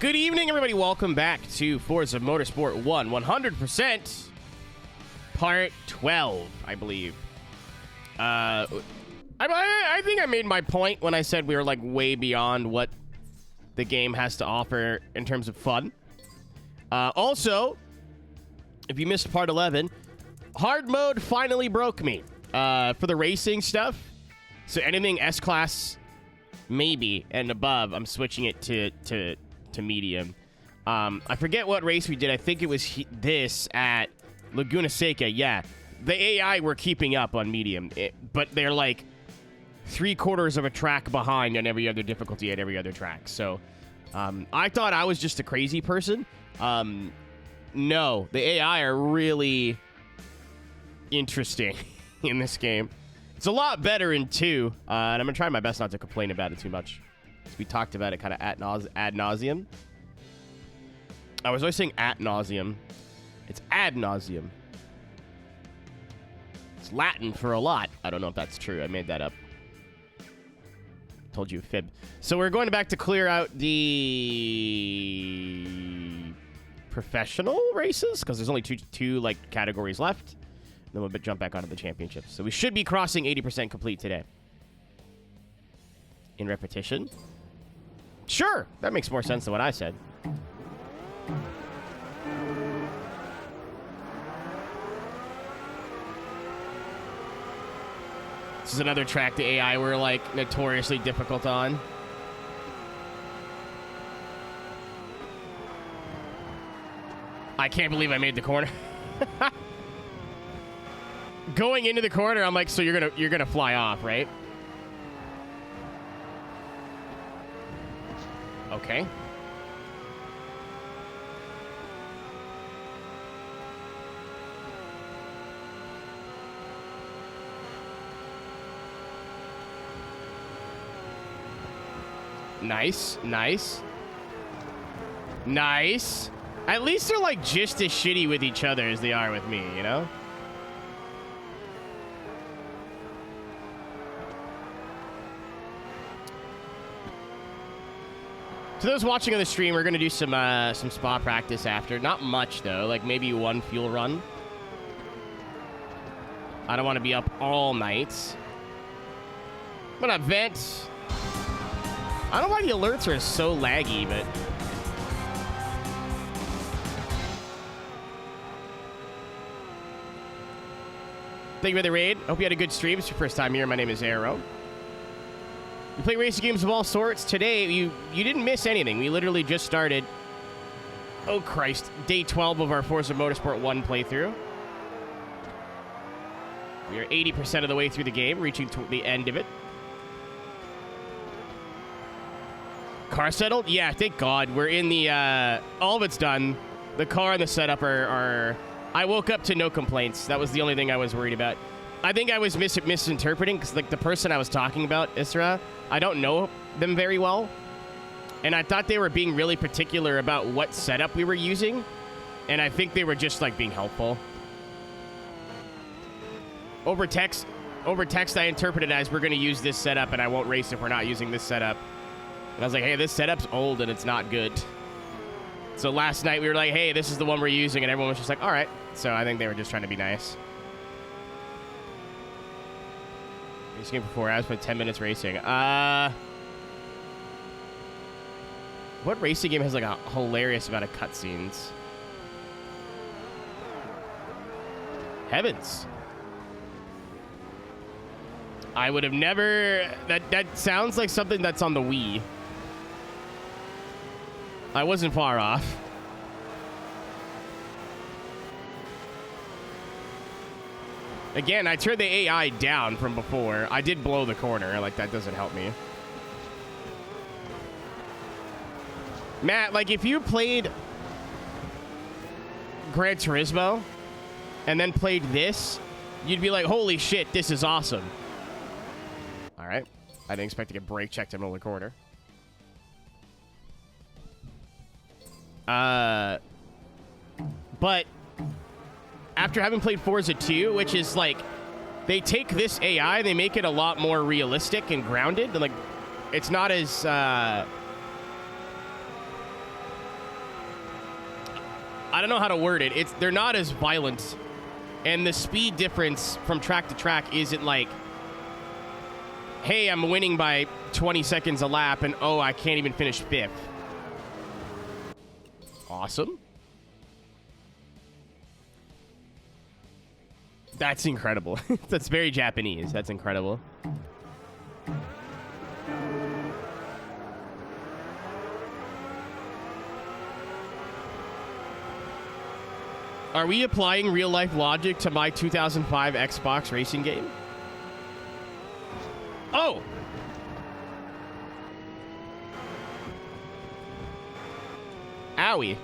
Good evening, everybody. Welcome back to Forza Motorsport 1, 100%, Part 12, I believe. I think I made my point when I said we were, like, way beyond what the game has to offer in terms of fun. Also, if you missed Part 11, hard mode finally broke me for the racing stuff. So anything S-Class, maybe, and above, I'm switching it to medium. I forget what race we did. I think it was this at Laguna Seca. Yeah, the AI were keeping up on medium, but they're like 3/4 of a track behind on every other difficulty at every other track. So I thought I was just a crazy person. No, the AI are really interesting in this game. It's a lot better in 2, and I'm gonna try my best not to complain about it too much. We talked about it kind of ad nauseum. I was always saying at nauseum. It's ad nauseum. It's Latin for a lot. I don't know if that's true. I made that up. Told you a fib. So we're going back to clear out the professional races because there's only two like categories left. Then we'll jump back onto the championships. So we should be crossing 80% complete today. In repetition. Sure, that makes more sense than what I said. This is another track the AI were, like, notoriously difficult on. I can't believe I made the corner. Going into the corner, I'm like, so you're gonna fly off, right? Okay. Nice, nice. Nice. At least they're like just as shitty with each other as they are with me, you know? To those watching on the stream, we're going to do some spa practice after. Not much, though. Like, maybe one fuel run. I don't want to be up all night. I'm going to vent. I don't know why the alerts are so laggy, but... Thank you for the raid. Hope you had a good stream. It's your first time here. My name is Aero. We play racing games of all sorts. Today, you didn't miss anything. We literally just started, oh Christ, day 12 of our Forza Motorsport 1 playthrough. We are 80% of the way through the game, reaching to the end of it. Car settled? Yeah, thank God. We're in the, all of it's done. The car and the setup are I woke up to no complaints. That was the only thing I was worried about. I think I was misinterpreting, because, like, the person I was talking about, Isra, I don't know them very well. And I thought they were being really particular about what setup we were using. And I think they were just, like, being helpful. Over text, I interpreted as we're going to use this setup and I won't race if we're not using this setup. And I was like, hey, this setup's old and it's not good. So last night we were like, hey, this is the one we're using. And everyone was just like, all right. So I think they were just trying to be nice. This game for 4 hours, but 10 minutes racing. What racing game has like a hilarious amount of cutscenes? Heavens. I would have never... That sounds like something that's on the Wii. I wasn't far off. Again, I turned the AI down from before. I did blow the corner. Like, that doesn't help me. Matt, like, if you played Gran Turismo and then played this, you'd be like, holy shit, this is awesome. All right. I didn't expect to get brake checked in the middle of the corner. But... after having played Forza 2, which is like, they take this AI, they make it a lot more realistic and grounded. And like, it's not as, I don't know how to word it. They're not as violent, and the speed difference from track to track isn't like, hey, I'm winning by 20 seconds a lap, and oh, I can't even finish 5th. Awesome. That's incredible. That's very Japanese. That's incredible. Are we applying real-life logic to my 2005 Xbox racing game? Oh! Owie.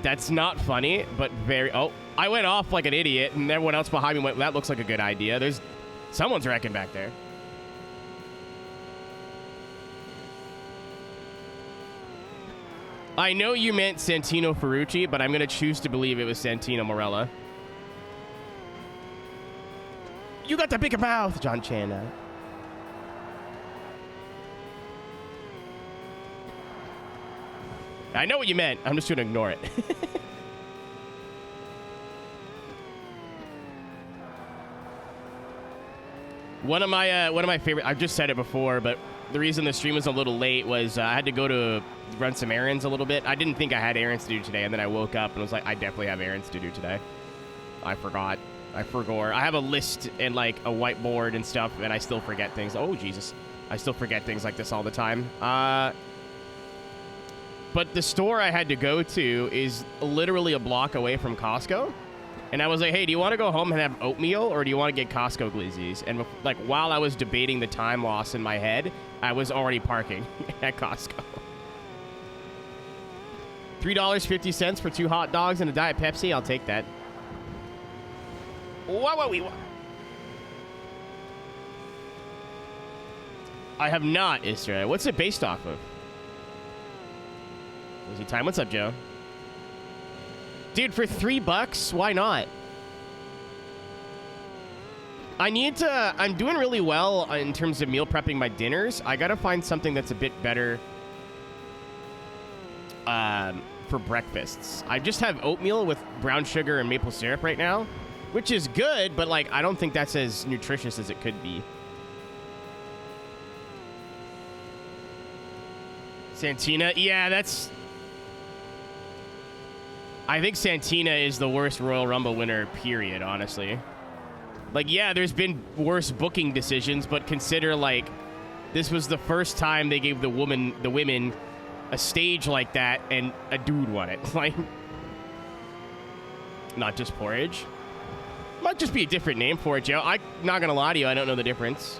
That's not funny, but very... Oh, I went off like an idiot, and everyone else behind me went, that looks like a good idea. There's... Someone's wrecking back there. I know you meant Santino Ferrucci, but I'm going to choose to believe it was Santino Morella. You got the bigger mouth, John Chan. I know what you meant. I'm just going to ignore it. One of my favorite... I've just said it before, but the reason the stream was a little late was I had to go to run some errands a little bit. I didn't think I had errands to do today, and then I woke up and was like, I definitely have errands to do today. I forgot. I forgot. I have a list and like a whiteboard and stuff, and I still forget things. Oh, Jesus. I still forget things like this all the time. But the store I had to go to is literally a block away from Costco. And I was like, hey, do you want to go home and have oatmeal, or do you want to get Costco glizzies? And like while I was debating the time loss in my head, I was already parking at Costco. $3.50 for 2 hot dogs and a Diet Pepsi. I'll take that. What? I have not, Isra. What's it based off of? Is he time? What's up, Joe? Dude, for $3, why not? I'm doing really well in terms of meal prepping my dinners. I gotta find something that's a bit better for breakfasts. I just have oatmeal with brown sugar and maple syrup right now, which is good, but like I don't think that's as nutritious as it could be. Santina, yeah, that's... I think Santina is the worst Royal Rumble winner, period, honestly. Like, yeah, there's been worse booking decisions, but consider, like, this was the first time they gave the women a stage like that, and a dude won it. Like, not just porridge. Might just be a different name for it, Joe. I'm not gonna lie to you, I don't know the difference.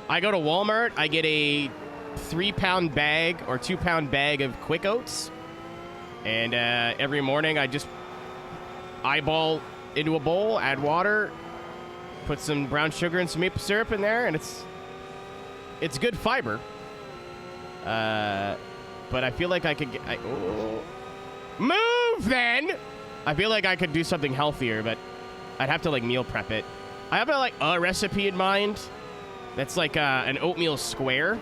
I go to Walmart, I get a 3-pound bag or 2-pound bag of Quick Oats. And every morning I just eyeball into a bowl, add water, put some brown sugar and some maple syrup in there, and it's good fiber. But I feel like I could get... Move, then! I feel like I could do something healthier, but I'd have to, like, meal prep it. I have, like, a recipe in mind that's like an oatmeal square.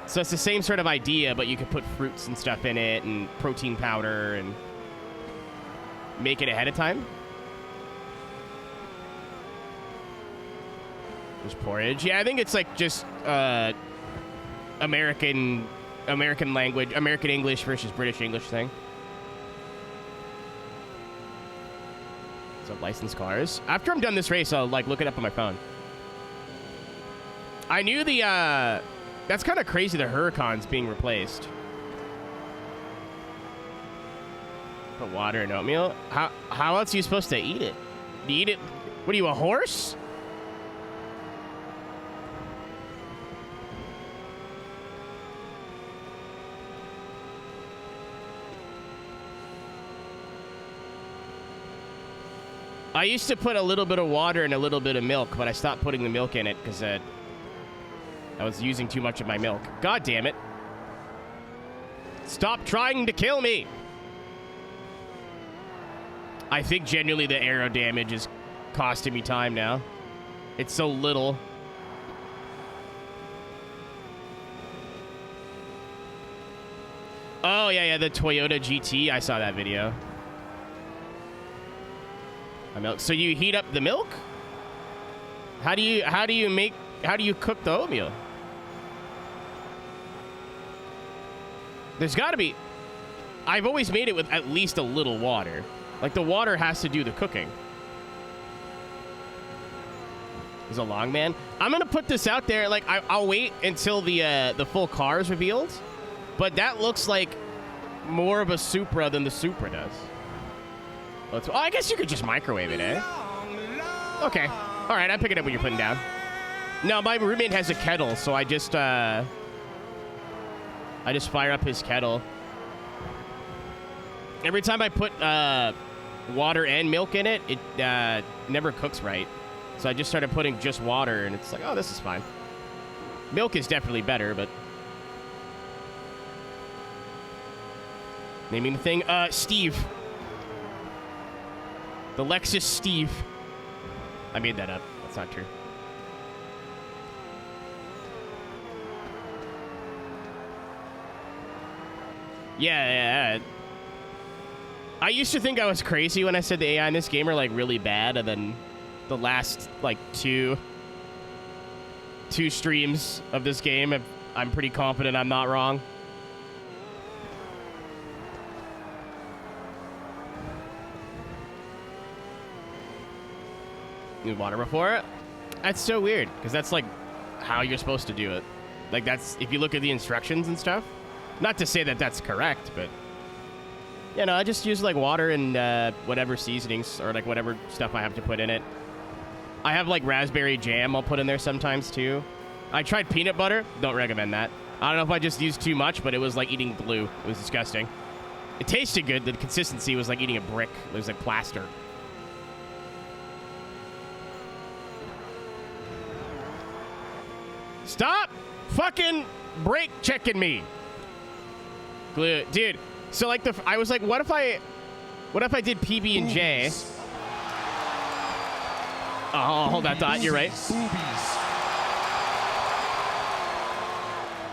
So it's the same sort of idea, but you could put fruits and stuff in it and protein powder and make it ahead of time. There's porridge. Yeah, I think it's like just American language, American English versus British English thing. So licensed cars. After I'm done this race, I'll like look it up on my phone. I knew the that's kind of crazy, the Huracan's being replaced. Put water and oatmeal. How else are you supposed to eat it? Do you eat it? What are you, a horse? I used to put a little bit of water and a little bit of milk, but I stopped putting the milk in it because I was using too much of my milk. God damn it. Stop trying to kill me. I think genuinely the aero damage is costing me time now. It's so little. Oh, yeah, yeah, the Toyota GT. I saw that video. Milk. So you heat up the milk? How do you cook the oatmeal? There's got to be. I've always made it with at least a little water. Like, the water has to do the cooking. Is a long man. I'm gonna put this out there. Like, I'll wait until the full car is revealed, but that looks like more of a Supra than the Supra does. Oh, I guess you could just microwave it, eh? Okay. All right, I'm picking up what you're putting down. No, my roommate has a kettle, so I just fire up his kettle. Every time I put water and milk in it, it never cooks right. So I just started putting just water, and it's like, oh, this is fine. Milk is definitely better, but... Naming the thing? Steve. The Lexus Steve. I made that up. That's not true. Yeah. I used to think I was crazy when I said the AI in this game are, like, really bad, and then the last, like, two streams of this game, I'm pretty confident I'm not wrong. Need water before it? That's so weird, because that's, like, how you're supposed to do it. Like, that's, if you look at the instructions and stuff. Not to say that that's correct, but... You know, I just use, like, water and whatever seasonings, or, like, whatever stuff I have to put in it. I have, like, raspberry jam I'll put in there sometimes, too. I tried peanut butter. Don't recommend that. I don't know if I just used too much, but it was like eating glue. It was disgusting. It tasted good. The consistency was like eating a brick. It was like plaster. Stop fucking brake checking me. Glue. Dude, so like I was like, what if I did PB&J? Oh, hold that thought. You're right.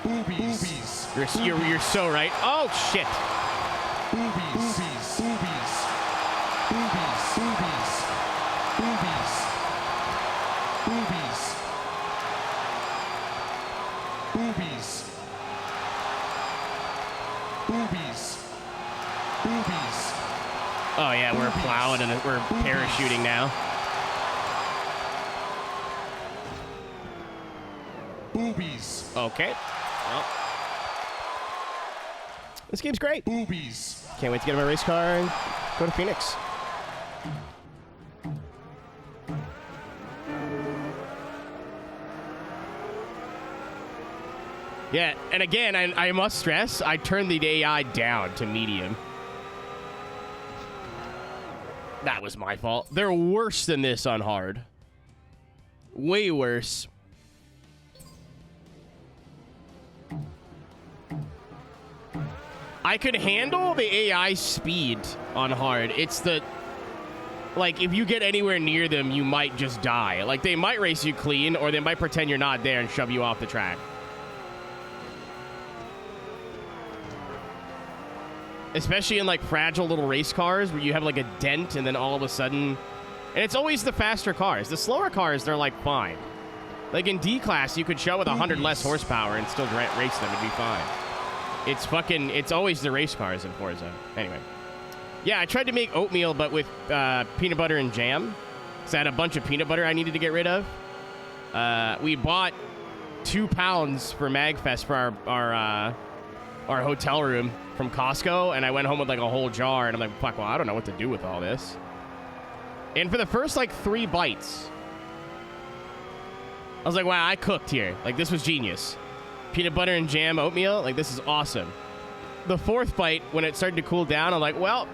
Boobies. You're so right. Oh shit. Boobies. Oh yeah, we're plowing and we're parachuting now. Boobies. Okay. Well, this game's great. Boobies. Can't wait to get in my race car and go to Phoenix. Yeah, and again, I must stress, I turned the AI down to medium. That was my fault. They're worse than this on hard. Way worse. I could handle the AI speed on hard. It's the... Like, if you get anywhere near them, you might just die. Like, they might race you clean, or they might pretend you're not there and shove you off the track. Especially in, like, fragile little race cars where you have, like, a dent and then all of a sudden... And it's always the faster cars. The slower cars, they're, like, fine. Like, in D-Class, you could show with 100 less horsepower and still race them. It'd be fine. It's fucking... It's always the race cars in Forza. Anyway. Yeah, I tried to make oatmeal, but with peanut butter and jam. Because I had a bunch of peanut butter I needed to get rid of. We bought 2 pounds for MagFest for our hotel room from Costco, and I went home with like a whole jar, and I'm like, fuck, well, I don't know what to do with all this. And for the first like 3 bites, I was like, wow, I cooked here. Like, this was genius. Peanut butter and jam oatmeal, like, this is awesome. The 4th bite, when it started to cool down, I'm like, well,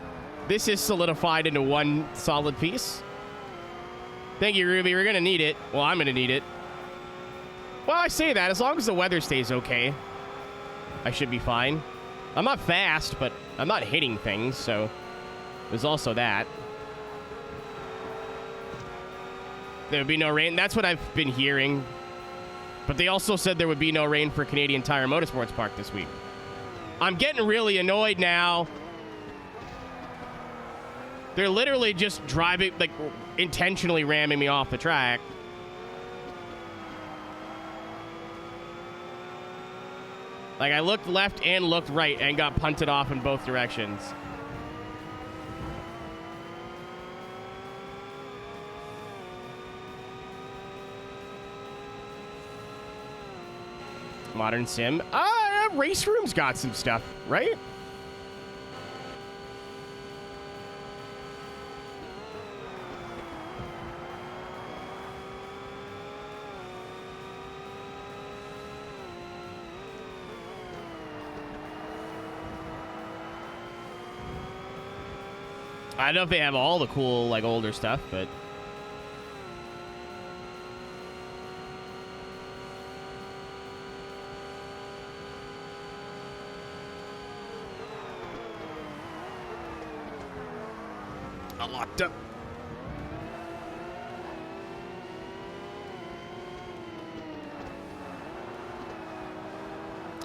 this is solidified into one solid piece. Thank you, Ruby. We're gonna need it. Well, I'm gonna need it. Well, I say that, as long as the weather stays okay, I should be fine. I'm not fast, but I'm not hitting things, so there's also that. There would be no rain. That's what I've been hearing. But they also said there would be no rain for Canadian Tire Motorsports Park this week. I'm getting really annoyed now. They're literally just driving, like, intentionally ramming me off the track. Like, I looked left and looked right and got punted off in both directions. Modern Sim. Race Room's got some stuff, right? I don't know if they have all the cool, like, older stuff, but... I locked up.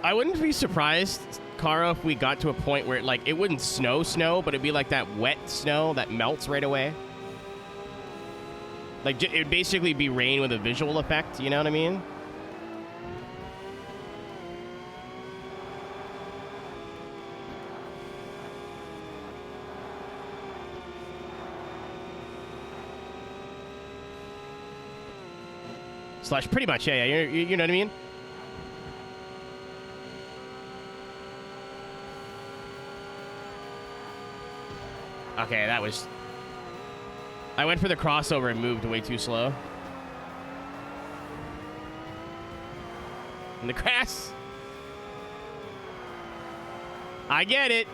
I wouldn't be surprised, Kara, if we got to a point where it wouldn't snow, but it'd be like that wet snow that melts right away. Like, it'd basically be rain with a visual effect, you know what I mean? Slash, pretty much, yeah, you know what I mean? Okay, that was... I went for the crossover and moved way too slow. In the grass. I get it.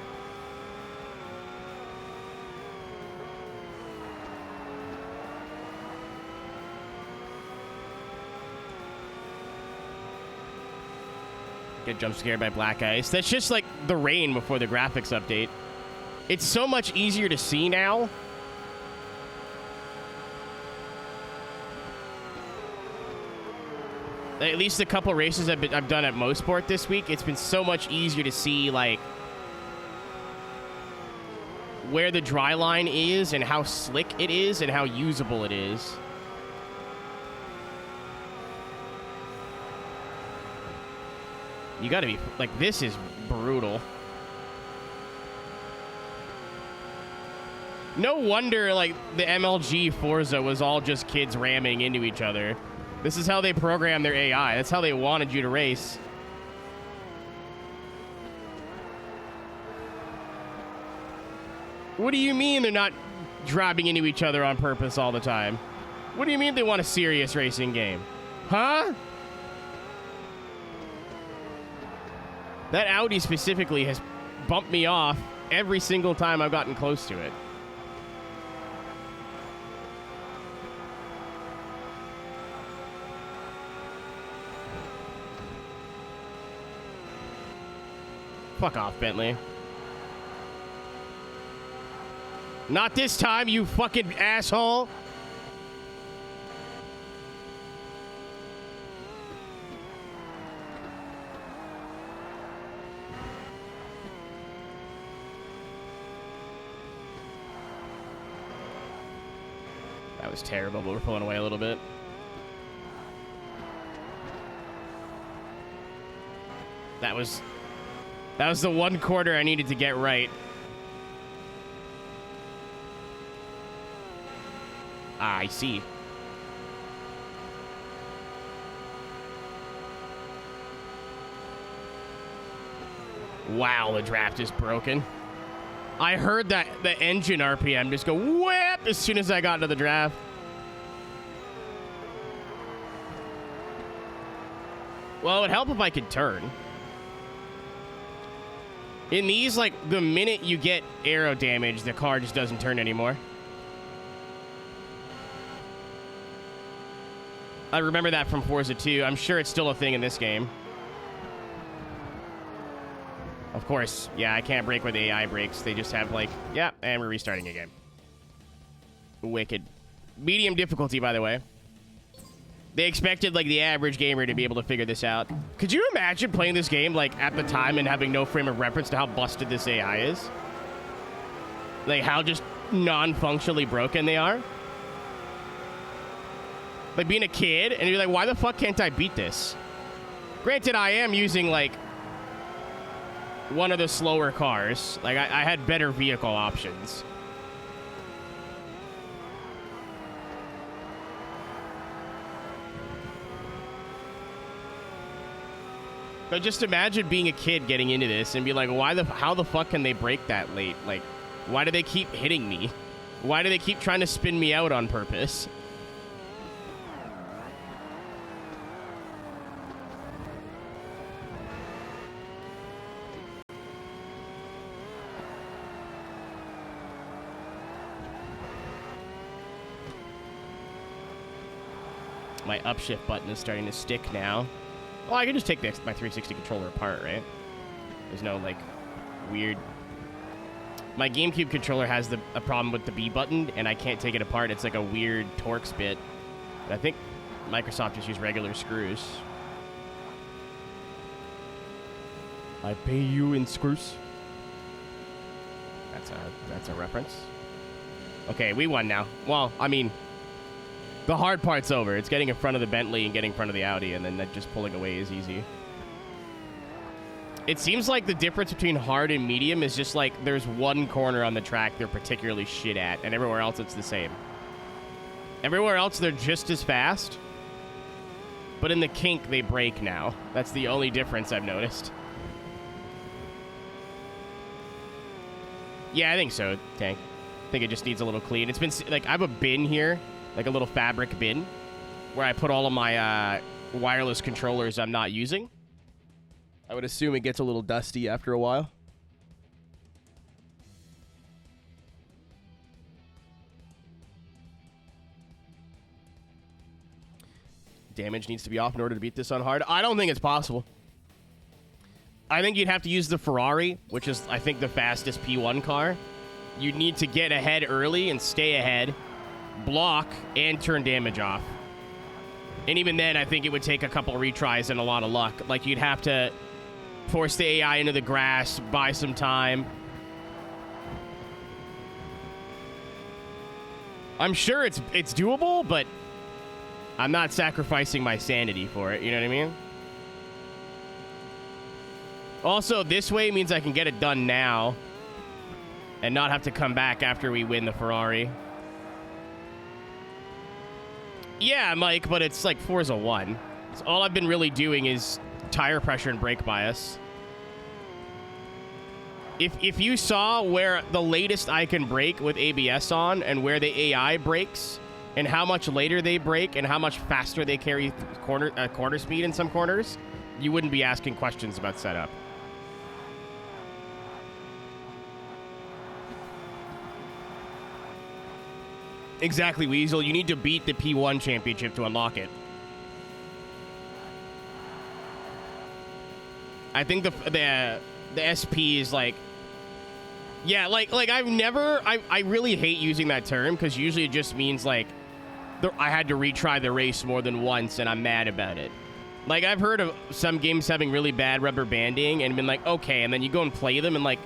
Get jump scared by black ice. That's just like the rain before the graphics update. It's so much easier to see now. At least a couple races I've done at Mosport this week, it's been so much easier to see, like, where the dry line is and how slick it is and how usable it is. You gotta be, like, this is brutal. No wonder, like, the MLG Forza was all just kids ramming into each other. This is how they program their AI. That's how they wanted you to race. What do you mean they're not driving into each other on purpose all the time? What do you mean they want a serious racing game? Huh? That Audi specifically has bumped me off every single time I've gotten close to it. Fuck off, Bentley. Not this time, you fucking asshole. That was terrible, but we're pulling away a little bit. That was the one quarter I needed to get right. Ah, I see. Wow, the draft is broken. I heard that the engine RPM just go whip as soon as I got into the draft. Well, it would help if I could turn. In these, like, the minute you get aero damage, the car just doesn't turn anymore. I remember that from Forza 2. I'm sure it's still a thing in this game. Of course, yeah, I can't brake where the AI brakes. They just have, like, yeah, and we're restarting again. Wicked. Medium difficulty, by the way. They expected, like, the average gamer to be able to figure this out. Could you imagine playing this game, like, at the time and having no frame of reference to how busted this AI is? Like, how just non-functionally broken they are? Like, being a kid, and you're like, why the fuck can't I beat this? Granted, I am using, like, one of the slower cars. Like, I had better vehicle options. But just imagine being a kid getting into this and be like, how the fuck can they break that late? Like, why do they keep hitting me? Why do they keep trying to spin me out on purpose? My upshift button is starting to stick now. Well, I can just take my 360 controller apart, right? There's no, like, weird... My GameCube controller has a problem with the B button, and I can't take it apart. It's like a weird Torx bit. But I think Microsoft just used regular screws. I pay you in screws. That's a reference. Okay, we won now. Well, I mean... The hard part's over. It's getting in front of the Bentley and getting in front of the Audi, and then just pulling away is easy. It seems like the difference between hard and medium is just like there's one corner on the track they're particularly shit at, and everywhere else it's the same. Everywhere else they're just as fast, but in the kink they break now. That's the only difference I've noticed. Yeah, I think so, Tank. I think it just needs a little clean. It's been, like, I have a bin here, like a little fabric bin, where I put all of my wireless controllers I'm not using. I would assume it gets a little dusty after a while. Damage needs to be off in order to beat this on hard. I don't think it's possible. I think you'd have to use the Ferrari, which is, I think, the fastest P1 car. You'd need to get ahead early and stay ahead, block, and turn damage off. And even then, I think it would take a couple retries and a lot of luck. Like, you'd have to force the AI into the grass, buy some time. I'm sure it's doable, but I'm not sacrificing my sanity for it. You know what I mean? Also, this way means I can get it done now and not have to come back after we win the Ferrari. Yeah, Mike, but it's like Forza 1. So all I've been really doing is tire pressure and brake bias. If you saw where the latest I can brake with ABS on and where the AI brakes and how much later they brake and how much faster they carry quarter speed in some corners, you wouldn't be asking questions about setup. Exactly, Weasel. You need to beat the P1 championship to unlock it. I think the SP is like... Yeah, like I've never... I really hate using that term because usually it just means like I had to retry the race more than once and I'm mad about it. Like, I've heard of some games having really bad rubber banding and been like, okay, and then you go and play them and like,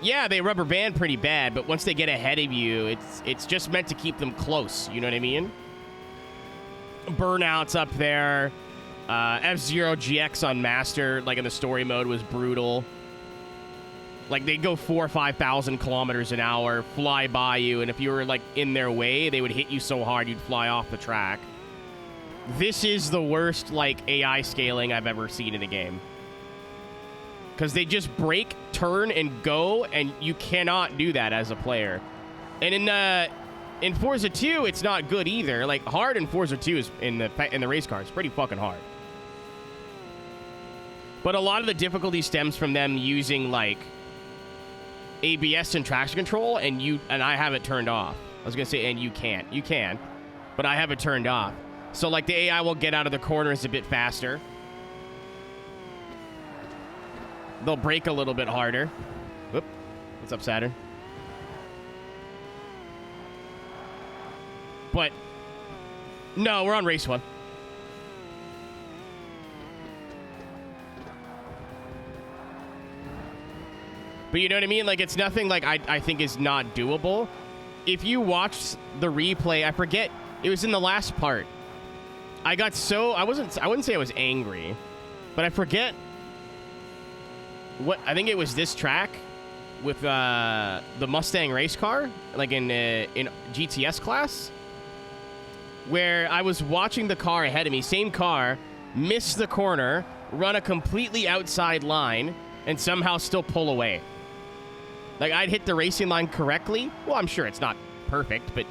yeah, they rubber band pretty bad, but once they get ahead of you, it's just meant to keep them close. You know what I mean? Burnouts up there. F-Zero GX on Master, like in the story mode, was brutal. Like, they'd go 4,000 or 5,000 kilometers an hour, fly by you, and if you were, like, in their way, they would hit you so hard you'd fly off the track. This is the worst, like, AI scaling I've ever seen in a game. Because they just brake, turn, and go, and you cannot do that as a player. And in Forza 2, it's not good either. Like, hard in Forza 2 is in the race car. It's pretty fucking hard. But a lot of the difficulty stems from them using, like, ABS and traction control, and I have it turned off. I was gonna say, and you can't. You can, but I have it turned off. So, like, the AI will get out of the corners a bit faster. They'll brake a little bit harder. Whoop. What's up, Saturn? No, we're on race 1. But you know what I mean? Like, it's nothing like I think is not doable. If you watch the replay, I forget, it was in the last part. I got so, I wouldn't say I was angry, but I forget what, I think it was this track with the Mustang race car, like in GTS class, where I was watching the car ahead of me, same car, miss the corner, run a completely outside line, and somehow still pull away. Like, I'd hit the racing line correctly. Well, I'm sure it's not perfect, but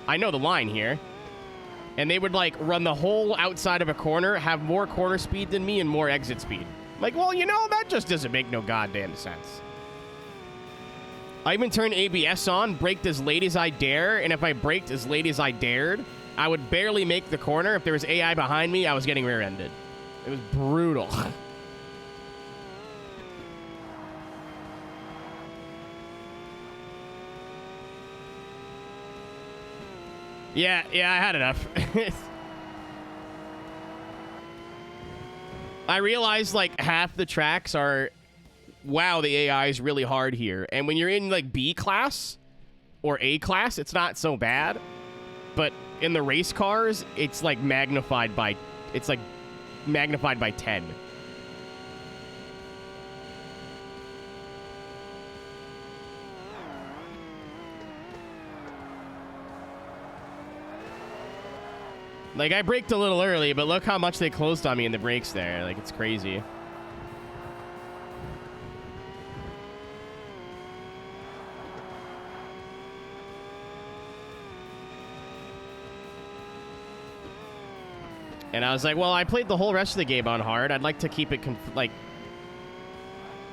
I know the line here. And they would, like, run the whole outside of a corner, have more corner speed than me and more exit speed. Like, well, you know, that just doesn't make no goddamn sense. I even turned ABS on, braked as late as I dare, and if I braked as late as I dared, I would barely make the corner. If there was AI behind me, I was getting rear-ended. It was brutal. Yeah, I had enough. I realized, like, half the tracks are, wow, the AI is really hard here. And when you're in, like, B class or A class, it's not so bad. But in the race cars, it's, like, magnified by 10. Like, I braked a little early, but look how much they closed on me in the brakes there. Like, it's crazy. And I was like, well, I played the whole rest of the game on hard. I'd like to keep it, like,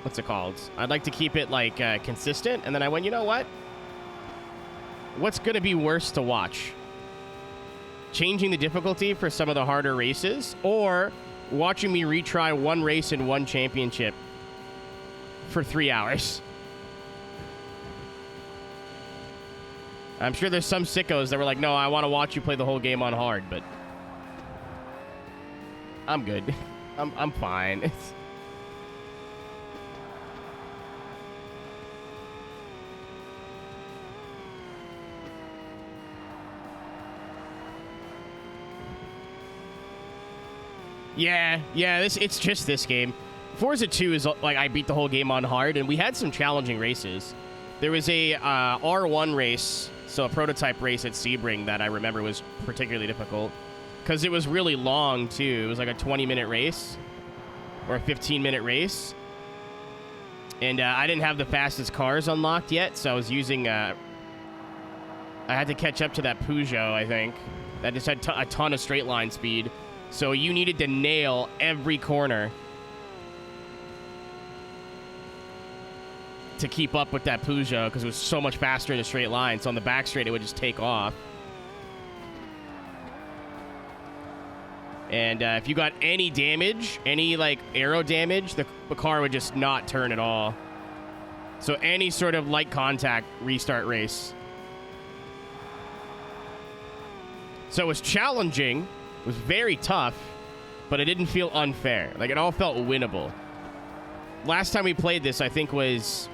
what's it called? I'd like to keep it, like, consistent. And then I went, you know what? What's going to be worse to watch? Changing the difficulty for some of the harder races, or watching me retry one race and one championship for 3 hours. I'm sure there's some sickos that were like, no, I want to watch you play the whole game on hard, but I'm good. I'm fine. Yeah, it's just this game. Forza 2 is like, I beat the whole game on hard, and we had some challenging races. There was a R1 race, so a prototype race at Sebring that I remember was particularly difficult because it was really long too. It was like a 20-minute race or a 15-minute race, and I didn't have the fastest cars unlocked yet, so I was using. I had to catch up to that Peugeot, I think, that just had a ton of straight line speed. So you needed to nail every corner to keep up with that Peugeot because it was so much faster in a straight line. So on the back straight, it would just take off. And if you got any damage, any like aero damage, the car would just not turn at all. So any sort of light contact, restart race. So it was challenging. It was very tough, but it didn't feel unfair. Like, it all felt winnable. Last time we played this, I think, was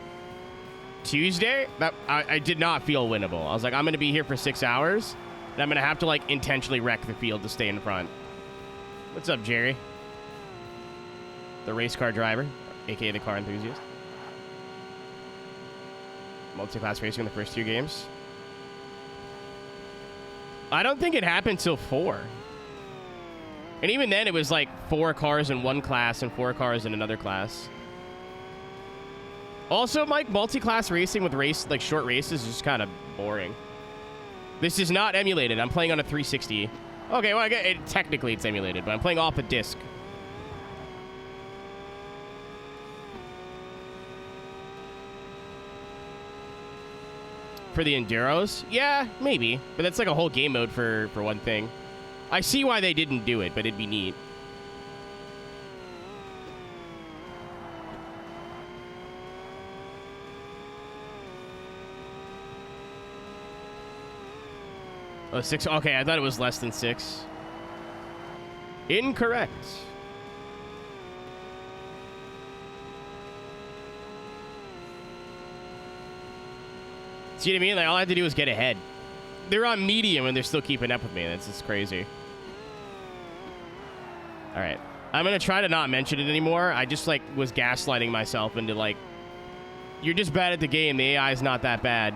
Tuesday. I did not feel winnable. I was like, I'm going to be here for 6 hours, and I'm going to have to, like, intentionally wreck the field to stay in front. What's up, Jerry? The race car driver, a.k.a. the car enthusiast. Multi-class racing in the first 2 games. I don't think it happened till 4. And even then, it was like 4 cars in one class and 4 cars in another class. Also, Mike, multi-class racing with short races is just kind of boring. This is not emulated. I'm playing on a 360. Okay, well, technically it's emulated, but I'm playing off a disc. For the Enduros? Yeah, maybe. But that's like a whole game mode for one thing. I see why they didn't do it, but it'd be neat. Oh, 6. Okay, I thought it was less than 6. Incorrect. See what I mean? Like, all I had to do was get ahead. They're on medium and they're still keeping up with me. That's just crazy. All right. I'm going to try to not mention it anymore. I just, like, was gaslighting myself into, like, you're just bad at the game. The AI is not that bad.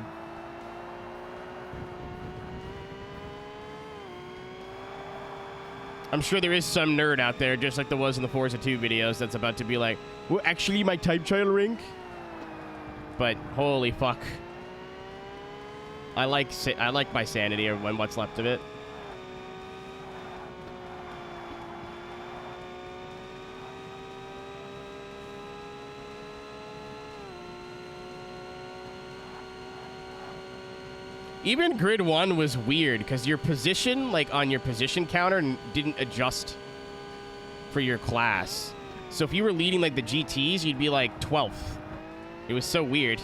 I'm sure there is some nerd out there, just like there was in the Forza 2 videos, that's about to be like, well, actually, my time trial rank. But holy fuck. I like my sanity and what's left of it. Even grid 1 was weird because your position, like on your position counter, didn't adjust for your class. So if you were leading like the GTs, you'd be like 12th. It was so weird.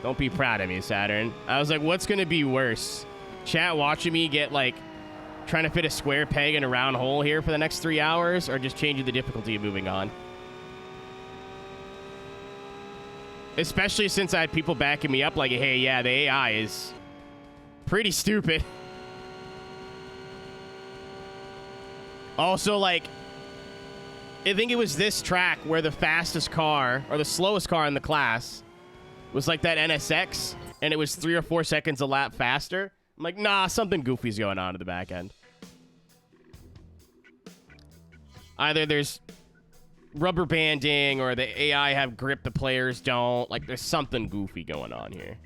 Don't be proud of me, Saturn. I was like, what's going to be worse? Chat watching me get like trying to fit a square peg in a round hole here for the next 3 hours, or just changing the difficulty and moving on? Especially since I had people backing me up like, hey, yeah, the AI is pretty stupid. Also, like, I think it was this track where the fastest car, or the slowest car in the class, was like that NSX, and it was 3 or 4 seconds a lap faster. I'm like, nah, something goofy's going on in the back end. Either there's rubber banding, or the AI have grip the players don't. Like, there's something goofy going on here.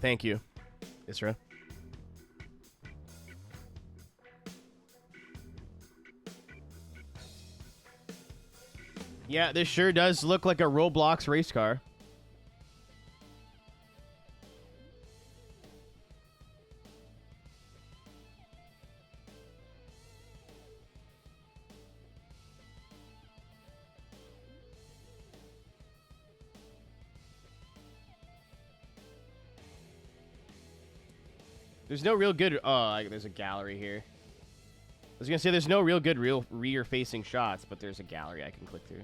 Thank you, Isra. Yeah, this sure does look like a Roblox race car. There's no real good... Oh, there's a gallery here. I was going to say there's no real good rear-facing shots, but there's a gallery I can click through.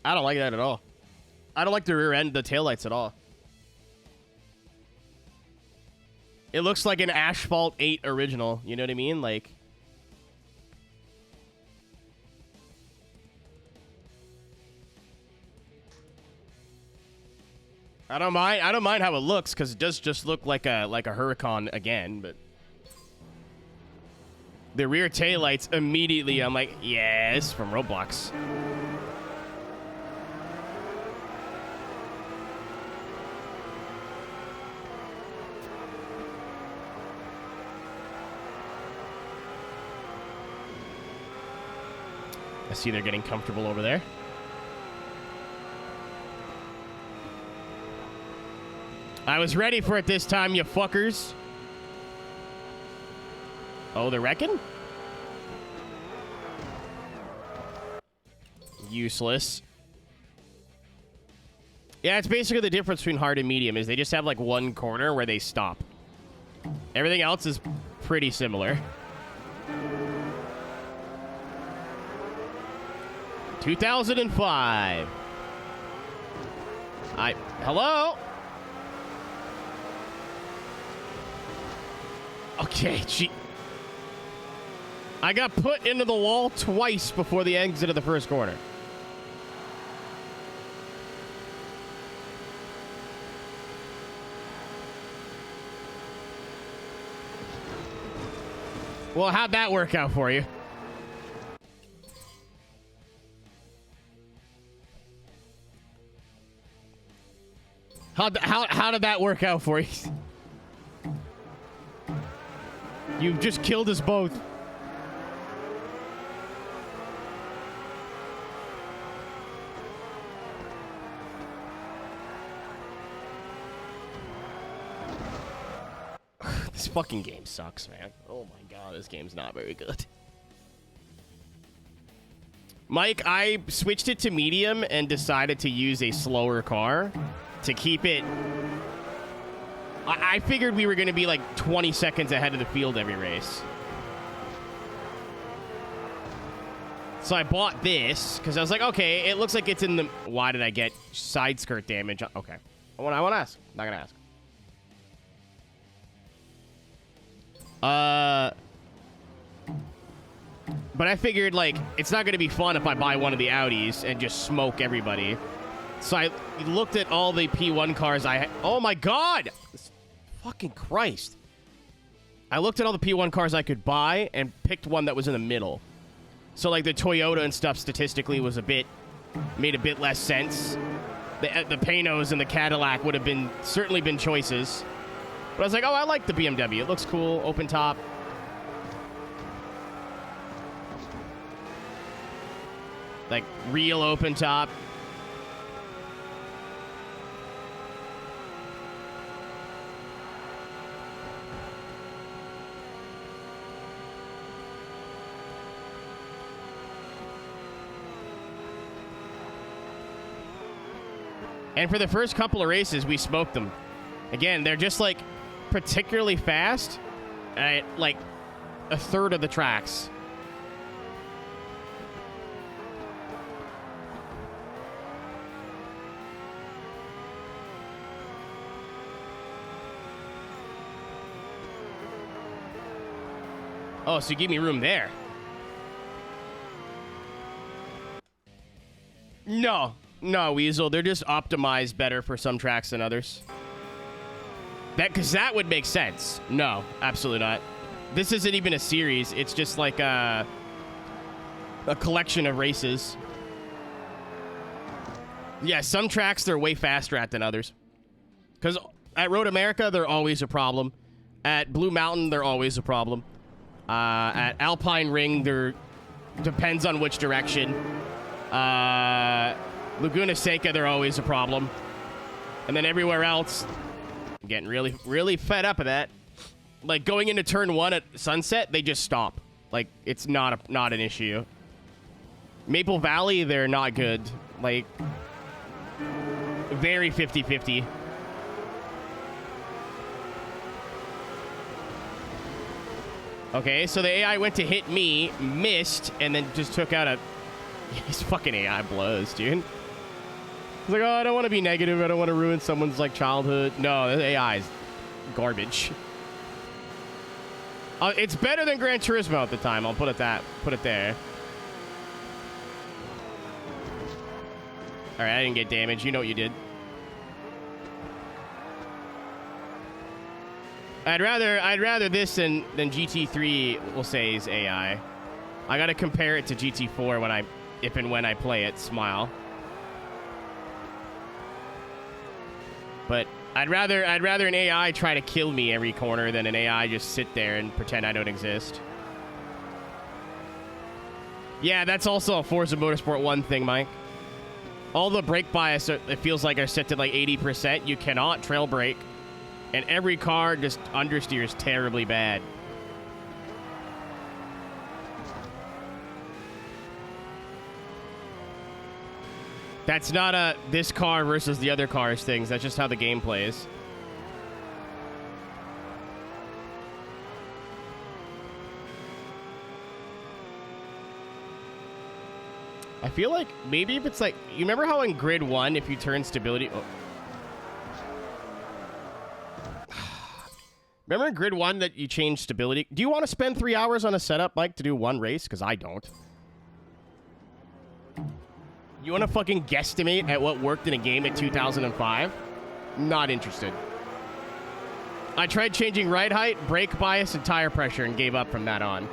I don't like that at all. I don't like the rear end, the taillights at all. It looks like an Asphalt 8 original. You know what I mean? Like... I don't mind how it looks, because it does just look like a Huracan again, but the rear taillights immediately I'm like, yes, from Roblox. I see they're getting comfortable over there. I was ready for it this time, you fuckers. Oh, they're wrecking? Useless. Yeah, it's basically the difference between hard and medium is they just have like one corner where they stop. Everything else is pretty similar. 2005. Hello? Okay, I got put into the wall twice before the exit of the first corner. Well, how'd that work out for you? How did that work out for you? You just killed us both. This fucking game sucks, man. Oh my god, this game's not very good. Mike, I switched it to medium and decided to use a slower car to keep it... I figured we were going to be like 20 seconds ahead of the field every race. So I bought this because I was like, okay, it looks like it's in the... Why did I get side skirt damage? Okay. I want to ask. Not going to ask. But I figured, like, it's not going to be fun if I buy one of the Audis and just smoke everybody. So I looked at all the P1 cars I had. Oh, my God! Fucking Christ. I looked at all the P1 cars I could buy and picked one that was in the middle. So, like, the Toyota and stuff statistically was made a bit less sense. The Panos and the Cadillac would have certainly been choices. But I was like, oh, I like the BMW. It looks cool, open top. Like, real open top. And for the first couple of races, we smoked them. Again, they're just, like, particularly fast at, like, a third of the tracks. Oh, so you give me room there. No, Weasel. They're just optimized better for some tracks than others. Because that would make sense. No, absolutely not. This isn't even a series. It's just like a collection of races. Yeah, some tracks they're way faster at than others. Because at Road America, they're always a problem. At Blue Mountain, they're always a problem. At Alpine Ring, there depends on which direction. Laguna Seca, they're always a problem. And then everywhere else, I'm getting really, really fed up of that. Like, going into turn 1 at Sunset, they just stop. Like, it's not an issue. Maple Valley, they're not good. Like, very 50-50. Okay, so the AI went to hit me, missed, and then just took out a... His fucking AI blows, dude. He's like, oh, I don't want to be negative. I don't want to ruin someone's, like, childhood. No, the AI is garbage. It's better than Gran Turismo at the time. I'll put it there. All right, I didn't get damaged. You know what you did. I'd rather this than GT3. We'll say is AI. I gotta compare it to GT4 if and when I play it. Smile. But I'd rather an AI try to kill me every corner than an AI just sit there and pretend I don't exist. Yeah, that's also a Forza Motorsport 1 thing, Mike. All the brake bias, it feels like, are set to like 80%. You cannot trail brake. And every car just understeers terribly bad. That's not a this car versus the other cars things. That's just how the game plays. I feel like maybe if it's like... You remember how in Grid 1, if you turn stability... Oh. Remember in Grid 1 that you change stability? Do you want to spend 3 hours on a setup, Mike, to do one race? Because I don't. You want to fucking guesstimate at what worked in a game in 2005? Not interested. I tried changing ride height, brake bias, and tire pressure and gave up from that on.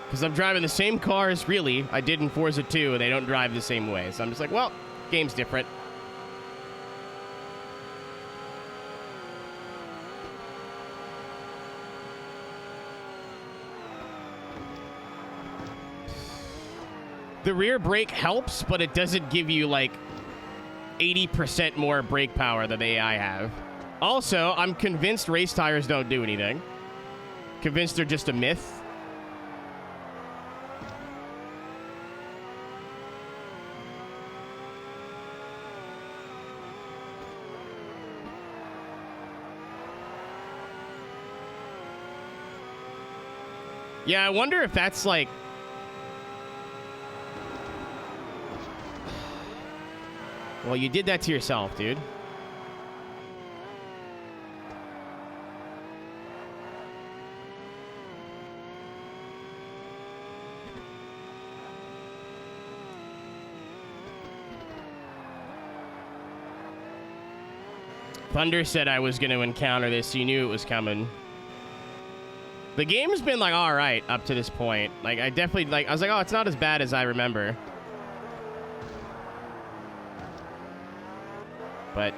Because I'm driving the same cars, really, I did in Forza 2, and they don't drive the same way. So I'm just like, well, game's different. The rear brake helps, but it doesn't give you, like... 80% more brake power than the AI have. Also, I'm convinced race tires don't do anything. Convinced they're just a myth. Yeah, I wonder if that's like... Well, you did that to yourself, dude. Thunder said I was going to encounter this. You knew it was coming. The game's been, like, all right up to this point. Like, I definitely, like, I was like, oh, it's not as bad as I remember. But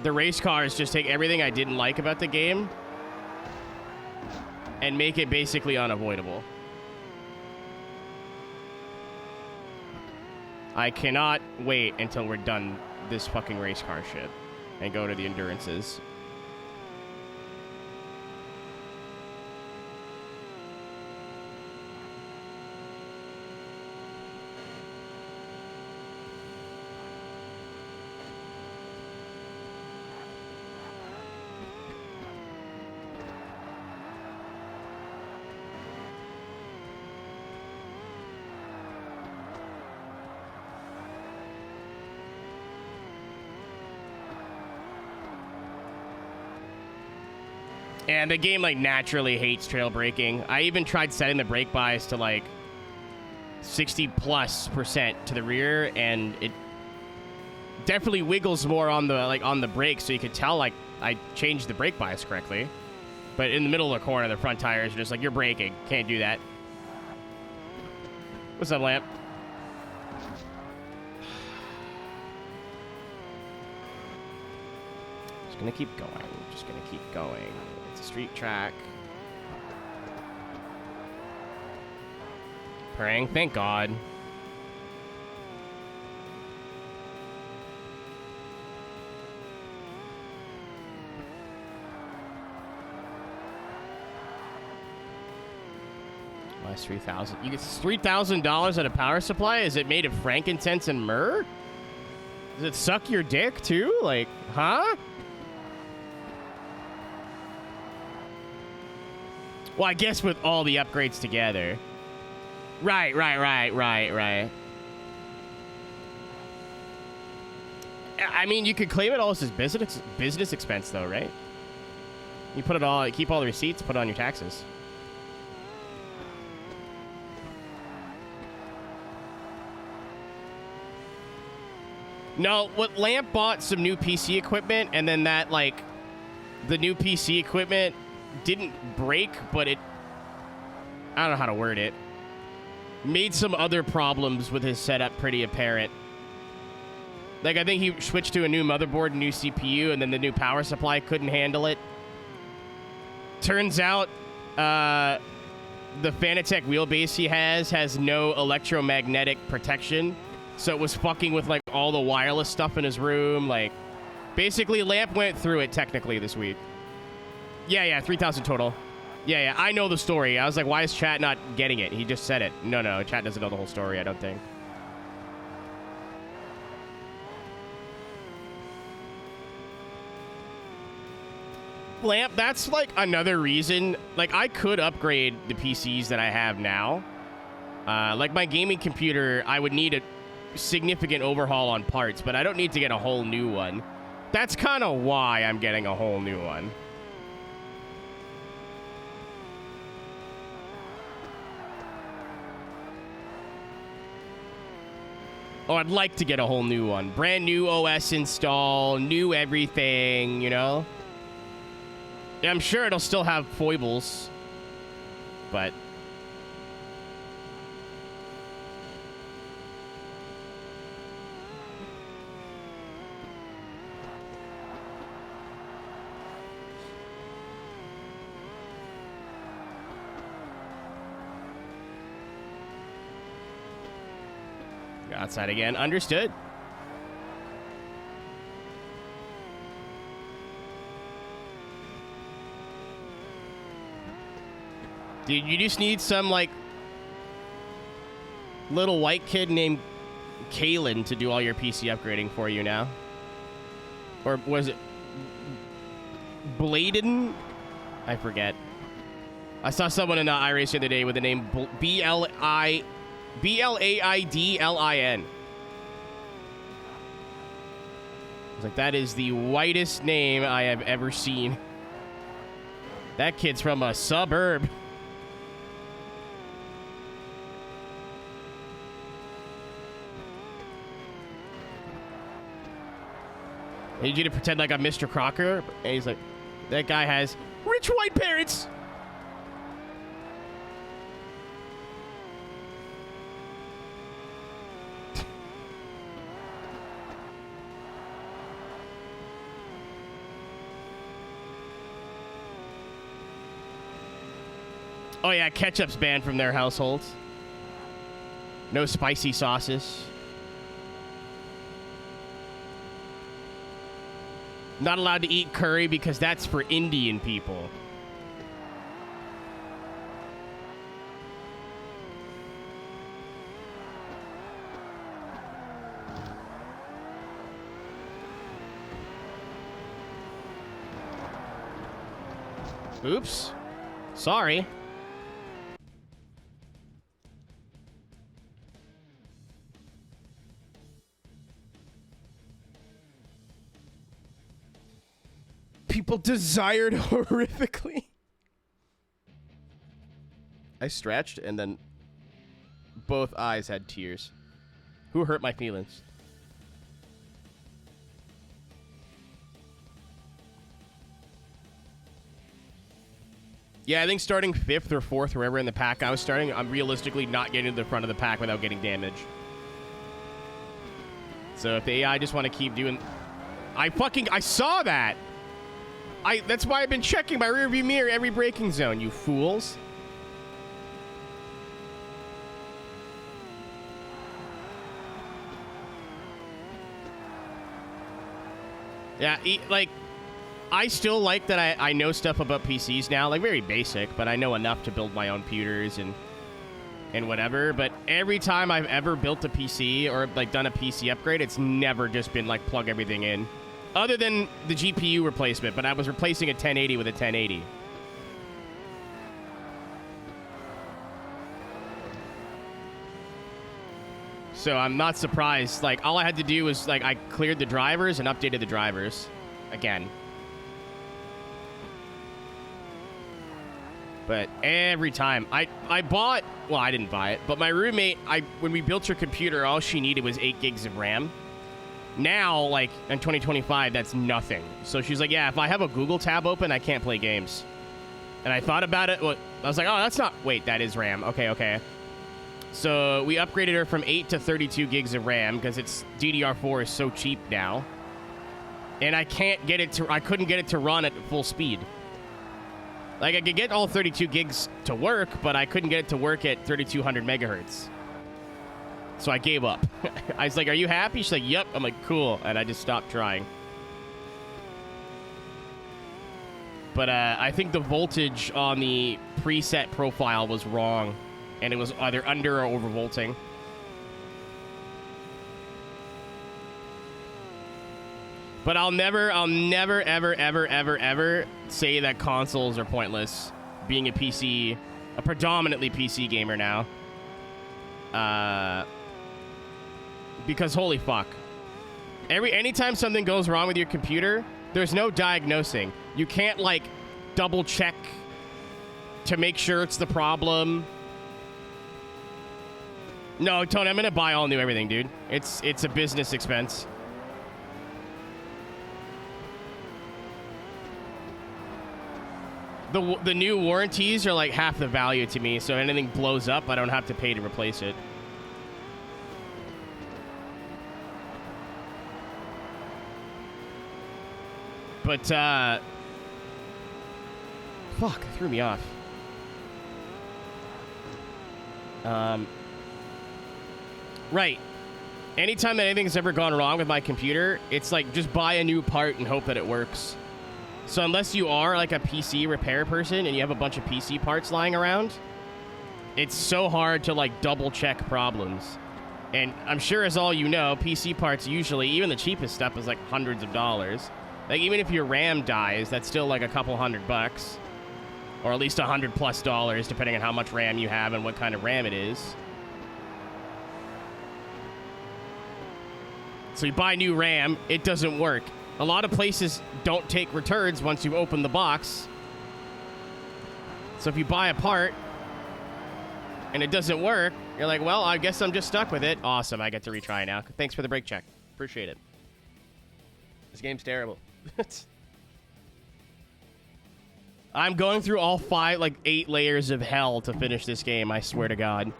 the race cars just take everything I didn't like about the game and make it basically unavoidable. I cannot wait until we're done this fucking race car shit and go to the endurances. And the game, like, naturally hates trail braking. I even tried setting the brake bias to, like, 60+% to the rear, and it definitely wiggles more on the, like, on the brakes, so you could tell, like, I changed the brake bias correctly. But in the middle of the corner, the front tires are just like, you're braking. Can't do that. What's up, Lamp? Just gonna keep going. Just gonna keep going. Street track. Praying, thank God. Last 3,000. You get $3,000 at a power supply? Is it made of frankincense and myrrh? Does it suck your dick too? Like, huh? Well, I guess with all the upgrades together. Right. I mean, you could claim it all as business expense, though, right? You put it all, keep all the receipts, put it on your taxes. No, what Lamp bought some new PC equipment, and then that, like, the new PC equipment didn't break, but it, I don't know how to word it, made some other problems with his setup pretty apparent. Like, I think he switched to a new motherboard, new CPU, and then the new power supply couldn't handle it. Turns out, the Fanatec wheelbase he has no electromagnetic protection, so it was fucking with, like, all the wireless stuff in his room. Like, basically, Lamp went through it technically this week. Yeah, 3,000 total. Yeah, I know the story. I was like, why is chat not getting it? He just said it. No, chat doesn't know the whole story, I don't think. Lamp, that's like another reason. Like, I could upgrade the PCs that I have now. Like, my gaming computer, I would need a significant overhaul on parts, but I don't need to get a whole new one. That's kind of why I'm getting a whole new one. Oh, I'd like to get a whole new one. Brand new OS install, new everything, you know? Yeah, I'm sure it'll still have foibles, but... Outside again. Understood. Dude, you just need some, like, little white kid named Kalen to do all your PC upgrading for you now. Or was it Bladen? I forget. I saw someone in iRace the other day with the name B-L-A-I-D-L-I-N. I was like, that is the whitest name I have ever seen. That kid's from a suburb. I need you to pretend like I'm Mr. Crocker. And he's like, that guy has rich white parents. Oh yeah, ketchup's banned from their households. No spicy sauces. Not allowed to eat curry because that's for Indian people. Oops. Sorry. People desired horrifically. I stretched and then both eyes had tears. Who hurt my feelings? Yeah, I think starting 5th or 4th, wherever in the pack I was starting, I'm realistically not getting to the front of the pack without getting damage. So if the AI just want to keep doing... I saw that! That's why I've been checking my rearview mirror every braking zone, you fools. Yeah, like, I still like that I know stuff about PCs now, like very basic, but I know enough to build my own computers and whatever. But every time I've ever built a PC or like done a PC upgrade, it's never just been like plug everything in. Other than the GPU replacement, but I was replacing a 1080 with a 1080. So I'm not surprised. Like, all I had to do was, like, I cleared the drivers and updated the drivers again. But every time I bought, well, I didn't buy it, but my roommate, when we built her computer, all she needed was 8 gigs of RAM. Now, like, in 2025, that's nothing. So she's like, yeah, if I have a Google tab open, I can't play games. And I thought about it. Well, I was like, oh, that's not... Wait, that is RAM. Okay. So we upgraded her from 8 to 32 gigs of RAM because it's DDR4 is so cheap now. And I couldn't get it to run at full speed. Like, I could get all 32 gigs to work, but I couldn't get it to work at 3200 megahertz. So I gave up. I was like, are you happy? She's like, yep. I'm like, cool. And I just stopped trying. But I think the voltage on the preset profile was wrong. And it was either under or overvolting. But I'll never, ever say that consoles are pointless. Being a predominantly PC gamer now. Because holy fuck. Anytime something goes wrong with your computer, there's no diagnosing. You can't, like, double check to make sure it's the problem. No, Tony, I'm gonna buy all new everything, dude. It's a business expense. The new warranties are like half the value to me, so if anything blows up, I don't have to pay to replace it. But, fuck, it threw me off. Right. Anytime that anything's ever gone wrong with my computer, it's like, just buy a new part and hope that it works. So unless you are like a PC repair person and you have a bunch of PC parts lying around, it's so hard to like double check problems. And I'm sure, as all you know, PC parts usually, even the cheapest stuff, is like hundreds of dollars. Like, even if your RAM dies, that's still like a couple $100, or at least $100+ depending on how much RAM you have and what kind of RAM it is. So you buy new RAM, it doesn't work. A lot of places don't take returns once you open the box. So if you buy a part and it doesn't work, you're like, well, I guess I'm just stuck with it. Awesome, I get to retry now. Thanks for the break check. Appreciate it. This game's terrible. I'm going through all 8 layers of hell to finish this game, I swear to God.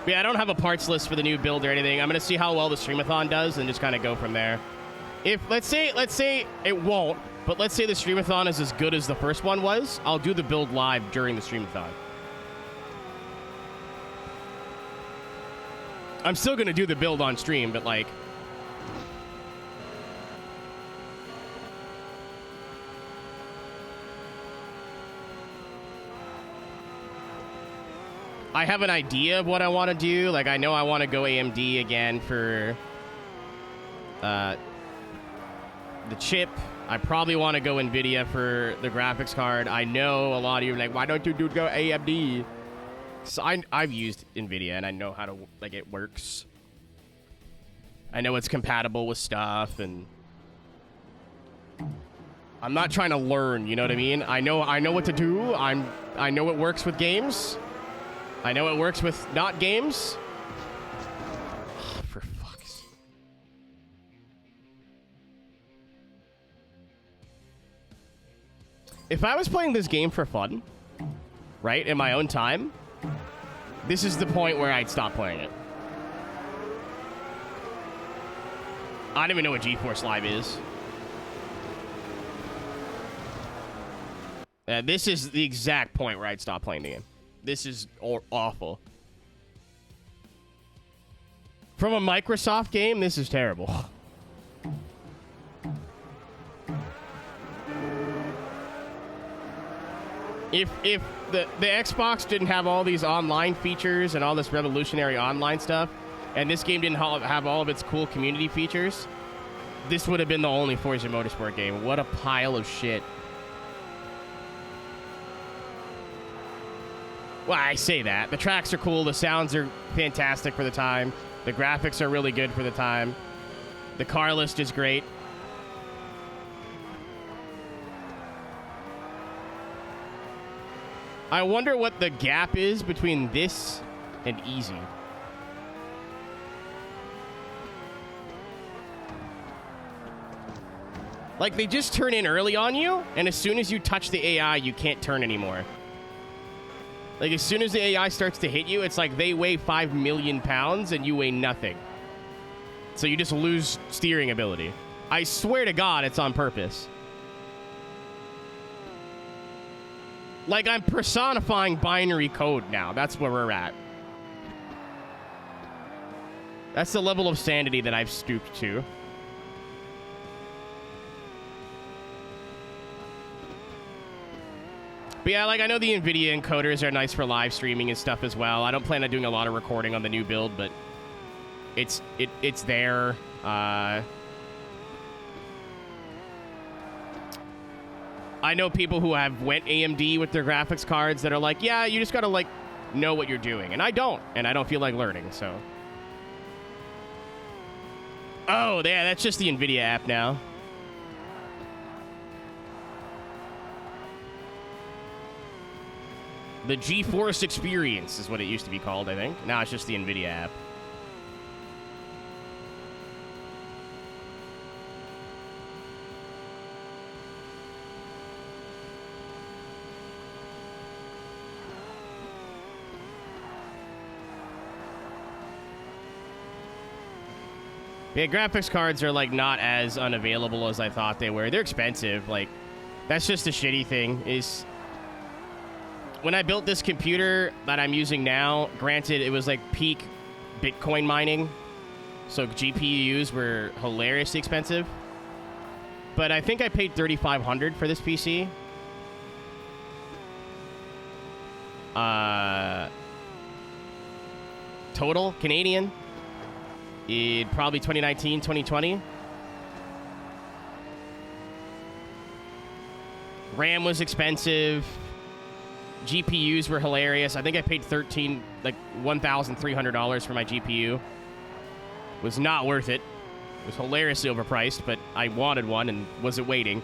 Yeah, I don't have a parts list for the new build or anything. I'm going to see how well the Streamathon does and just kind of go from there. If, let's say it won't, but let's say the Streamathon is as good as the first one was, I'll do the build live during the Streamathon. I'm still going to do the build on stream, but like... I have an idea of what I want to do. Like, I know I want to go AMD again for the chip. I probably want to go NVIDIA for the graphics card. I know a lot of you are like, why don't you go AMD? So I've used NVIDIA, and I know how to, like, it works. I know it's compatible with stuff, and I'm not trying to learn, you know what I mean? I know what to do. I know it works with games. I know it works with not games. For fuck's sake. If I was playing this game for fun, right, in my own time, this is the point where I'd stop playing it. I don't even know what GeForce Live is. This is the exact point where I'd stop playing the game. This is awful. From a Microsoft game, this is terrible. If the Xbox didn't have all these online features and all this revolutionary online stuff, and this game didn't have all of its cool community features, this would have been the only Forza Motorsport game. What a pile of shit. Well, I say that. The tracks are cool. The sounds are fantastic for the time. The graphics are really good for the time. The car list is great. I wonder what the gap is between this and easy. Like, they just turn in early on you, and as soon as you touch the AI, you can't turn anymore. Like, as soon as the AI starts to hit you, it's like they weigh 5 million pounds and you weigh nothing. So you just lose steering ability. I swear to God, it's on purpose. Like, I'm personifying binary code now. That's where we're at. That's the level of sanity that I've stooped to. But yeah, like, I know the NVIDIA encoders are nice for live streaming and stuff as well. I don't plan on doing a lot of recording on the new build, but it's there. I know people who have went AMD with their graphics cards that are like, yeah, you just gotta, like, know what you're doing. And I don't feel like learning, so. Oh, yeah, that's just the NVIDIA app now. The GeForce Experience is what it used to be called, I think. Now it's just the NVIDIA app. Yeah, graphics cards are, like, not as unavailable as I thought they were. They're expensive. Like, that's just the shitty thing, is when I built this computer that I'm using now, granted, it was, like, peak Bitcoin mining, so GPUs were hilariously expensive. but I think I paid $3,500 for this PC. Total Canadian in probably 2019, 2020. RAM was expensive. GPUs were hilarious. I think I paid $1,300 for my GPU. Was not worth it. It was hilariously overpriced, but I wanted one and wasn't waiting.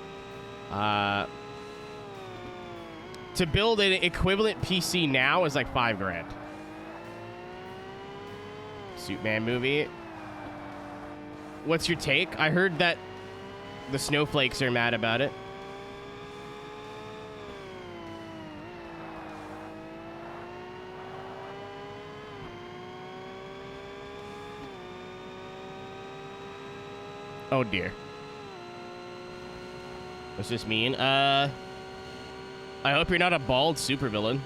To build an equivalent PC now is like $5,000. Suitman movie. What's your take? I heard that the snowflakes are mad about it. Oh dear. What's this mean? I hope you're not a bald supervillain.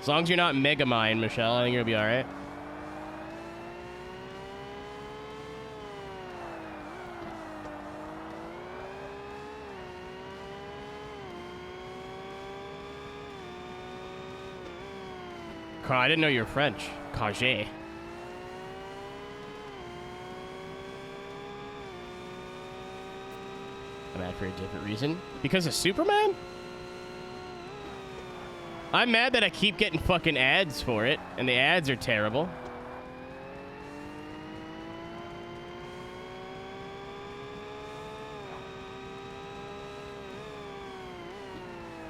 As long as you're not Megamind, Michelle, I think you'll be alright. I didn't know you were French. Cage. I'm mad for a different reason. Because of Superman? I'm mad that I keep getting fucking ads for it, and the ads are terrible.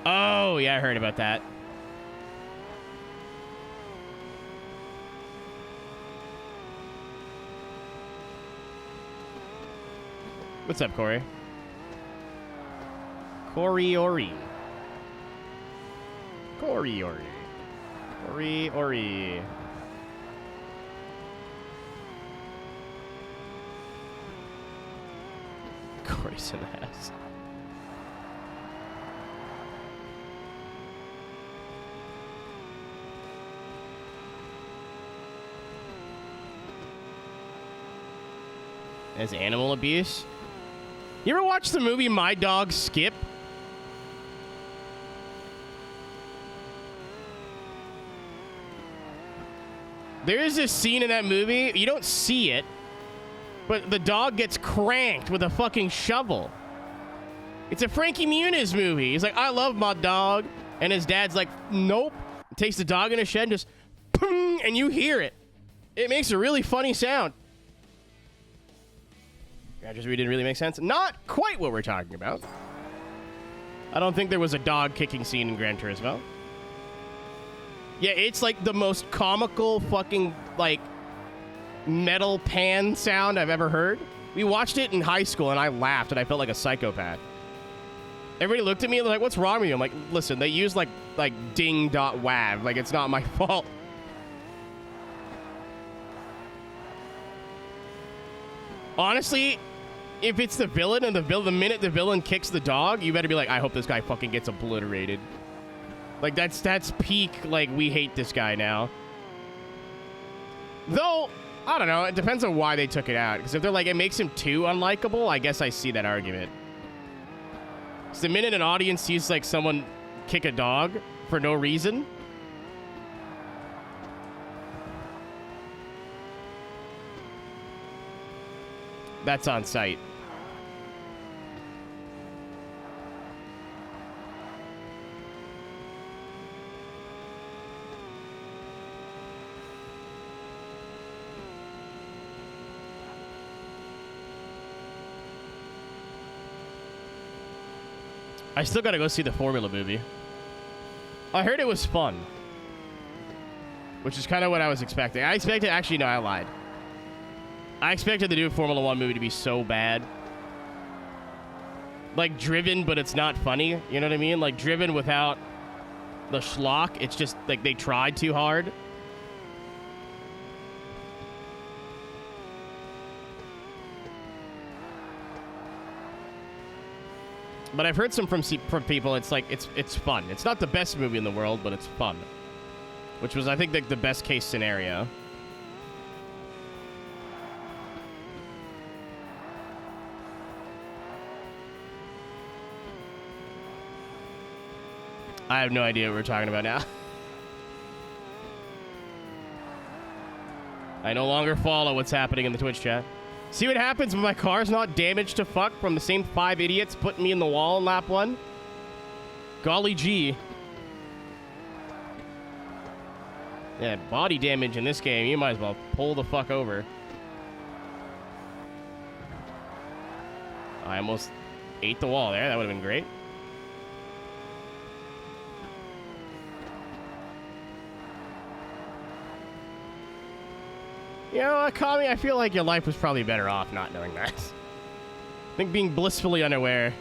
Oh, yeah, I heard about that. What's up, Corey? Corey-ori. Corey-ori. Corey-ori. Corey's in the house. As animal abuse? You ever watch the movie My Dog Skip? There is this scene in that movie, you don't see it, but the dog gets cranked with a fucking shovel. It's a Frankie Muniz movie. He's like, I love my dog. And his dad's like, nope. Takes the dog in a shed and just, ping, and you hear it. It makes a really funny sound. I just didn't really make sense. Not quite what we're talking about. I don't think there was a dog kicking scene in Gran Turismo. Yeah, it's like the most comical fucking, like, metal pan sound I've ever heard. We watched it in high school and I laughed and I felt like a psychopath. Everybody looked at me and they're like, what's wrong with you? I'm like, listen, they use like ding.wav. Like, it's not my fault. Honestly, if it's the villain and the minute the villain kicks the dog, you better be like, I hope this guy fucking gets obliterated. Like, that's peak, like, we hate this guy now. Though, I don't know, it depends on why they took it out. Because if they're like, it makes him too unlikable, I guess I see that argument. So the minute an audience sees, like, someone kick a dog for no reason, that's on site. I still gotta go see the Formula movie. I heard it was fun. Which is kind of what I was expecting. I expected... Actually, no, I lied. I expected the new Formula 1 movie to be so bad. Like, Driven, but it's not funny. You know what I mean? Like, Driven without the schlock. It's just, like, they tried too hard. But I've heard some from people. It's like it's fun. It's not the best movie in the world, but it's fun. Which was, I think, like the best case scenario. I have no idea what we're talking about now. I no longer follow what's happening in the Twitch chat. See what happens when my car's not damaged to fuck from the same 5 idiots putting me in the wall in lap 1? Golly gee. Yeah, body damage in this game, you might as well pull the fuck over. I almost ate the wall there. That would have been great. You know, Kami, I feel like your life was probably better off not knowing that. I think being blissfully unaware.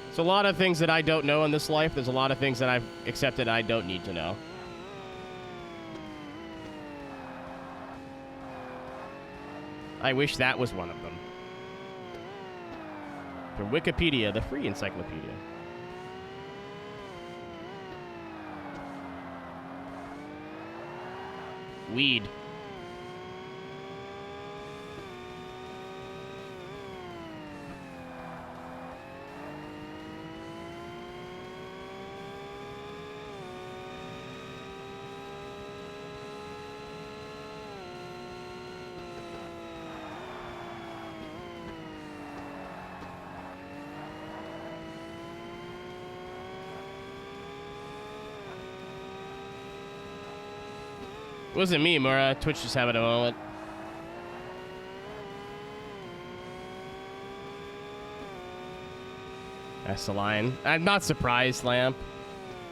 There's a lot of things that I don't know in this life. There's a lot of things that I've accepted I don't need to know. I wish that was one of them. From Wikipedia, the free encyclopedia. Weed. It wasn't me, Mura. Twitch just having a moment. That's the line. I'm not surprised, Lamp.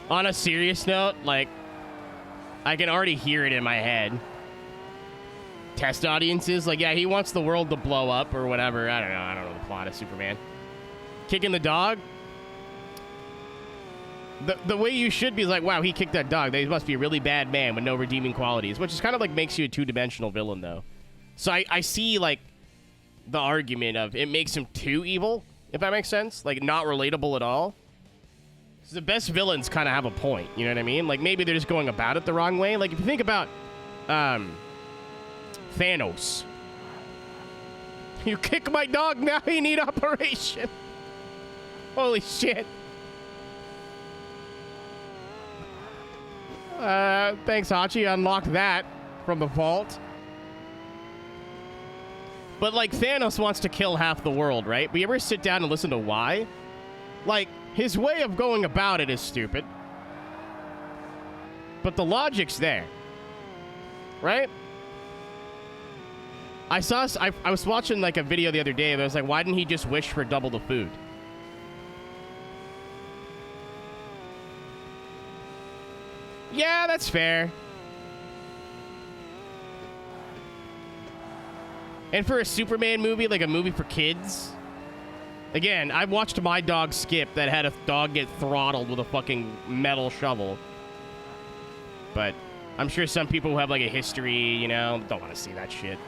On a serious note, like, I can already hear it in my head. Test audiences, like, yeah, he wants the world to blow up or whatever. I don't know the plot of Superman. Kicking the dog? The way you should be is like, wow, he kicked that dog. They must be a really bad man with no redeeming qualities, which is kind of like makes you a two-dimensional villain, though. So I see, like, the argument of it makes him too evil, if that makes sense. Like, not relatable at all. So the best villains kind of have a point, you know what I mean? Like, maybe they're just going about it the wrong way. Like, if you think about Thanos. You kick my dog, now you need operation. Holy shit. Thanks, Hachi. Unlocked that from the vault. But, like, Thanos wants to kill half the world, right? But you ever sit down and listen to why? Like, his way of going about it is stupid. But the logic's there. Right? I was watching, like, a video the other day that was like, why didn't he just wish for double the food? Yeah, that's fair. And for a Superman movie, like a movie for kids, again, I watched my dog Skip that had a dog get throttled with a fucking metal shovel. But I'm sure some people who have like a history, you know, don't want to see that shit.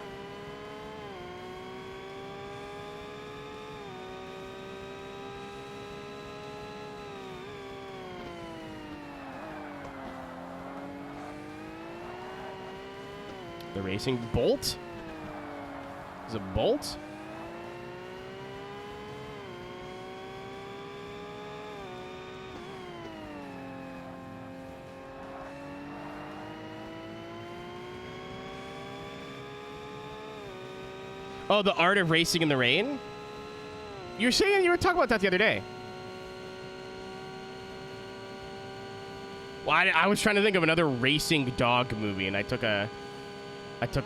The racing Bolt? Is it Bolt? Oh, the art of racing in the rain? You were saying you were talking about that the other day. Well, I was trying to think of another racing dog movie, and I took a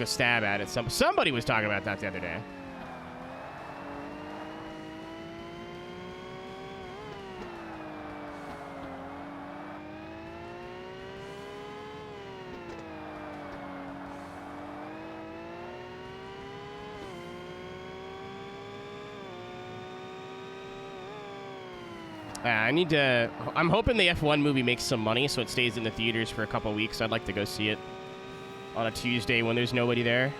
stab at it. Somebody was talking about that the other day. I'm hoping the F1 movie makes some money so it stays in the theaters for a couple weeks. I'd like to go see it on a Tuesday when there's nobody there.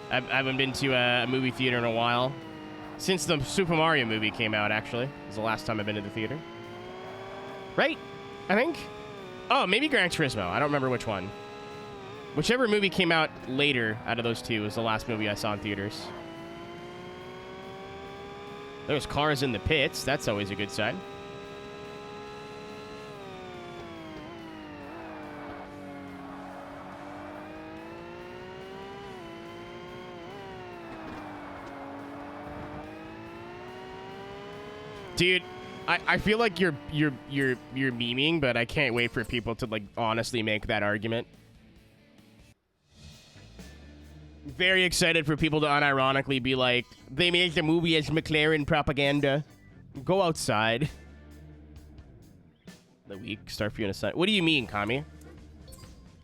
I haven't been to a movie theater in a while. Since the Super Mario movie came out, actually. It was the last time I've been to the theater. Right? I think? Oh, maybe Gran Turismo. I don't remember which one. Whichever movie came out later out of those two was the last movie I saw in theaters. There's cars in the pits. That's always a good sign. Dude, I feel like you're memeing, but I can't wait for people to like honestly make that argument. Very excited for people to unironically be like, they made the movie as McLaren propaganda. Go outside. The week start for you in a second. What do you mean, Kami?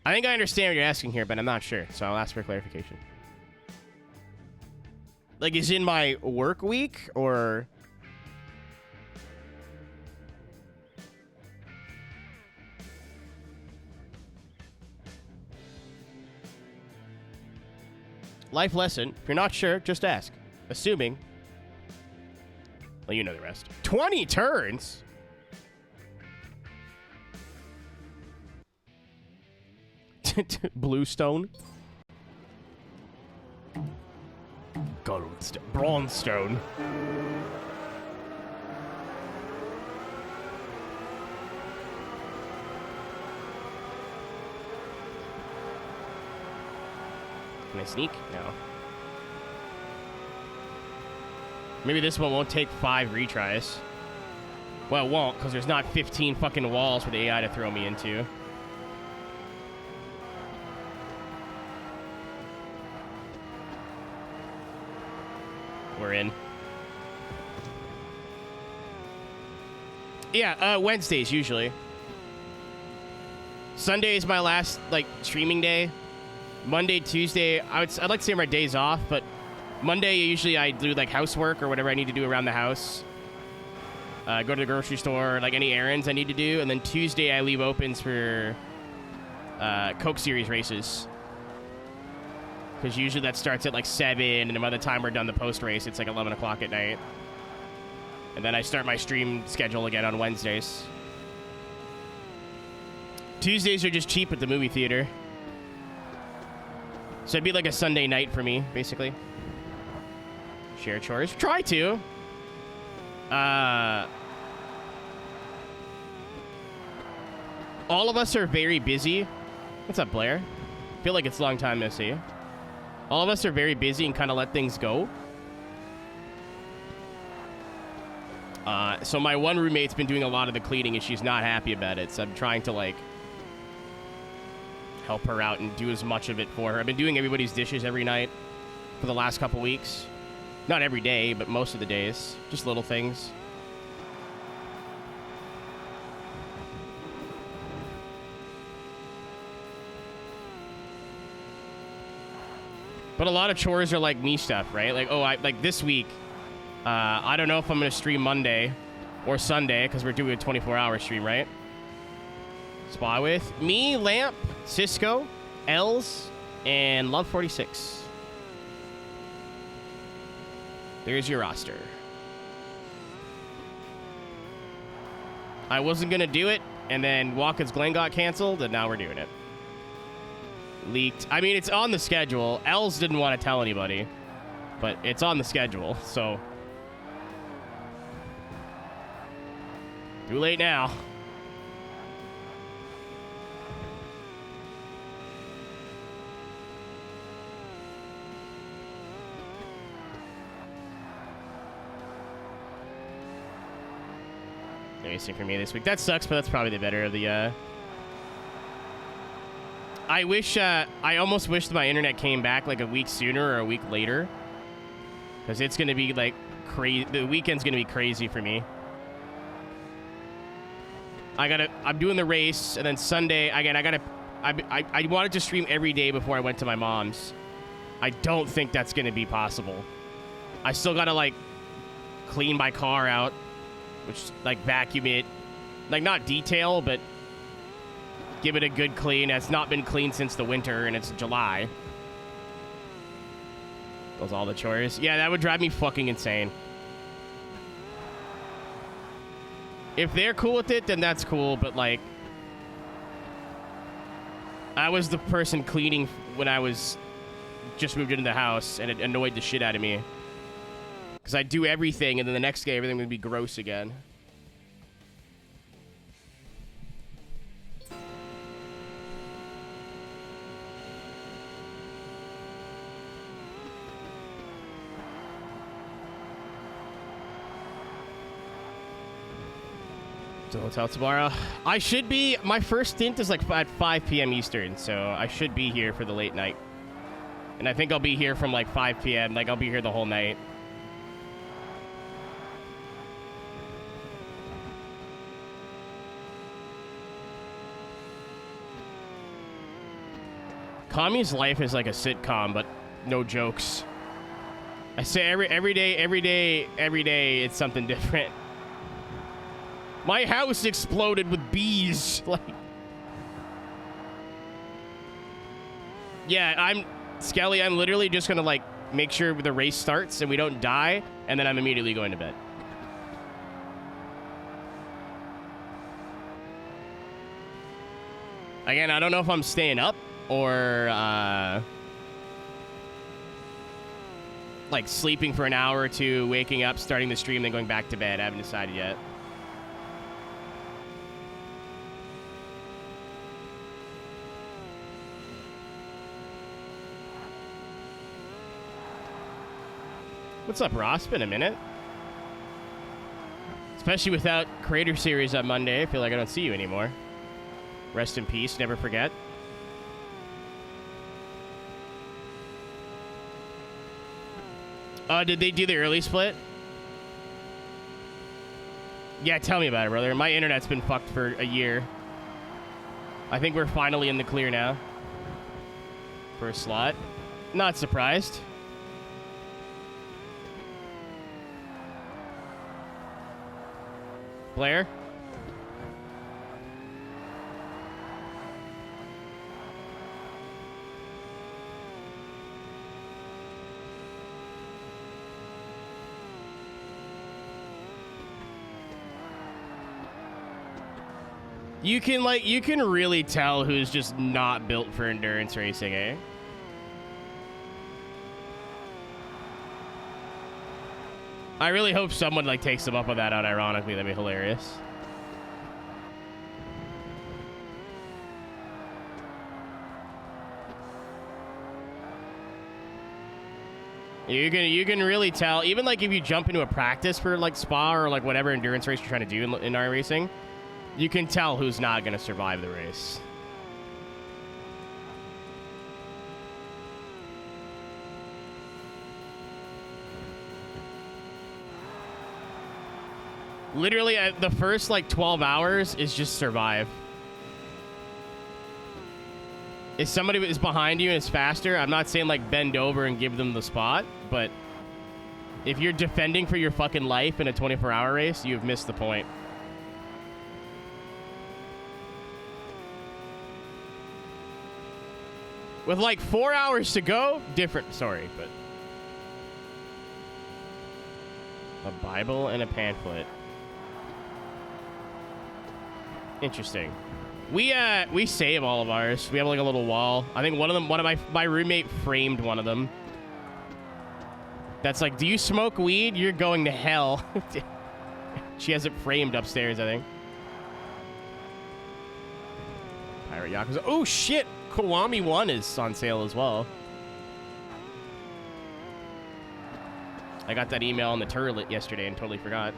I think I understand what you're asking here, but I'm not sure, so I'll ask for clarification. Like, is in my work week, or... Life lesson. If you're not sure, just ask. Assuming. Well, you know the rest. 20 turns? Bluestone? Goldstone. Bronzestone. Can I sneak? No. Maybe this one won't take 5 retries. Well, it won't, because there's not 15 fucking walls for the AI to throw me into. We're in. Yeah, Wednesdays, usually. Sunday is my last, like, streaming day. Monday, Tuesday, I'd like to say my days off, but Monday, usually I do, like, housework or whatever I need to do around the house. Go to the grocery store, like, any errands I need to do. And then Tuesday, I leave opens for Coke Series races. Because usually that starts at, like, 7, and then by the time we're done the post-race, it's, like, 11 o'clock at night. And then I start my stream schedule again on Wednesdays. Tuesdays are just cheap at the movie theater. So it'd be like a Sunday night for me, basically. Share chores. Try to. All of us are very busy. What's up, Blair? Feel like it's a long time no see. All of us are very busy and kind of let things go. So my one roommate's been doing a lot of the cleaning and she's not happy about it. So I'm trying to, like, help her out and do as much of it for her. I've been doing everybody's dishes every night for the last couple weeks. Not every day, but most of the days. Just little things. But a lot of chores are like me stuff, right? Like, like this week, I don't know if I'm going to stream Monday or Sunday because we're doing a 24-hour stream, right? Spy with me, Lamp, Cisco, Els, and Love 46. There's your roster. I wasn't going to do it, and then Watkins Glen got canceled, and now we're doing it. Leaked. I mean, it's on the schedule. Els didn't want to tell anybody, but it's on the schedule, so. Too late now. Racing for me this week. That sucks, but that's probably the better of the, I wish, I almost wish my internet came back like a week sooner or a week later. Because it's going to be like crazy. The weekend's going to be crazy for me. I'm doing the race, and then Sunday, again, I wanted to stream every day before I went to my mom's. I don't think that's going to be possible. I still got to, like, clean my car out, which, like, vacuum it. Like, not detail, but give it a good clean. It's not been cleaned since the winter, and it's July. Those all the chores. Yeah, that would drive me fucking insane. If they're cool with it, then that's cool, but like, I was the person cleaning when I was just moved into the house, and it annoyed the shit out of me. Because I do everything, and then the next day, everything would be gross again. To the hotel tomorrow. I should be. My first stint is like at 5 p.m. Eastern, so I should be here for the late night. And I think I'll be here from like 5 p.m. Like, I'll be here the whole night. Commie's life is like a sitcom, but no jokes. I say every day, it's something different. My house exploded with bees. Like, yeah, Skelly, I'm literally just gonna like make sure the race starts and we don't die, and then I'm immediately going to bed. Again, I don't know if I'm staying up or like sleeping for an hour or two, waking up, starting the stream, then going back to bed. I haven't decided yet. What's up, Ross? Been a minute. Especially without Creator Series on Monday. I feel like I don't see you anymore. Rest in peace. Never forget. Did they do the early split? Yeah, tell me about it, brother. My internet's been fucked for a year. I think we're finally in the clear now. For a slot. Not surprised. Blair? You can really tell who's just not built for endurance racing, eh? I really hope someone like takes them up on that unironically. That'd be hilarious. You can really tell, even like if you jump into a practice for like spa or like whatever endurance race you're trying to do in our racing, you can tell who's not going to survive the race. Literally, the first like 12 hours is just survive. If somebody is behind you and is faster, I'm not saying like bend over and give them the spot, but if you're defending for your fucking life in a 24-hour race, you've missed the point. With like 4 hours to go, different story, but a Bible and a pamphlet. Interesting. We save all of ours. We have like a little wall. I think one of my roommate framed one of them. That's like, do you smoke weed? You're going to hell. She has it framed upstairs, I think. Pirate Yakuza. Oh shit! Kiwami 1 is on sale as well. I got that email on the turlet yesterday and totally forgot.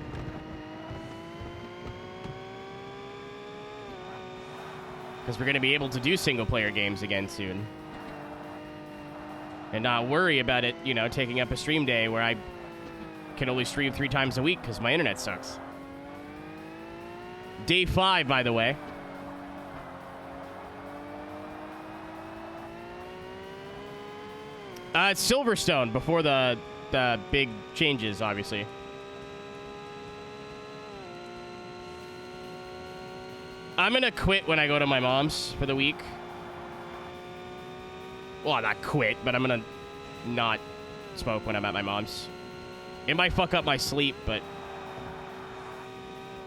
Because we're going to be able to do single-player games again soon. And not worry about it, you know, taking up a stream day where I can only stream 3 times a week because my internet sucks. Day 5, by the way. It's Silverstone before the big changes, obviously. I'm gonna quit when I go to my mom's for the week. Well, not quit, but I'm gonna not smoke when I'm at my mom's. It might fuck up my sleep, but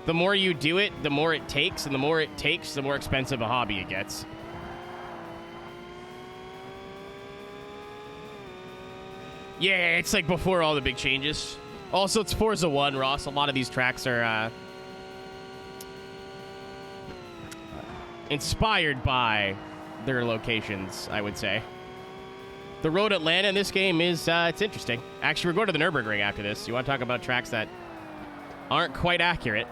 the more you do it, the more it takes, and the more it takes, the more expensive a hobby it gets. Yeah, it's like before all the big changes. Also, it's Forza 1, Ross. A lot of these tracks are inspired by their locations, I would say. The road Atlanta in this game is, it's interesting. Actually, we're going to the Nürburgring after this. You want to talk about tracks that aren't quite accurate?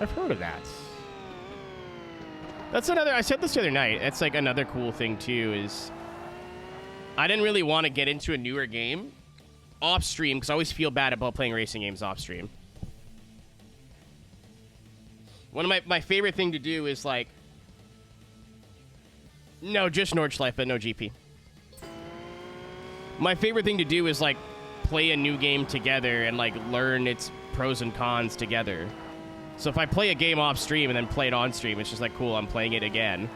I've heard of that. That's another, I said this the other night, it's like another cool thing too is I didn't really want to get into a newer game off stream because I always feel bad about playing racing games off stream. One of my favorite thing to do is like, no, just Nordschleife, but no GP. My favorite thing to do is like play a new game together and like learn its pros and cons together. So if I play a game off stream and then play it on stream, it's just like, cool, I'm playing it again.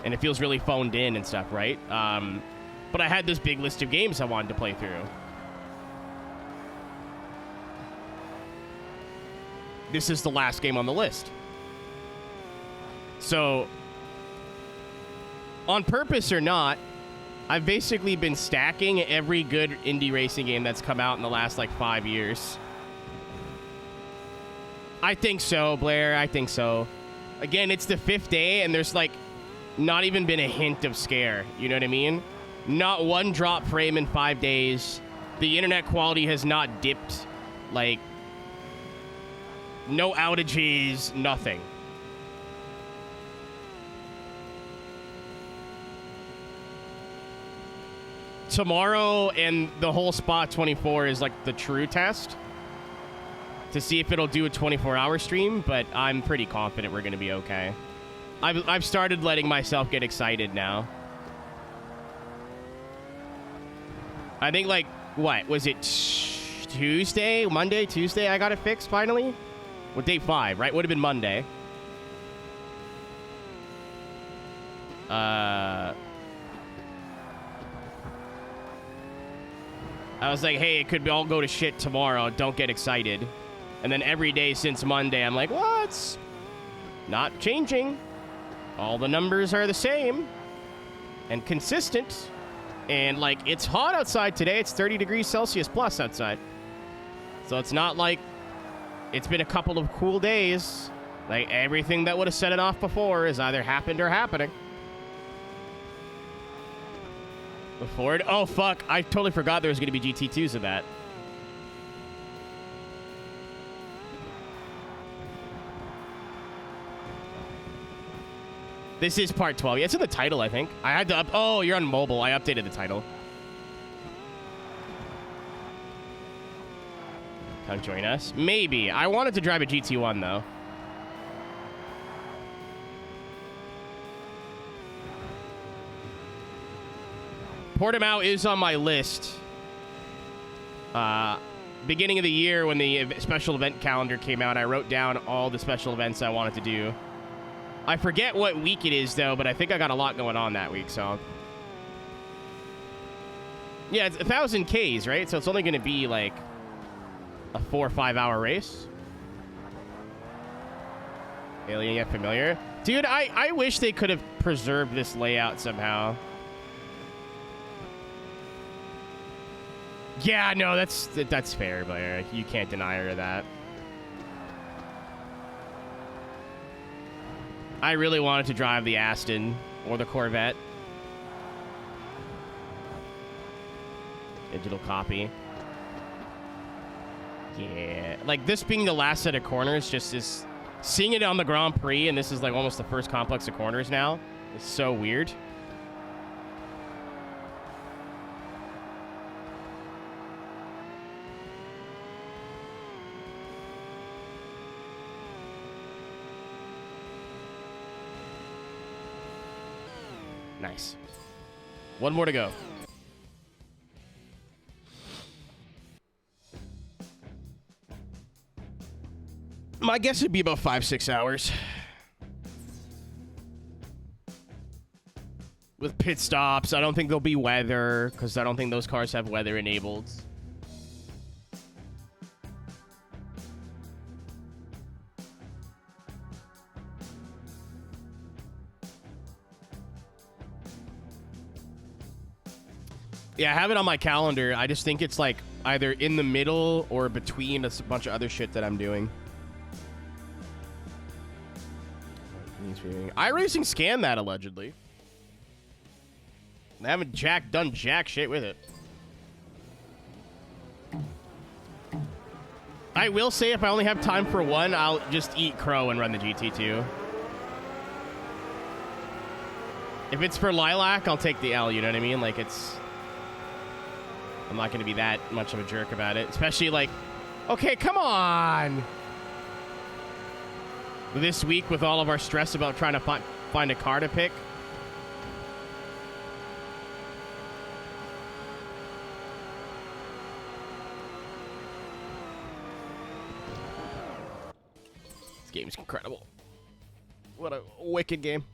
And it feels really phoned in and stuff, right? But I had this big list of games I wanted to play through. This is the last game on the list. So, on purpose or not, I've basically been stacking every good indie racing game that's come out in the last, like, 5 years. I think so, Blair. I think so. Again, it's the 5th day, and there's, like, not even been a hint of scare. You know what I mean? Not one drop frame in 5 days. The internet quality has not dipped. Like, no outages, nothing. Tomorrow and the whole Spot 24 is, like, the true test to see if it'll do a 24-hour stream, but I'm pretty confident we're going to be okay. I've started letting myself get excited now. I think, like, what? Was it Tuesday? Monday? Tuesday I got it fixed, finally? Well, day 5, right? Would have been Monday. I was like, hey, it could all go to shit tomorrow. Don't get excited. And then every day since Monday, I'm like, well, it's not changing. All the numbers are the same and consistent. And, like, it's hot outside today. It's 30 degrees Celsius plus outside. So it's not like it's been a couple of cool days. Like, everything that would have set it off before is either happened or happening. Before it, oh, fuck. I totally forgot there was going to be GT2s of that. This is part 12. Yeah, it's in the title, I think. I had to oh, you're on mobile. I updated the title. Come join us. Maybe. I wanted to drive a GT1, though. Portimao is on my list. Beginning of the year when the special event calendar came out, I wrote down all the special events I wanted to do. I forget what week it is, though, but I think I got a lot going on that week, so. Yeah, it's 1,000 Ks, right? So it's only going to be, like, a 4 or 5 hour race. Alien Yet Familiar. Dude, I wish they could have preserved this layout somehow. Yeah, no, that's fair, Blair. You can't deny her that. I really wanted to drive the Aston or the Corvette. Digital copy. Yeah. Like, this being the last set of corners, just is... Seeing it on the Grand Prix, and this is, like, almost the first complex of corners now, is so weird. Nice. One more to go. My guess would be about 5-6 hours. With pit stops, I don't think there'll be weather, because I don't think those cars have weather enabled. Yeah, I have it on my calendar. I just think it's like either in the middle or between a bunch of other shit that I'm doing. iRacing scanned that allegedly. They haven't done jack shit with it. I will say if I only have time for one, I'll just eat crow and run the GT2. If it's for Lilac, I'll take the L, you know what I mean? Like, it's... I'm not going to be that much of a jerk about it. Especially, like... Okay, come on! This week, with all of our stress about trying to find a car to pick... Game's incredible. What a wicked game.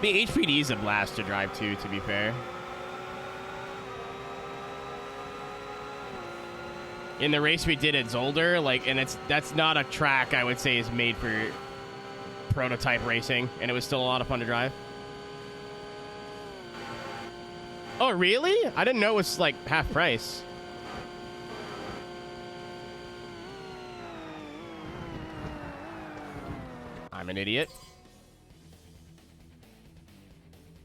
The HPD is a blast to drive to be fair. In the race we did at Zolder, like, and that's not a track I would say is made for prototype racing, and it was still a lot of fun to drive. Oh, really? I didn't know it was like half price. I'm an idiot.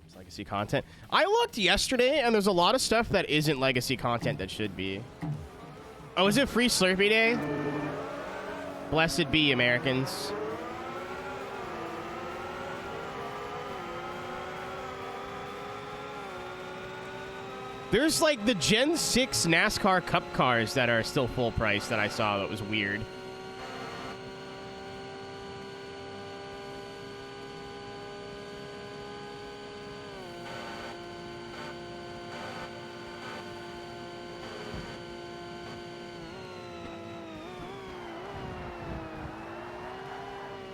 It's legacy content. I looked yesterday, and there's a lot of stuff that isn't legacy content that should be. Oh, is it free Slurpee Day? Blessed be Americans. There's like the Gen 6 NASCAR Cup cars that are still full price that I saw that was weird.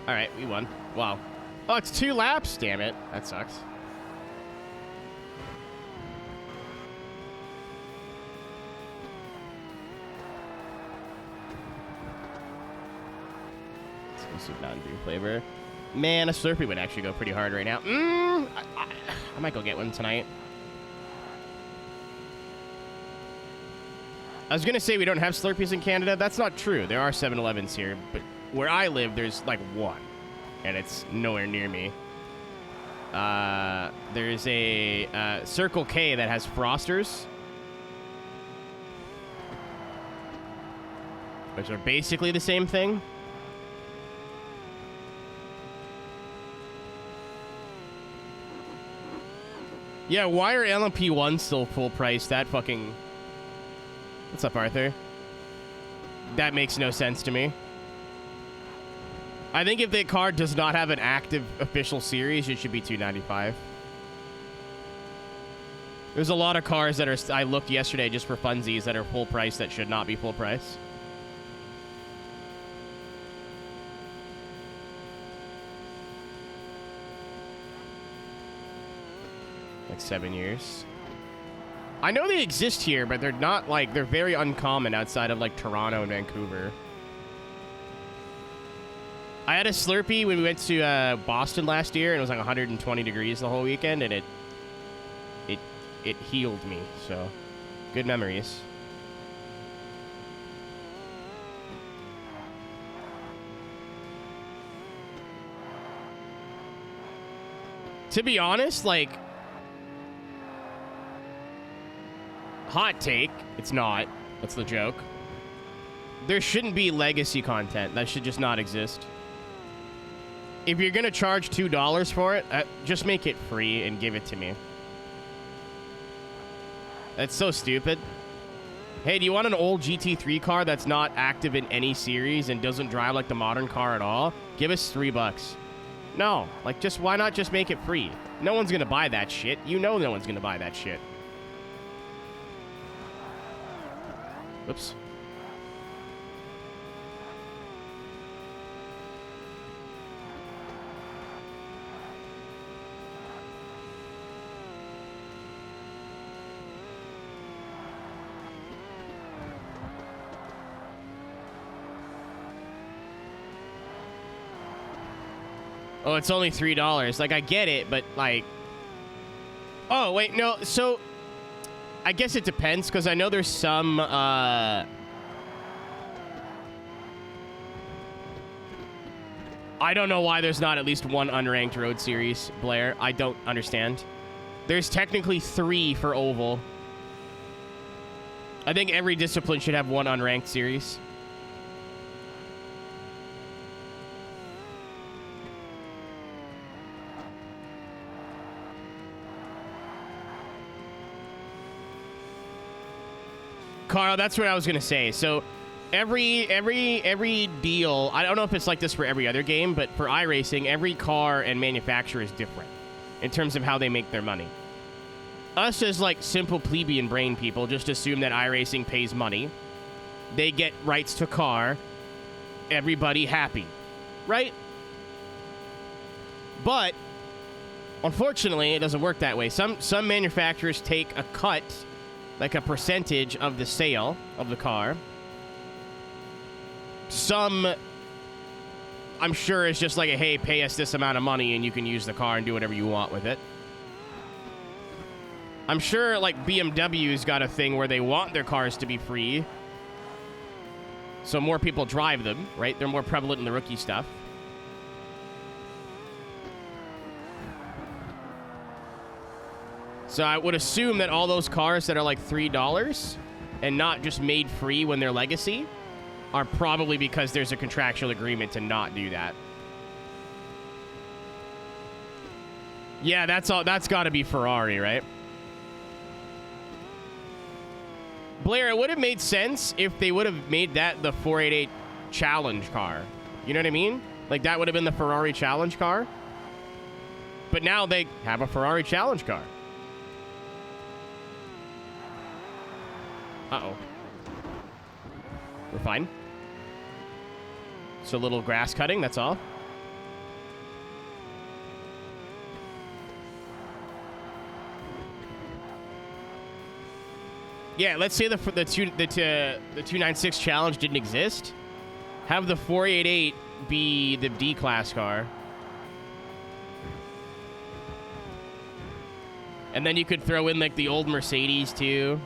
All right, we won. Wow. Oh, it's 2 laps? Damn it. That sucks. Mountain Dew flavor. Man, a Slurpee would actually go pretty hard right now. I might go get one tonight. I was going to say we don't have Slurpees in Canada. That's not true. There are 7-Elevens here, but where I live, there's like one, and it's nowhere near me. There's a Circle K that has Frosters, which are basically the same thing. Yeah, why are LMP1 still full price? That fucking... What's up, Arthur? That makes no sense to me. I think if the car does not have an active official series, it should be $295. There's a lot of cars that are... I looked yesterday just for funsies that are full price that should not be full price. Like 7 years. I know they exist here, but they're not like, they're very uncommon outside of like Toronto and Vancouver. I had a Slurpee when we went to Boston last year, and it was like 120 degrees the whole weekend, and it healed me. So, good memories. To be honest, like, hot take, it's not. That's the joke. There shouldn't be legacy content. That should just not exist. If you're going to charge $2 for it, just make it free and give it to me. That's so stupid. Hey, do you want an old GT3 car that's not active in any series and doesn't drive like the modern car at all? Give us $3. No. Like, just why not just make it free? No one's gonna buy that shit. You know no one's gonna buy that shit. Whoops. Oh, it's only $3. Like, I get it, but, like... Oh, wait, no. So, I guess it depends, because I know there's some, I don't know why there's not at least one unranked road series, Blair. I don't understand. There's technically 3 for Oval. I think every discipline should have one unranked series. Carl, that's what I was gonna say. So every deal, I don't know if it's like this for every other game, but for iRacing, every car and manufacturer is different in terms of how they make their money. Us as like simple plebeian brain people just assume that iRacing pays money. They get rights to car. Everybody happy, right? But unfortunately, it doesn't work that way. Some manufacturers take a cut, like a percentage of the sale of the car. Some, I'm sure, is just like a, hey, pay us this amount of money and you can use the car and do whatever you want with it. I'm sure, like, BMW's got a thing where they want their cars to be free, so more people drive them, right? They're more prevalent in the rookie stuff. So I would assume that all those cars that are like $3 and not just made free when they're legacy are probably because there's a contractual agreement to not do that. Yeah, that's all. That's got to be Ferrari, right? Blair, it would have made sense if they would have made that the 488 challenge car. You know what I mean? Like, that would have been the Ferrari challenge car. But now they have a Ferrari challenge car. Uh-oh. We're fine. It's a little grass cutting, that's all. Yeah, let's say the 296 challenge didn't exist. Have the 488 be the D-class car. And then you could throw in, like, the old Mercedes, too.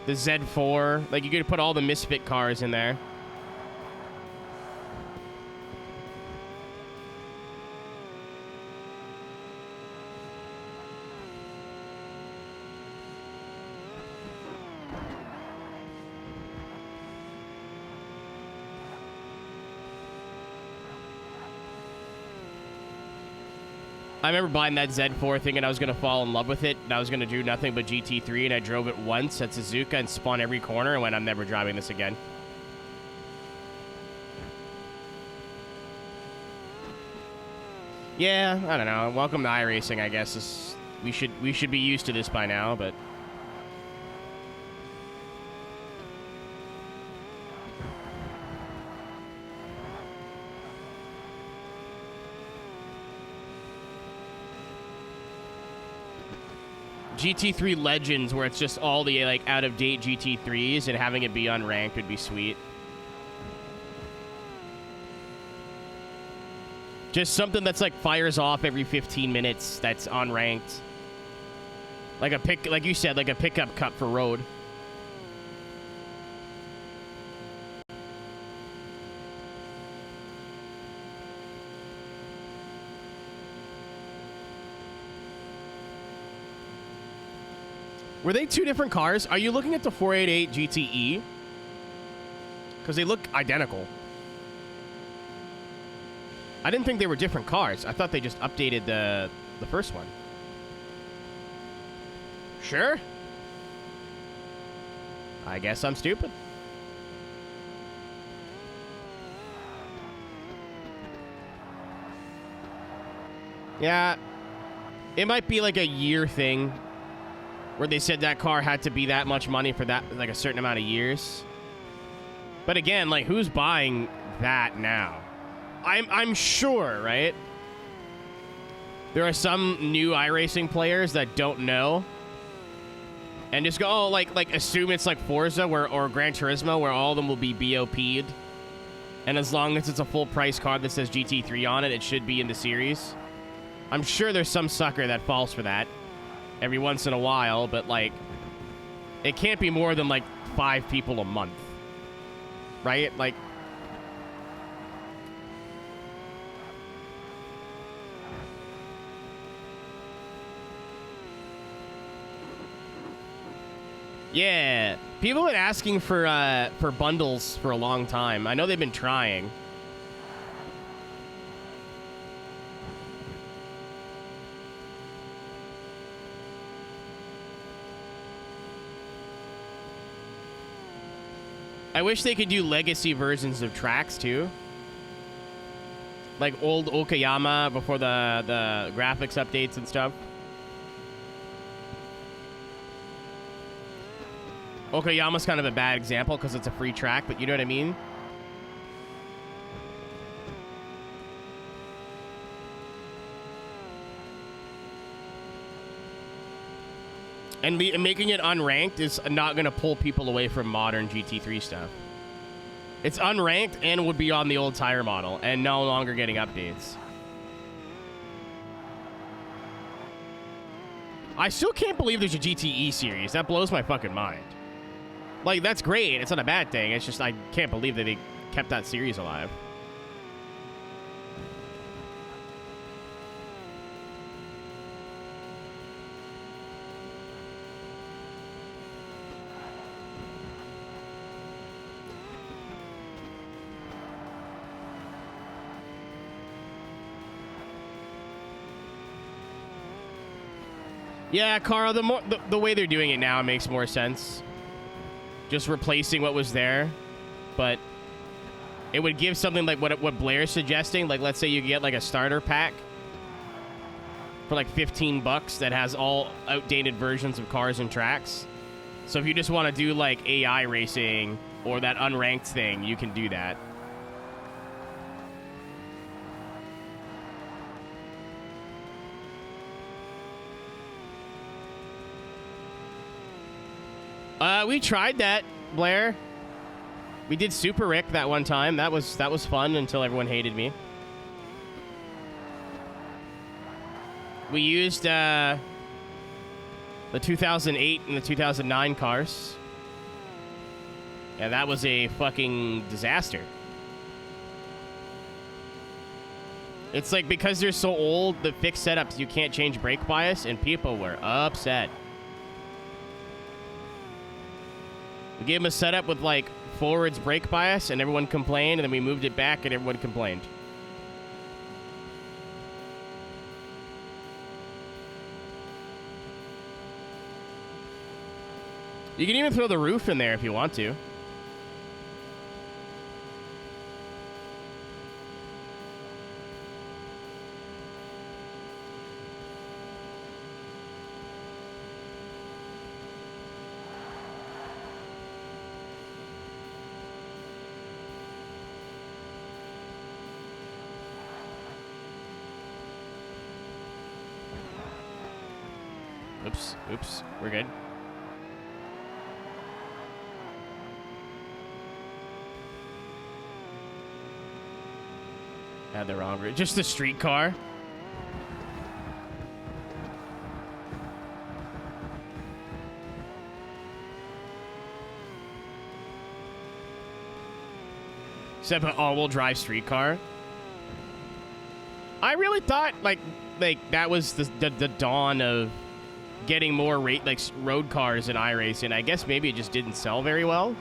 The Z4. Like, you could put all the misfit cars in there. I remember buying that Z4 thinking I was going to fall in love with it, and I was going to do nothing but GT3, and I drove it once at Suzuka and spun every corner and went, I'm never driving this again. Yeah, I don't know. Welcome to iRacing, I guess. We should be used to this by now, but... GT3 Legends, where it's just all the, like, out-of-date GT3s and having it be unranked would be sweet. Just something that's, like, fires off every 15 minutes that's unranked. Like you said, like a pickup cup for road. Were they two different cars? Are you looking at the 488 GTE? Because they look identical. I didn't think they were different cars. I thought they just updated the first one. Sure. I guess I'm stupid. Yeah, it might be like a year thing where they said that car had to be that much money for that, like a certain amount of years. But again, like, who's buying that now? I'm sure, right? There are some new iRacing players that don't know and just go, oh, like assume it's like Forza or Gran Turismo, where all of them will be BOP'd. And as long as it's a full price car that says GT3 on it, it should be in the series. I'm sure there's some sucker that falls for that every once in a while, but like, it can't be more than like 5 people a month, right? Like, yeah, people have been asking for bundles for a long time. I know they've been trying. I wish they could do legacy versions of tracks too, like old Okayama before the graphics updates and stuff. Okayama's kind of a bad example because it's a free track, but you know what I mean? And making it unranked is not going to pull people away from modern GT3 stuff. It's unranked and would be on the old tire model and no longer getting updates. I still can't believe there's a GTE series. That blows my fucking mind. Like, that's great. It's not a bad thing. It's just I can't believe that they kept that series alive. Yeah, Carl, the way they're doing it now makes more sense. Just replacing what was there. But it would give something like what Blair's suggesting. Like, let's say you get like a starter pack for like $15 that has all outdated versions of cars and tracks. So if you just want to do like AI racing or that unranked thing, you can do that. We tried that, Blair. We did Super Rick that one time. That was fun until everyone hated me. We used the 2008 and the 2009 cars. Yeah, that was a fucking disaster. It's like, because they're so old, the fixed setups, you can't change brake bias, and people were upset. We gave them a setup with, like, forwards brake bias, and everyone complained, and then we moved it back, and everyone complained. You can even throw the roof in there if you want to. Oops, we're good. Had the wrong route. Just the street car. Except an all-wheel drive street car. I really thought like that was the dawn of getting more road cars in iRacing. I guess maybe it just didn't sell very well.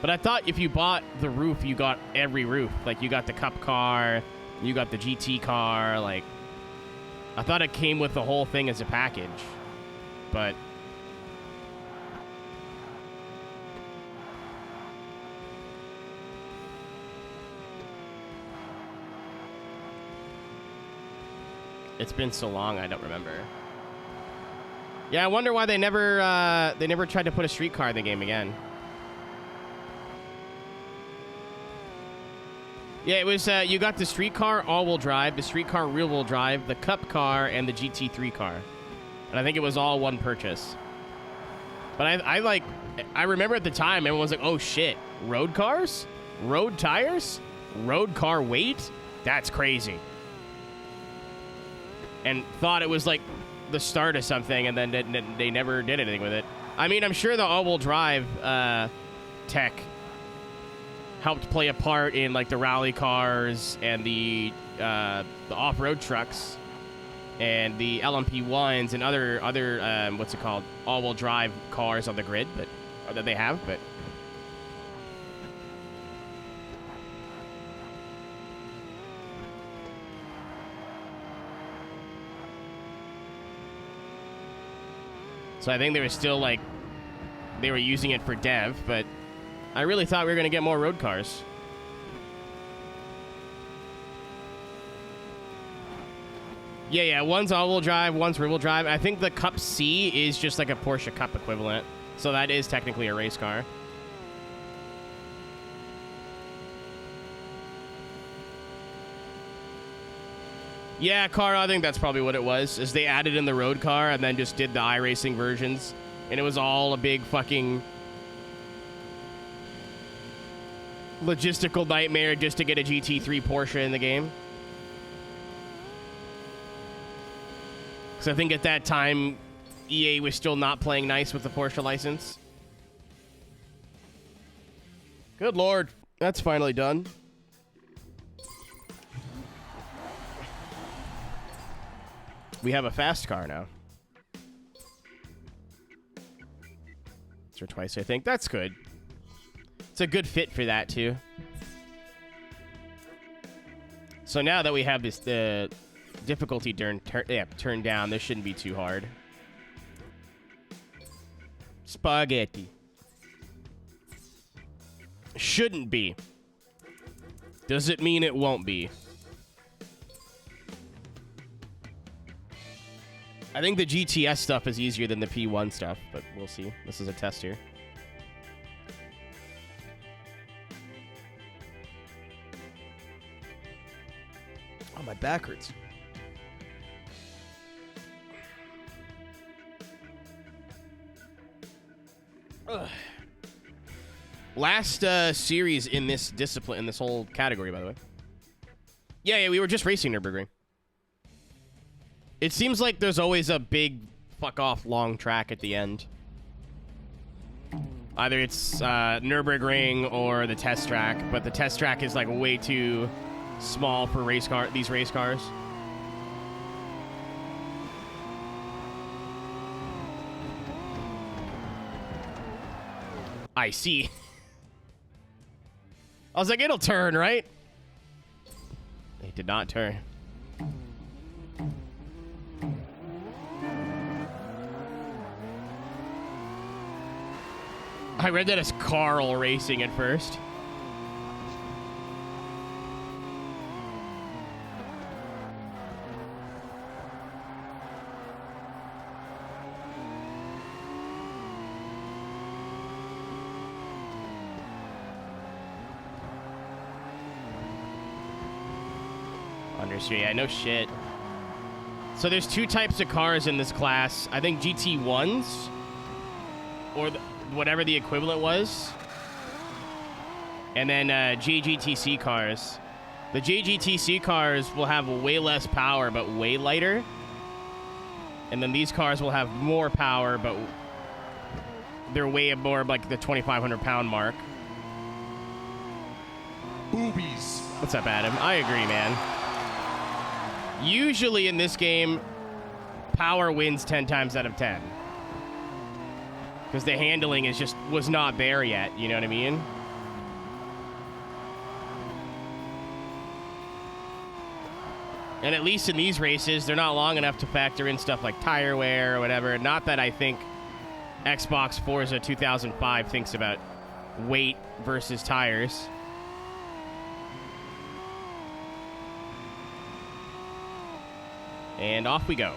But I thought if you bought the roof, you got every roof. Like, you got the Cup car, you got the GT car. Like, I thought it came with the whole thing as a package. But It's been so long, I don't remember. Yeah, I wonder why they never tried to put a streetcar in the game again. Yeah, it was, you got the streetcar all-wheel drive, the streetcar rear-wheel drive, the Cup car, and the GT3 car. And I think it was all one purchase. But I remember at the time, everyone was like, oh shit, road cars? Road tires? Road car weight? That's crazy. And thought it was like the start of something, and then they never did anything with it. I mean, I'm sure the all-wheel drive tech helped play a part in like the rally cars and the off-road trucks and the LMP1s and other what's it called, all-wheel drive cars on the grid, but or that they have, but. So I think they were still like, they were using it for dev, but I really thought we were going to get more road cars. Yeah, one's all-wheel drive, one's rear-wheel drive. I think the Cup C is just like a Porsche Cup equivalent, so that is technically a race car. Yeah, car, I think that's probably what it was, is they added in the road car and then just did the iRacing versions, and it was all a big fucking logistical nightmare just to get a GT3 Porsche in the game. Because I think at that time, EA was still not playing nice with the Porsche license. Good lord, that's finally done. We have a fast car now. Once or twice, I think. That's good. It's a good fit for that, too. So now that we have this difficulty turned down, this shouldn't be too hard. Spaghetti. Shouldn't be. Does it mean it won't be? I think the GTS stuff is easier than the P1 stuff, but we'll see. This is a test here. Oh, my back hurts. Ugh. Last series in this discipline, in this whole category, by the way. Yeah, we were just racing Nürburgring. It seems like there's always a big fuck-off long track at the end. Either it's Nürburgring or the test track, but the test track is like way too small for these race cars. I see. I was like, it'll turn, right? It did not turn. I read that as Carl racing at first. Understood. Yeah, no shit. So there's two types of cars in this class. I think GT1s, or whatever the equivalent was, and then JGTC cars. The JGTC cars will have way less power but way lighter, and then these cars will have more power but they're way more like the 2,500 pound mark. Boobies. What's up, Adam? I agree, man. Usually in this game, power wins 10 times out of 10. Because the handling was not there yet, you know what I mean? And at least in these races, they're not long enough to factor in stuff like tire wear or whatever. Not that I think Xbox Forza 2005 thinks about weight versus tires. And off we go.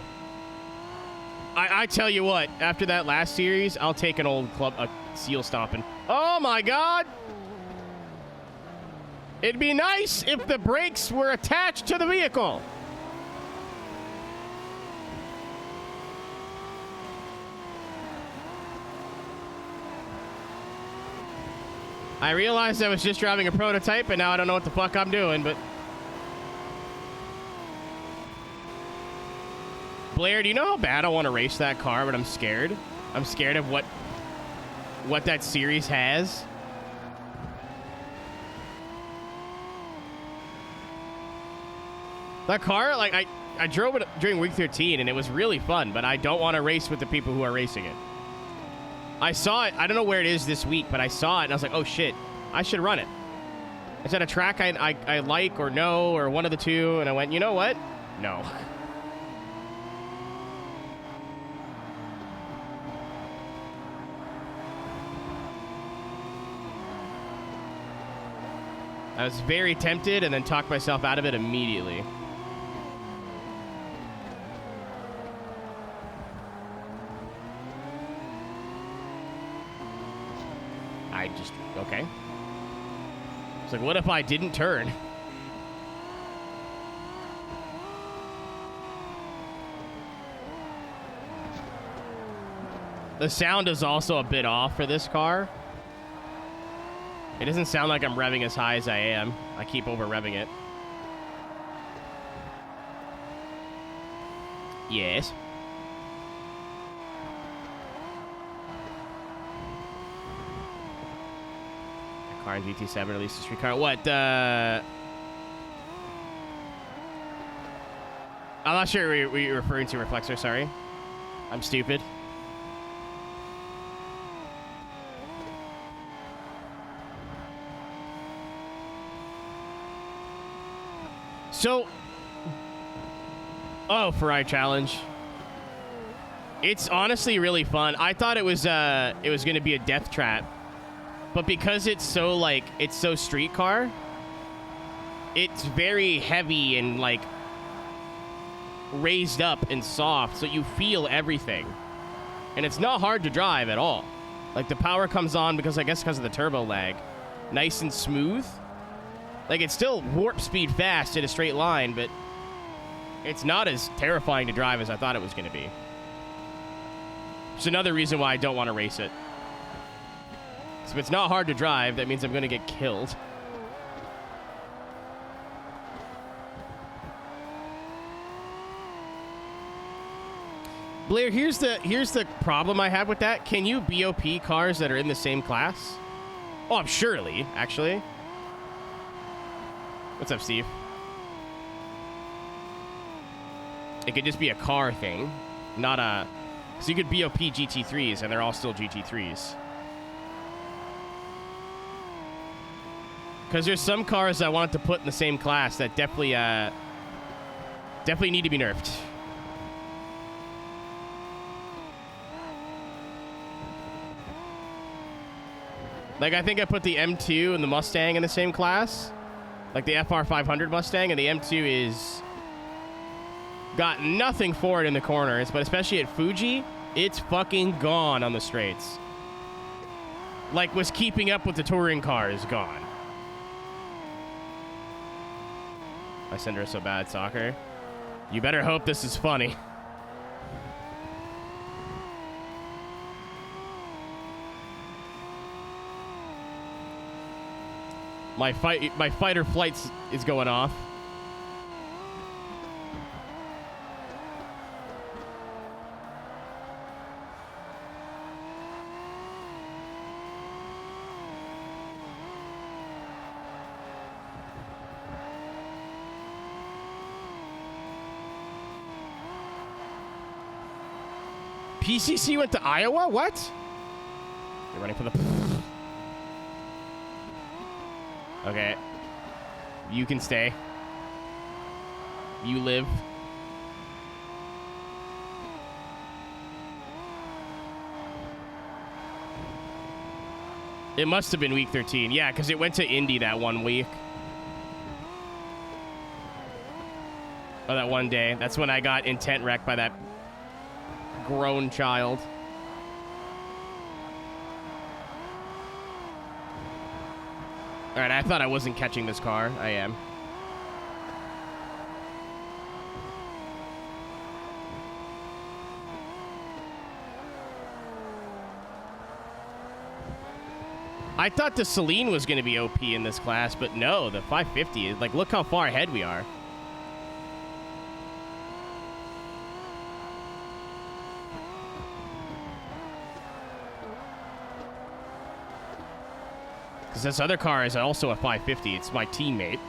I tell you what, after that last series, I'll take an old club, seal stomping. Oh my God! It'd be nice if the brakes were attached to the vehicle. I realized I was just driving a prototype, and now I don't know what the fuck I'm doing, but... Blair, do you know how bad I want to race that car, but I'm scared? I'm scared of what that series has. That car, like, I drove it during week 13, and it was really fun, but I don't want to race with the people who are racing it. I saw it. I don't know where it is this week, but I saw it, and I was like, oh, shit. I should run it. Is that a track I like or no, or one of the two? And I went, you know what? No. I was very tempted and then talked myself out of it immediately. Okay. It's like, what if I didn't turn? The sound is also a bit off for this car. It doesn't sound like I'm revving as high as I am. I keep over-revving it. Yes. Car in GT7 released a street car. What? I'm not sure what you're referring to, Reflexor. Sorry. I'm stupid. So, Ferrari Challenge. It's honestly really fun. I thought it was going to be a death trap, but because it's so it's so street car, it's very heavy and like raised up and soft, so you feel everything, and it's not hard to drive at all. Like the power comes on because of the turbo lag, nice and smooth. Like, it's still warp speed fast in a straight line, but it's not as terrifying to drive as I thought it was going to be. It's another reason why I don't want to race it. So if it's not hard to drive, that means I'm going to get killed. Blair, here's the problem I have with that. Can you BOP cars that are in the same class? Oh, I'm surely, actually. What's up, Steve? It could just be a car thing, not a... So you could BOP GT3s, and they're all still GT3s. Because there's some cars I want to put in the same class that definitely need to be nerfed. Like, I think I put the M2 and the Mustang in the same class. Like the FR500 Mustang, and the M2 is got nothing for it in the corners, but especially at Fuji, it's fucking gone on the straights. Like, was keeping up with the touring cars gone. I send her so bad, soccer. You better hope this is funny. My fight or flight is going off. PCC went to Iowa? What? You're running for the... Okay. You can stay. You live. It must have been week 13. Yeah, because it went to Indy that one week. Oh, that one day. That's when I got intent wrecked by that grown child. All right, I thought I wasn't catching this car. I am. I thought the Celine was going to be OP in this class, but no, the 550 is like, look how far ahead we are. Because this other car is also a 550. It's my teammate.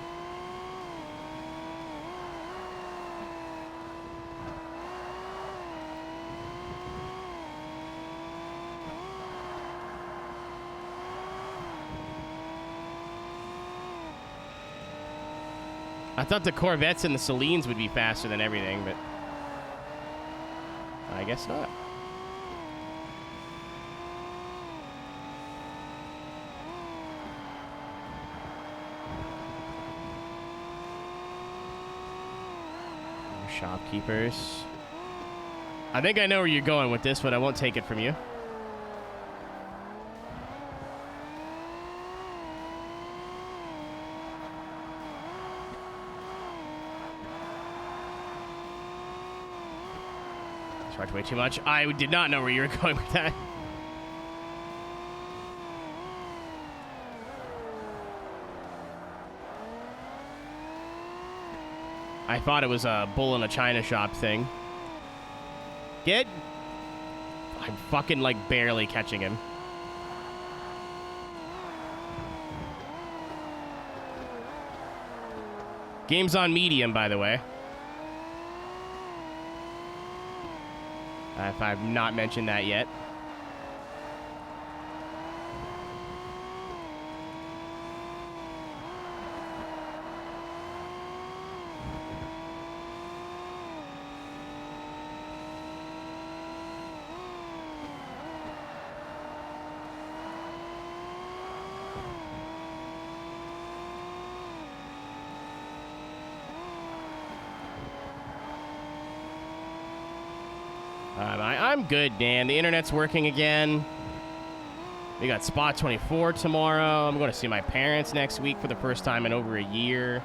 I thought the Corvettes and the Celines would be faster than everything, but I guess not. Shopkeepers. I think I know where you're going with this, but I won't take it from you. Charged way too much. I did not know where you were going with that. I thought it was a bull in a china shop thing. Get? I'm fucking like barely catching him. Game's on medium, by the way. If I've not mentioned that yet. I'm good, Dan. The internet's working again. We got Spot 24 tomorrow. I'm going to see my parents next week for the first time in over a year.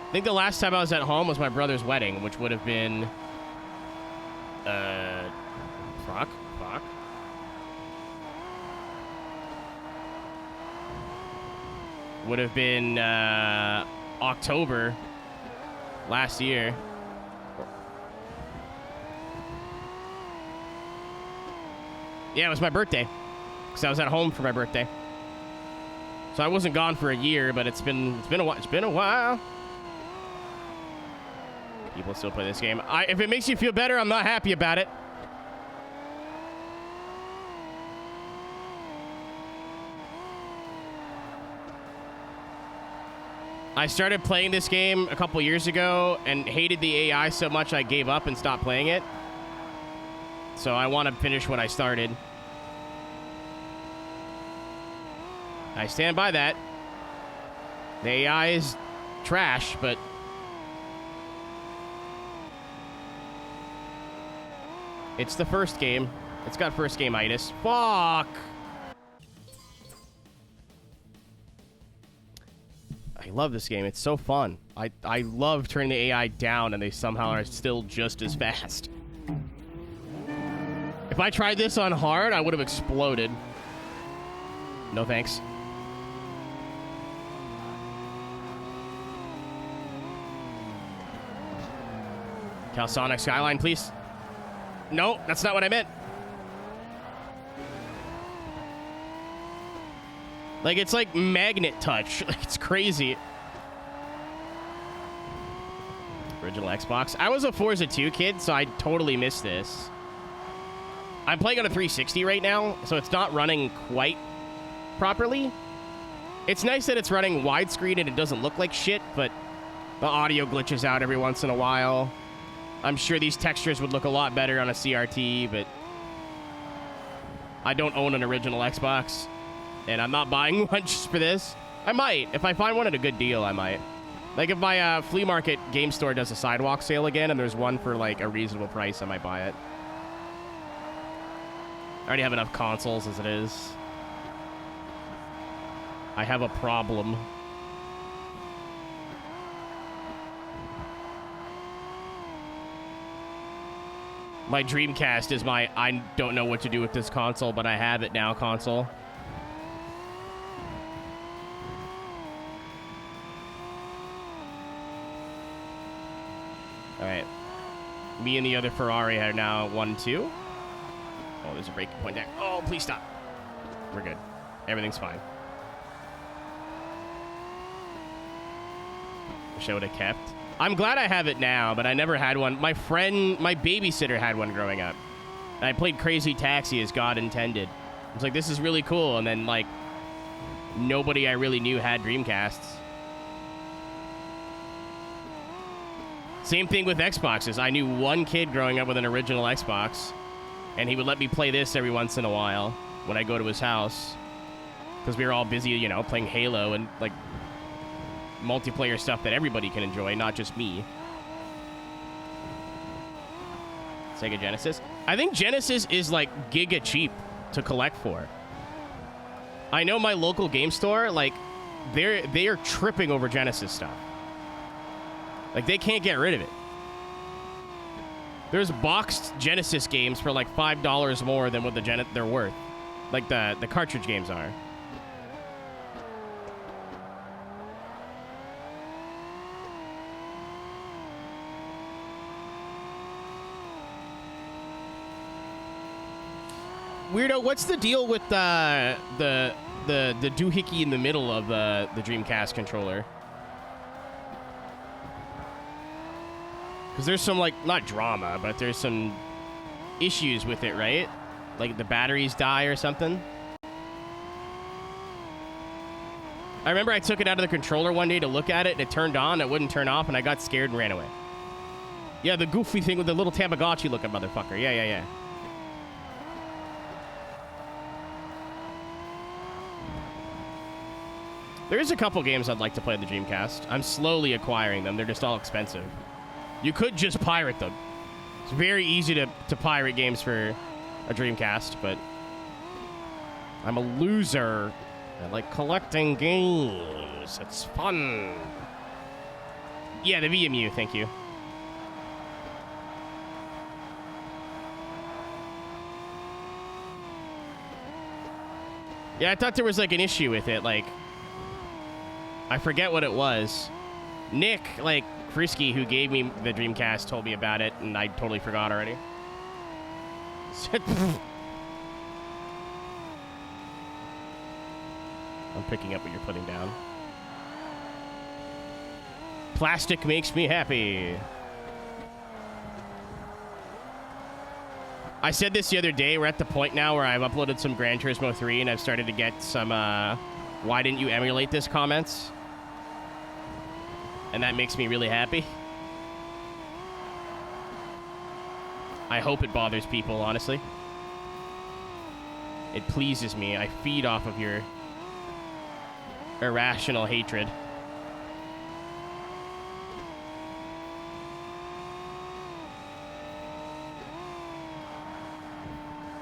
I think the last time I was at home was my brother's wedding, which would have been... Fuck. Would have been, October last year. Yeah, it was my birthday, because I was at home for my birthday. So I wasn't gone for a year, but it's been a while. It's been a while. People still play this game. If it makes you feel better, I'm not happy about it. I started playing this game a couple years ago and hated the AI so much I gave up and stopped playing it. So I want to finish what I started. I stand by that. The AI is trash, but... it's the first game. It's got first game-itis. Fuck! I love this game. It's so fun. I love turning the AI down and they somehow are still just as fast. If I tried this on hard, I would have exploded. No thanks. Calsonic Skyline, please. No, that's not what I meant. Like, it's like magnet touch. Like, it's crazy. Original Xbox. I was a Forza 2 kid, so I totally missed this. I'm playing on a 360 right now, so it's not running quite properly. It's nice that it's running widescreen and it doesn't look like shit, but the audio glitches out every once in a while. I'm sure these textures would look a lot better on a CRT, but I don't own an original Xbox, and I'm not buying one just for this. I might. If I find one at a good deal, I might. Like if my flea market game store does a sidewalk sale again and there's one for like a reasonable price, I might buy it. I already have enough consoles as it is. I have a problem. My Dreamcast is my I don't know what to do with this console, but I have it now console. Alright. Me and the other Ferrari are now 1-2. Oh, there's a breaking point there. Oh, please stop. We're good. Everything's fine. Wish I would have kept. I'm glad I have it now, but I never had one. My babysitter had one growing up. And I played Crazy Taxi as God intended. I was like, this is really cool. And then, like, nobody I really knew had Dreamcasts. Same thing with Xboxes. I knew one kid growing up with an original Xbox, and he would let me play this every once in a while when I go to his house. Because we were all busy, you know, playing Halo and, like, multiplayer stuff that everybody can enjoy, not just me. Sega Genesis. I think Genesis is like giga cheap to collect for. I know my local game store, like, they are tripping over Genesis stuff. Like, they can't get rid of it. There's boxed Genesis games for like $5 more than what they're worth. Like the cartridge games are. Weirdo, what's the deal with the doohickey in the middle of the Dreamcast controller? Because there's some, like, not drama, but there's some issues with it, right? Like the batteries die or something. I remember I took it out of the controller one day to look at it, and it turned on, it wouldn't turn off, and I got scared and ran away. Yeah, the goofy thing with the little Tamagotchi-looking motherfucker. Yeah. There's a couple games I'd like to play on the Dreamcast. I'm slowly acquiring them. They're just all expensive. You could just pirate them. It's very easy to pirate games for a Dreamcast, but I'm a loser. I like collecting games. It's fun. Yeah, the VMU, thank you. Yeah, I thought there was like an issue with it, like, I forget what it was. Nick, like, Frisky, who gave me the Dreamcast, told me about it, and I totally forgot already. I'm picking up what you're putting down. Plastic makes me happy. I said this the other day. We're at the point now where I've uploaded some Gran Turismo 3, and I've started to get some, why didn't you emulate this comments? And that makes me really happy. I hope it bothers people, honestly. It pleases me. I feed off of your irrational hatred.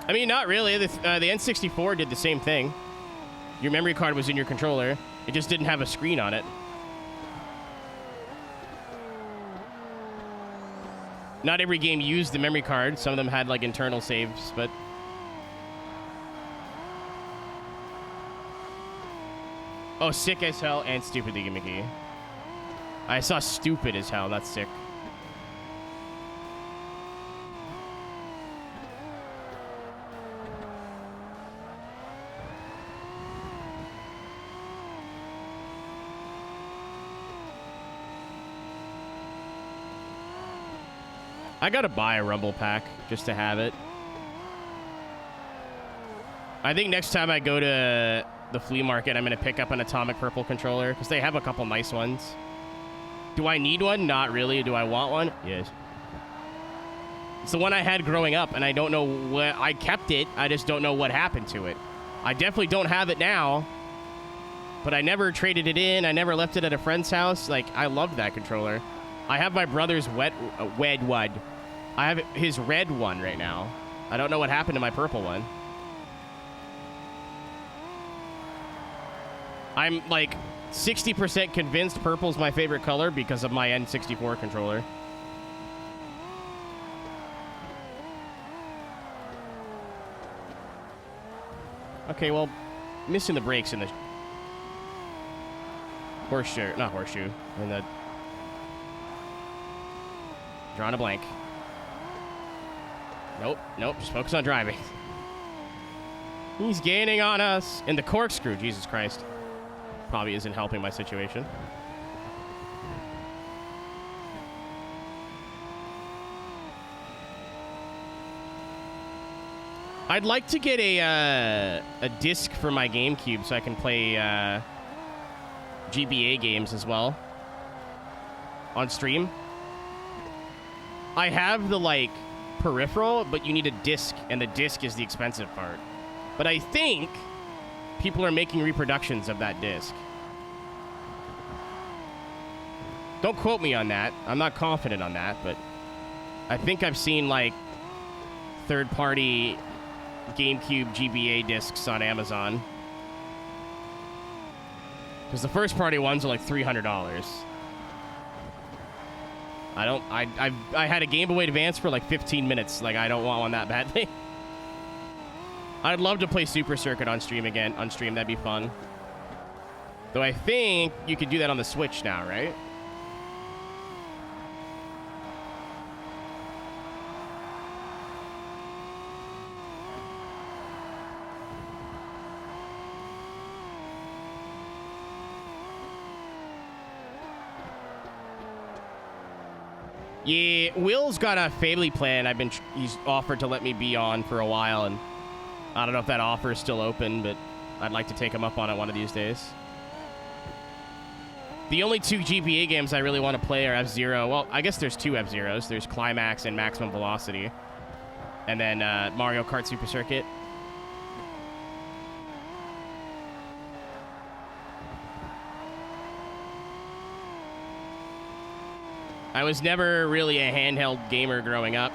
I mean, not really. The N64 did the same thing. Your memory card was in your controller. It just didn't have a screen on it. Not every game used the memory card. Some of them had, like, internal saves, but... Oh, sick as hell and stupidly gimmicky. I saw stupid as hell, not sick. I gotta buy a Rumble pack just to have it. I think next time I go to the flea market, I'm gonna pick up an Atomic Purple controller because they have a couple nice ones. Do I need one? Not really. Do I want one? Yes. It's the one I had growing up, and I don't know what... I kept it. I just don't know what happened to it. I definitely don't have it now. but I never traded it in. I never left it at a friend's house. Like, I loved that controller. I have my brother's wed one. I have his red one right now. I don't know what happened to my purple one. I'm like 60% convinced purple's my favorite color because of my N64 controller. Okay, well, missing the brakes in the horseshoe, not horseshoe, in the drawing a blank. Nope, just focus on driving. He's gaining on us. And the corkscrew, Jesus Christ. Probably isn't helping my situation. I'd like to get a disc for my GameCube so I can play GBA games as well on stream. I have the, like, peripheral, but you need a disc, and the disc is the expensive part. But I think people are making reproductions of that disc. Don't quote me on that. I'm not confident on that, but I think I've seen, like, third-party GameCube GBA discs on Amazon. Because the first-party ones are like $300. I had a Game Boy Advance for like 15 minutes. Like, I don't want one that badly. I'd love to play Super Circuit on stream again. On stream, that'd be fun. Though I think you could do that on the Switch now, right? Yeah, Will's got a family plan. He's offered to let me be on for a while, and I don't know if that offer is still open, but I'd like to take him up on it one of these days. The only two GBA games I really want to play are F-Zero. Well, I guess there's two F-Zeros. There's Climax and Maximum Velocity. And then Mario Kart Super Circuit. I was never really a handheld gamer growing up.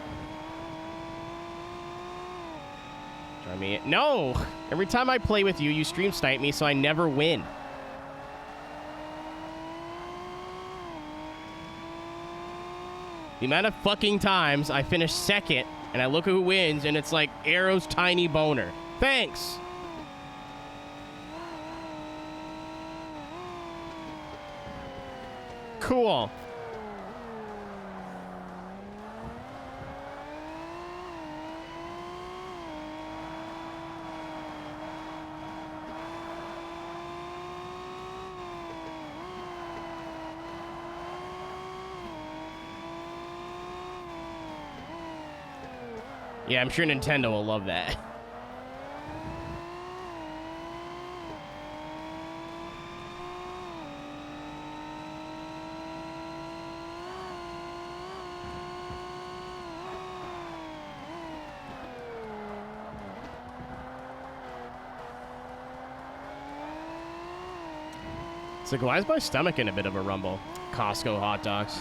Join me. No! Every time I play with you, you stream snipe me, so I never win. The amount of fucking times I finish second, and I look at who wins, and it's like Arrow's tiny boner. Thanks! Cool. Yeah, I'm sure Nintendo will love that. It's like, why is my stomach in a bit of a rumble? Costco hot dogs.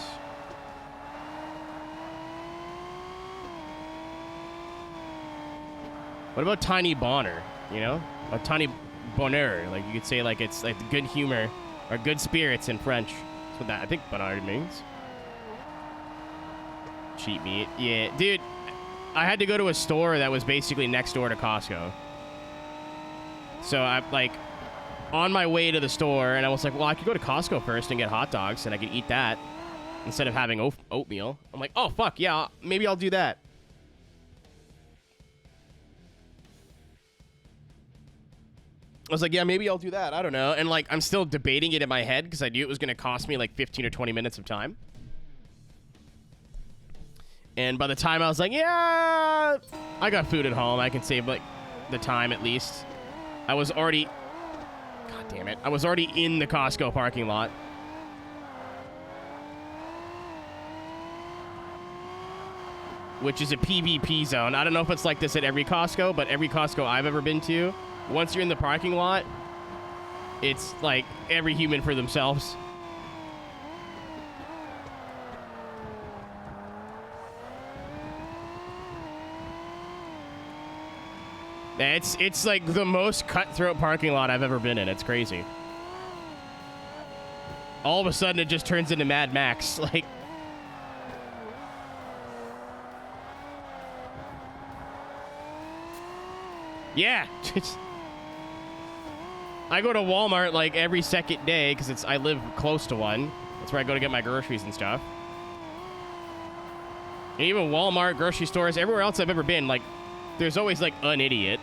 What about Tiny Bonner, you know? A Tiny Bonheur, like you could say, like it's like good humor or good spirits in French. That's what that, I think Bonheur means. Cheap meat. Yeah, dude, I had to go to a store that was basically next door to Costco. So I'm like on my way to the store, and I was like, well, I could go to Costco first and get hot dogs, and I could eat that instead of having oatmeal. I'm like, oh, fuck, yeah, maybe I'll do that. I was like, yeah, maybe I'll do that. I don't know. And, like, I'm still debating it in my head because I knew it was going to cost me, like, 15 or 20 minutes of time. And by the time I was like, yeah, I got food at home. I can save, like, the time at least. I was already... God damn it. I was already in the Costco parking lot. Which is a PvP zone. I don't know if it's like this at every Costco, but every Costco I've ever been to, once you're in the parking lot, It's like every human for themselves. It's like the most cutthroat parking lot I've ever been in. It's crazy. All of a sudden, it just turns into Mad Max. Like, yeah. I go to Walmart like every second day because I live close to one. That's where I go to get my groceries and stuff. And even Walmart, grocery stores, everywhere else I've ever been, like, there's always like an idiot.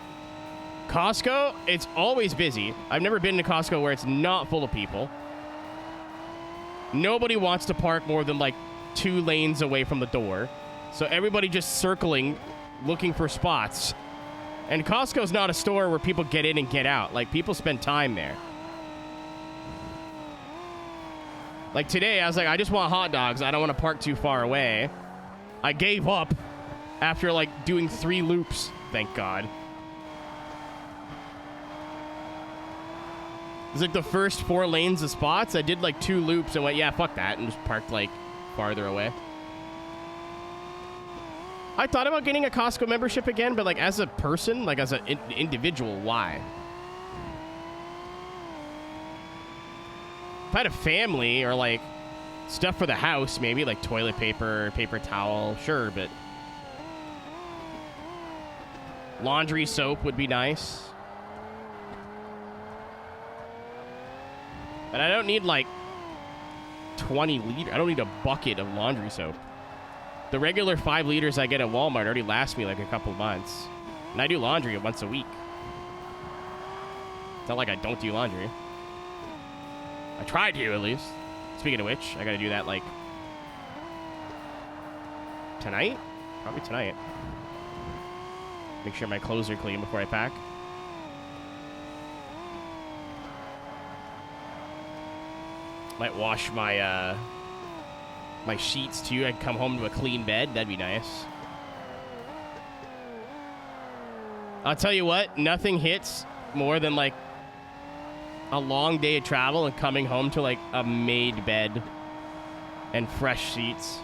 Costco, it's always busy. I've never been to Costco where it's not full of people. Nobody wants to park more than like 2 lanes away from the door. So everybody just circling, looking for spots. And Costco's not a store where people get in and get out. Like, people spend time there. Like today, I was like, I just want hot dogs. I don't want to park too far away. I gave up after like doing 3 loops. Thank God. It's like the first 4 lanes of spots. I did like 2 loops and went, yeah, fuck that. And just parked like farther away. I thought about getting a Costco membership again, but like as a person, like as an individual, why? If I had a family or like stuff for the house, maybe like toilet paper, paper towel, sure, but laundry soap would be nice. And I don't need like 20 liters. I don't need a bucket of laundry soap. The regular 5 liters I get at Walmart already last me like a couple months. And I do laundry once a week. It's not like I don't do laundry. I try to, at least. Speaking of which, I gotta do that like tonight? Probably tonight. Make sure my clothes are clean before I pack. Might wash my my sheets too. I'd come home to a clean bed. That'd be nice. I'll tell you what, nothing hits more than like a long day of travel and coming home to like a made bed and fresh sheets.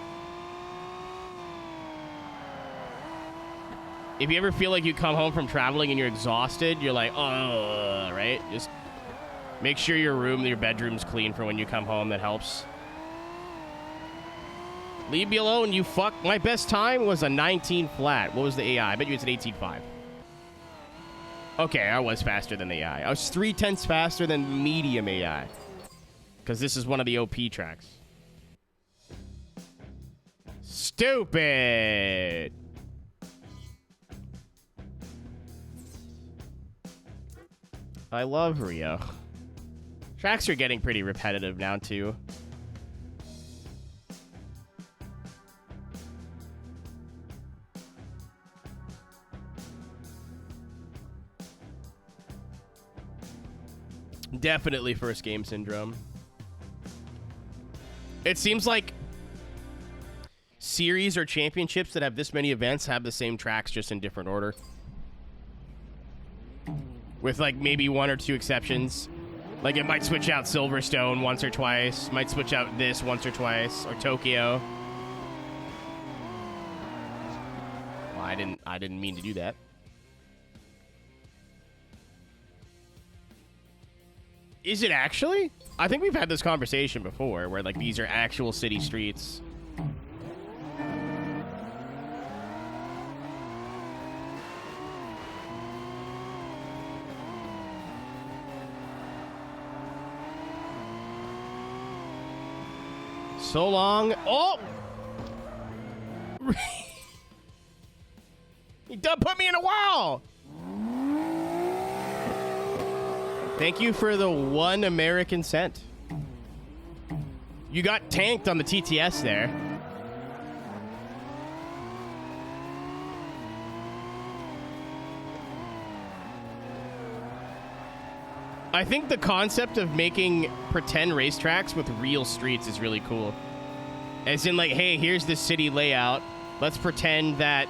If you ever feel like you come home from traveling and you're exhausted, you're like, oh, right? Just make sure your bedroom's clean for when you come home. That helps. Leave me alone, you fuck. My best time was a 19 flat. What was the AI? I bet you it's an 18.5. Okay, I was faster than the AI. I was 3/10 faster than medium AI. Because this is one of the OP tracks. Stupid! I love Rio. Tracks are getting pretty repetitive now, too. Definitely first game syndrome. It seems like series or championships that have this many events have the same tracks, just in different order. With like maybe 1 or 2 exceptions. Like it might switch out Silverstone once or twice. Might switch out this once or twice. Or Tokyo. Well, I didn't mean to do that. Is it actually? I think we've had this conversation before where like these are actual city streets. So long. Oh! You done put me in a wall! Thank you for the 1 American cent. You got tanked on the TTS there. I think the concept of making pretend racetracks with real streets is really cool. As in, like, hey, here's this city layout. Let's pretend that,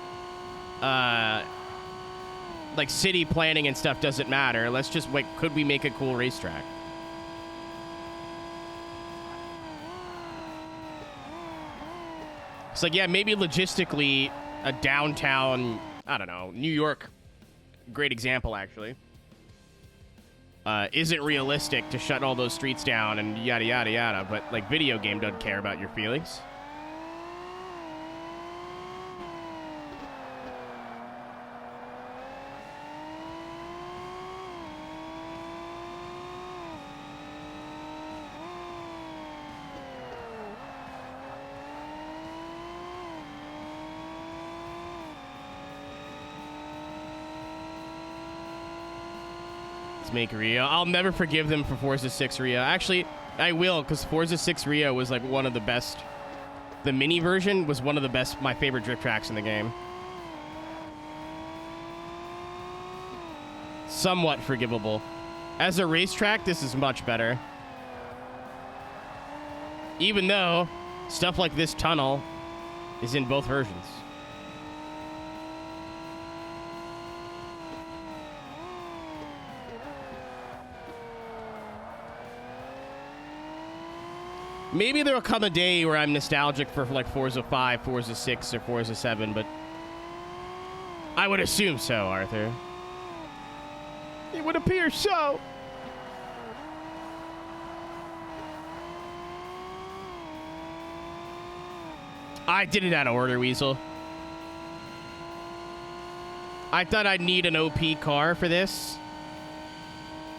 like, city planning and stuff doesn't matter. Let's just, like, could we make a cool racetrack? It's like, yeah, maybe logistically a downtown, I don't know, New York, great example, actually, isn't realistic to shut all those streets down and yada, yada, yada. But, like, video game doesn't care about your feelings. Make Rio. I'll never forgive them for Forza 6 Rio. Actually, I will, because Forza 6 Rio was like one of the best. The mini version was one of the best, my favorite drift tracks in the game. Somewhat forgivable. As a racetrack, this is much better. Even though stuff like this tunnel is in both versions. Maybe there will come a day where I'm nostalgic for like Forza 5, Forza 6, or Forza 7, but I would assume so, Arthur. It would appear so. I did it out of order, Weasel. I thought I'd need an OP car for this.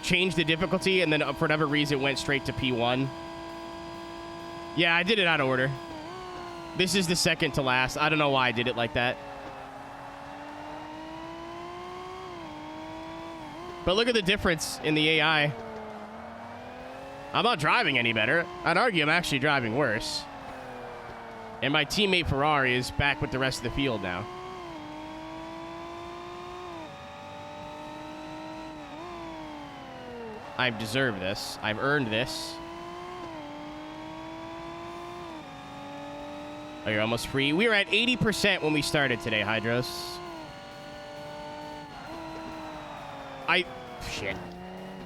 Change the difficulty, and then for whatever reason, it went straight to P1. Yeah, I did it out of order. This is the second to last. I don't know why I did it like that. But look at the difference in the AI. I'm not driving any better. I'd argue I'm actually driving worse. And my teammate Ferrari is back with the rest of the field now. I've deserved this. I've earned this. Oh, you're almost free. We were at 80% when we started today, Hydros. Shit.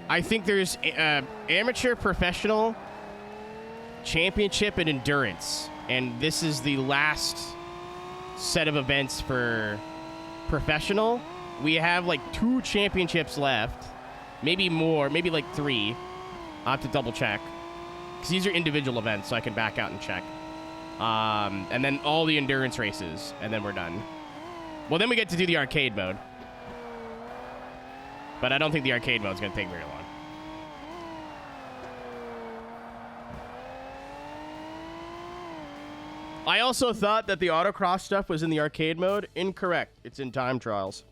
I think there's amateur, professional, championship, and endurance. And this is the last set of events for professional. We have like 2 championships left. Maybe more. Maybe like 3. I'll have to double check. Because these are individual events, so I can back out and check. And then all the endurance races, and then we're done. Well, then we get to do the arcade mode. But I don't think the arcade mode is going to take very long. I also thought that the autocross stuff was in the arcade mode. Incorrect. It's in time trials.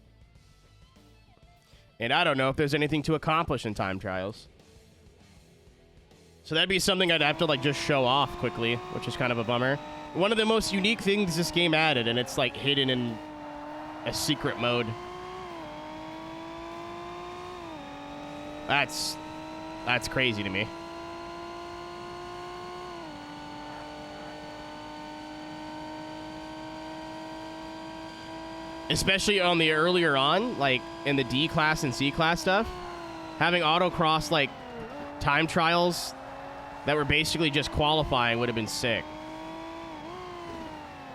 And I don't know if there's anything to accomplish in time trials. So that'd be something I'd have to like just show off quickly, which is kind of a bummer. One of the most unique things this game added, and it's like hidden in a secret mode. That's crazy to me. Especially on the earlier on, like in the D class and C class stuff, having autocross like time trials that were basically just qualifying would have been sick.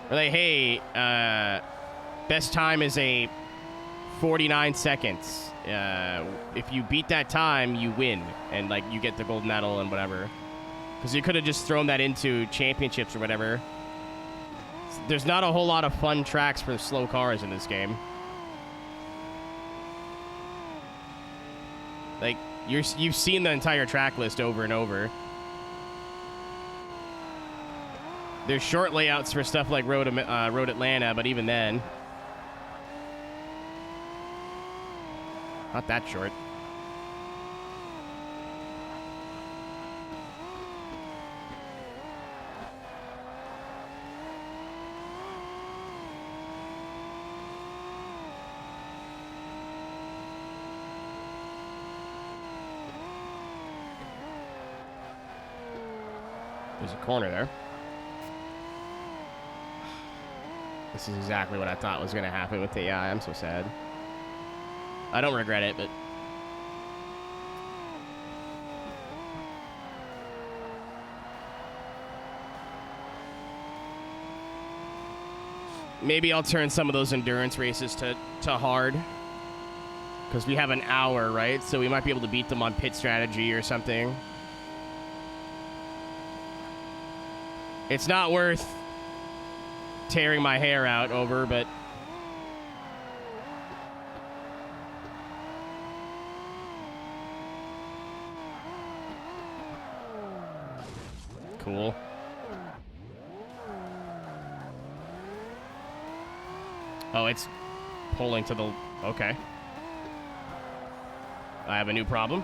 Or like, hey, best time is a 49 seconds. If you beat that time, you win, and like you get the gold medal and whatever. Because you could have just thrown that into championships or whatever. There's not a whole lot of fun tracks for slow cars in this game. Like, you've seen the entire track list over and over. There's short layouts for stuff like Road Atlanta, but even then, not that short. There's a corner there. This is exactly what I thought was going to happen with the AI. I'm so sad. I don't regret it, but... Maybe I'll turn some of those endurance races to hard. Because we have an hour, right? So we might be able to beat them on pit strategy or something. It's not worth tearing my hair out over, but... Cool. Oh, it's pulling to the... Okay. I have a new problem.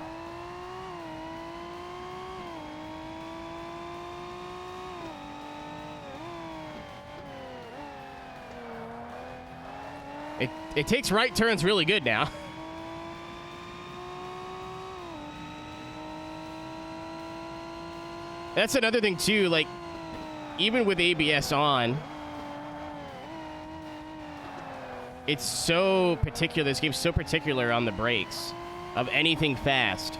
It takes right turns really good now. That's another thing too, like, even with ABS on, it's so particular, this game's so particular on the brakes of anything fast.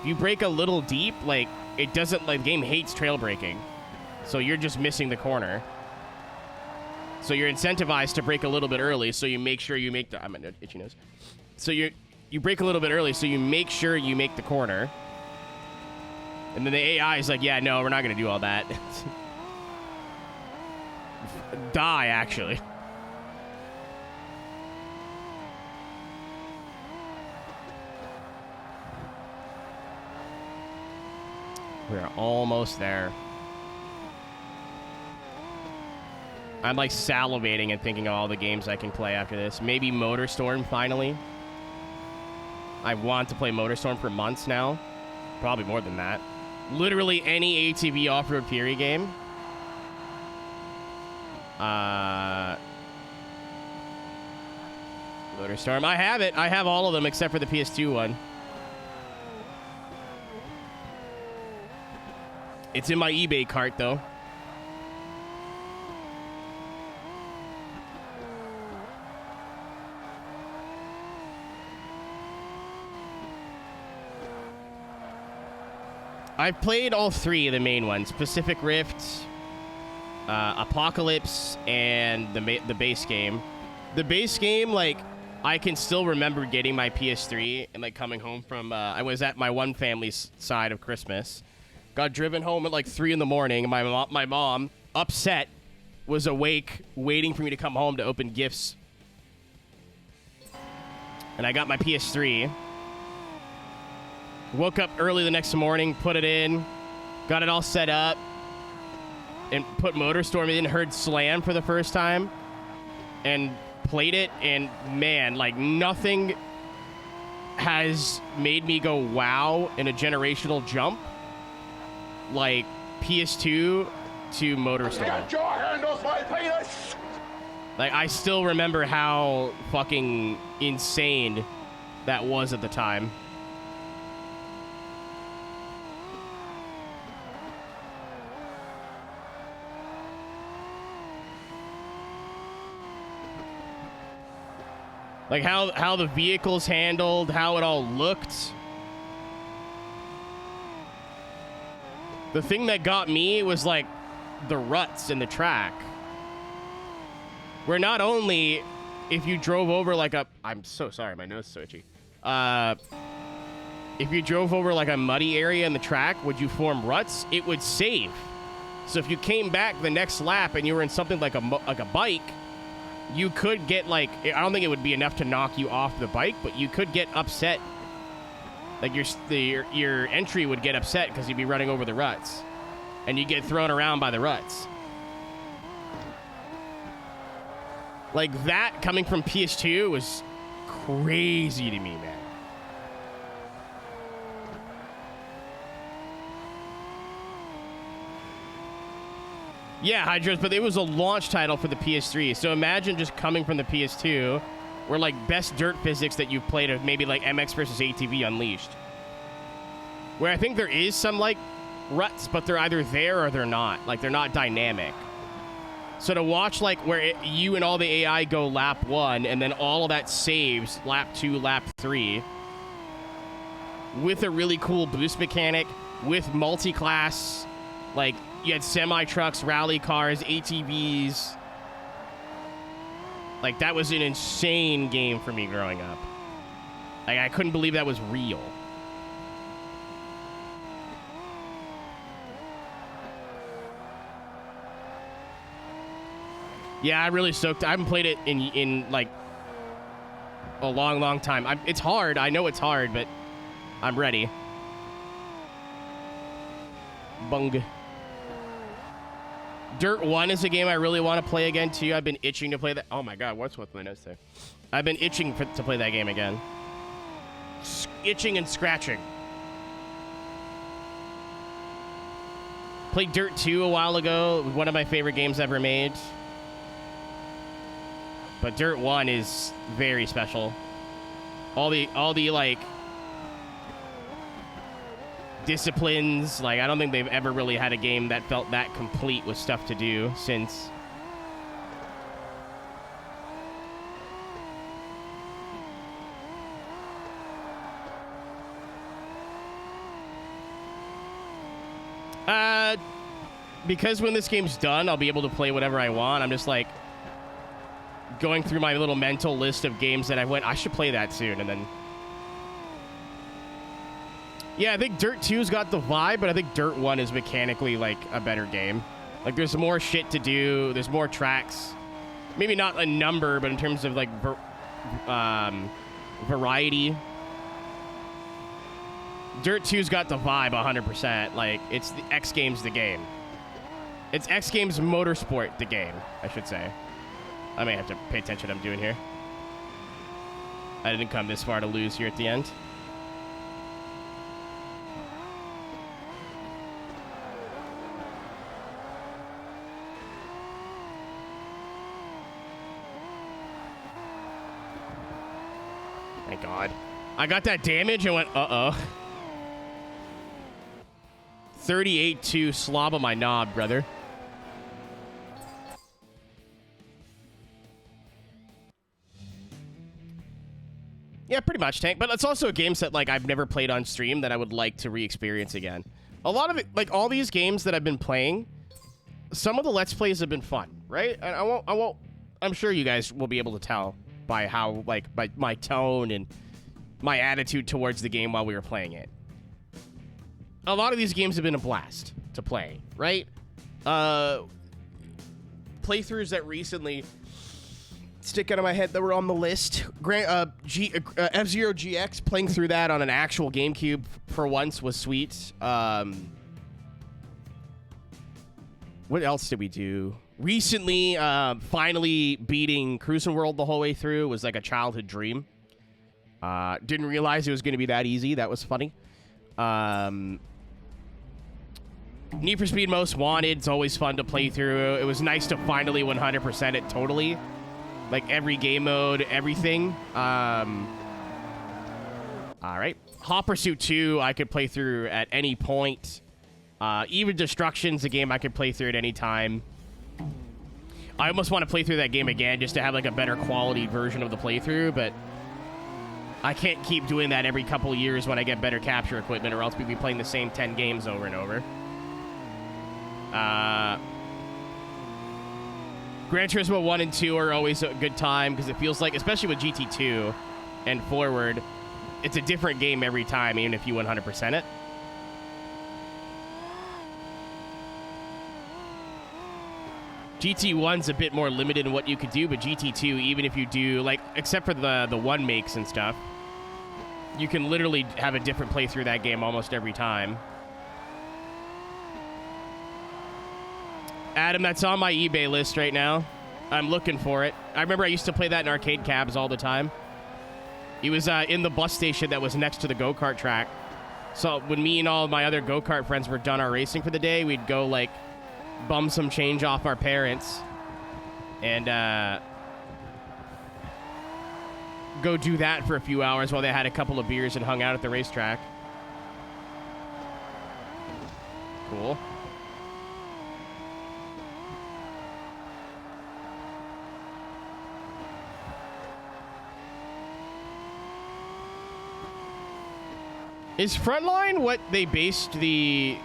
If you brake a little deep, like, it doesn't, like, the game hates trail braking. So you're just missing the corner. So you're incentivized to brake a little bit early, so you make sure you make the... I'm an itchy nose. So you brake a little bit early, so you make sure you make the corner. And then the AI is like, yeah, no, we're not going to do all that. Die, actually. We're almost there. I'm like salivating and thinking of all the games I can play after this. Maybe Motorstorm, finally. I want to play Motorstorm for months now. Probably more than that. Literally any ATV off-road Fury game. Motorstorm. I have it. I have all of them except for the PS2 one. It's in my eBay cart, though. I've played all three of the main ones. Pacific Rift, Apocalypse, and the base game. The base game, like, I can still remember getting my PS3 and, like, coming home from... I was at my one family's side of Christmas. Got driven home at, like, 3 in the morning. And my mom, upset, was awake, waiting for me to come home to open gifts. And I got my PS3. Woke up early the next morning, put it in, got it all set up, and put Motorstorm in, heard Slam for the first time, and played it, and man, like, nothing has made me go wow in a generational jump like PS2 to Motorstorm. Get your hand off my penis! Like, I still remember how fucking insane that was at the time. Like, how the vehicles handled, how it all looked. The thing that got me was, like, the ruts in the track. Where not only, if you drove over, like, a... I'm so sorry, my nose is so itchy. If you drove over, like, a muddy area in the track, would you form ruts? It would save. So if you came back the next lap and you were in something like a bike... You could get, like, I don't think it would be enough to knock you off the bike, but you could get upset. Like, your entry would get upset because you'd be running over the ruts. And you'd get thrown around by the ruts. Like, that coming from PS2 was crazy to me, man. Yeah, Hydros, but it was a launch title for the PS3. So imagine just coming from the PS2, where, like, best dirt physics that you've played of maybe, like, MX versus ATV Unleashed. Where I think there is some, like, ruts, but they're either there or they're not. Like, they're not dynamic. So to watch, like, where you and all the AI go lap 1, and then all of that saves lap 2, lap 3, with a really cool boost mechanic, with multi-class, like... You had semi-trucks, rally cars, ATVs, Like, that was an insane game for me growing up. Like, I couldn't believe that was real. Yeah, I really soaked. I haven't played it in like a long time. It's hard. I know it's hard, but I'm ready. Bung. Dirt 1 is a game I really want to play again too. I've been itching to play that. Oh my god, what's with my notes there? I've been itching to play that game again. Itching and scratching. Played Dirt 2 a while ago. One of my favorite games ever made. But Dirt 1 is very special. All the like disciplines, like I don't think they've ever really had a game that felt that complete with stuff to do since. Because when this game's done, I'll be able to play whatever I want. I'm just like going through my little mental list of games that I should play that soon, and then yeah, I think Dirt 2's got the vibe, but I think Dirt 1 is mechanically like a better game. Like there's more shit to do, there's more tracks, maybe not a number, but in terms of like variety, Dirt 2's got the vibe 100%. Like it's the X Games the game. It's X Games Motorsport the game, I should say. I may have to pay attention to what I'm doing here. I didn't come this far to lose here at the end. Thank God. I got that damage and went, uh-oh. 38-2 slob on my knob, brother. Yeah, pretty much, Tank. But it's also a game set like I've never played on stream that I would like to re-experience again. A lot of it, like all these games that I've been playing, some of the Let's Plays have been fun, right? And I'm sure you guys will be able to tell by how, like, by my tone and my attitude towards the game while we were playing it. A lot of these games have been a blast to play, right? Playthroughs that recently stick out of my head that were on the list. F-Zero GX, playing through that on an actual GameCube for once was sweet. What else did we do? Recently, finally beating Cruising World the whole way through was like a childhood dream. Didn't realize it was going to be that easy. That was funny. Need for Speed Most Wanted. It's always fun to play through. It was nice to finally 100% it totally. Like every game mode, everything. All right. Hot Pursuit 2, I could play through at any point. Even Destruction's a game I could play through at any time. I almost want to play through that game again just to have like a better quality version of the playthrough, but I can't keep doing that every couple of years when I get better capture equipment, or else we'd be playing the same 10 games over and over. Gran Turismo 1 and 2 are always a good time because it feels like, especially with GT2 and forward, it's a different game every time, even if you 100% it. GT1's a bit more limited in what you could do, but GT2, even if you do, like, except for the one makes and stuff, you can literally have a different playthrough that game almost every time. Adam, that's on my eBay list right now. I'm looking for it. I remember I used to play that in arcade cabs all the time. He was in the bus station that was next to the go-kart track. So when me and all of my other go-kart friends were done our racing for the day, we'd go, like, bum some change off our parents and go do that for a few hours while they had a couple of beers and hung out at the racetrack. Cool. Is Frontline what they based the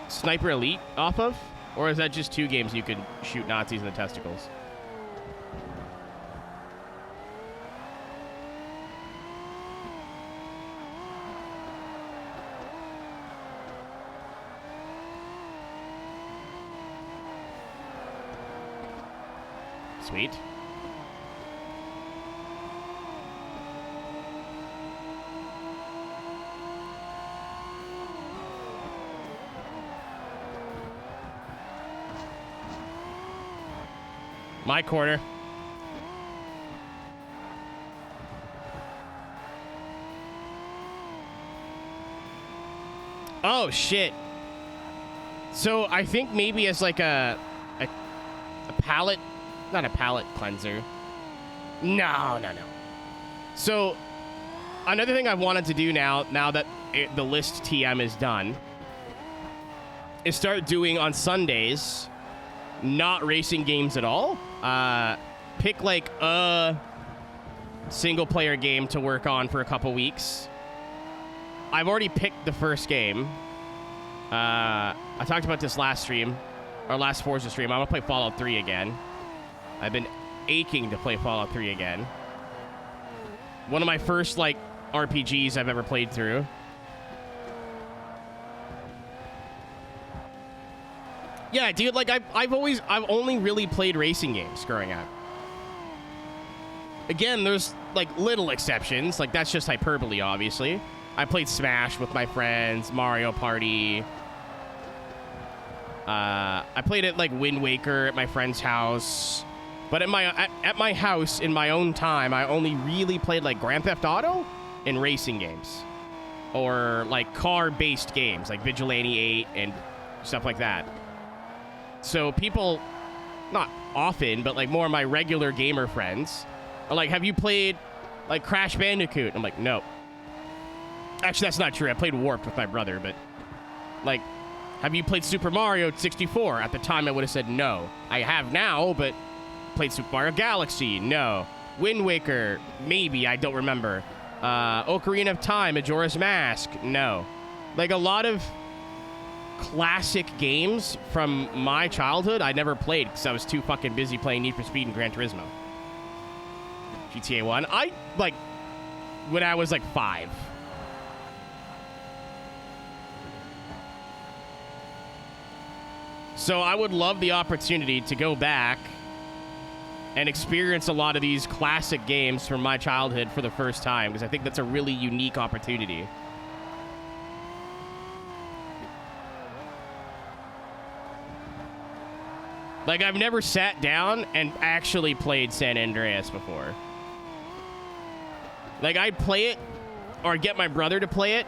Sniper Elite off of? Or is that just two games you could shoot Nazis in the testicles? Sweet. My corner. Oh, shit. So I think maybe as like a palate, not a palate cleanser. No. So another thing I wanted to do now that the list TM is done, is start doing on Sundays, not racing games at all. Pick like a single player game to work on for a couple weeks. I've already picked the first game. I talked about this last stream, our last Forza stream. I'm gonna play Fallout 3 again. I've been aching to play Fallout 3 again. One of my first like RPGs I've ever played through. Yeah, dude, like I've only really played racing games growing up. Again, there's like little exceptions, like that's just hyperbole, obviously. I played Smash with my friends, Mario Party. I played it like Wind Waker at my friend's house. But at my house, in my own time, I only really played like Grand Theft Auto and racing games. Or like car-based games, like Vigilante 8 and stuff like that. So people, not often, but like more of my regular gamer friends are like, have you played like Crash Bandicoot? I'm like, no. Actually, that's not true. I played Warped with my brother, but like, have you played Super Mario 64? At the time, I would have said no. I have now, but played Super Mario Galaxy? No. Wind Waker? Maybe. I don't remember. Ocarina of Time, Majora's Mask? No. Like a lot of classic games from my childhood I never played because I was too fucking busy playing Need for Speed and Gran Turismo. GTA 1. I, like, when I was like 5. So I would love the opportunity to go back and experience a lot of these classic games from my childhood for the first time, because I think that's a really unique opportunity. Like, I've never sat down and actually played San Andreas before. Like, I'd play it or get my brother to play it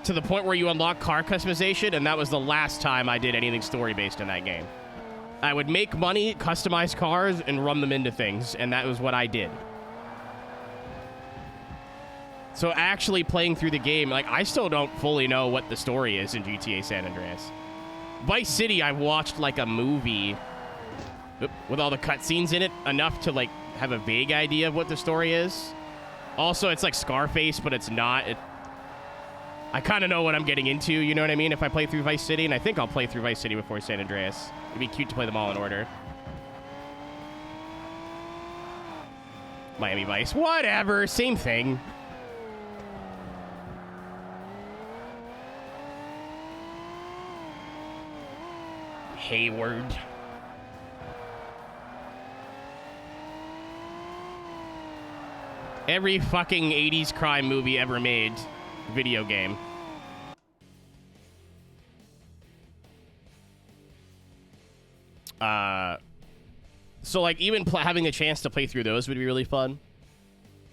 to the point where you unlock car customization, and that was the last time I did anything story-based in that game. I would make money, customize cars, and run them into things, and that was what I did. So actually playing through the game, like, I still don't fully know what the story is in GTA San Andreas. Vice City, I watched like a movie with all the cutscenes in it, enough to like have a vague idea of what the story is. Also, it's like Scarface, but it's not. I kind of know what I'm getting into, you know what I mean, if I play through Vice City, and I think I'll play through Vice City before San Andreas. It'd be cute to play them all in order. Miami Vice, whatever, same thing. Hayward. Every fucking 80s crime movie ever made. Video game. So like even having a chance to play through those would be really fun.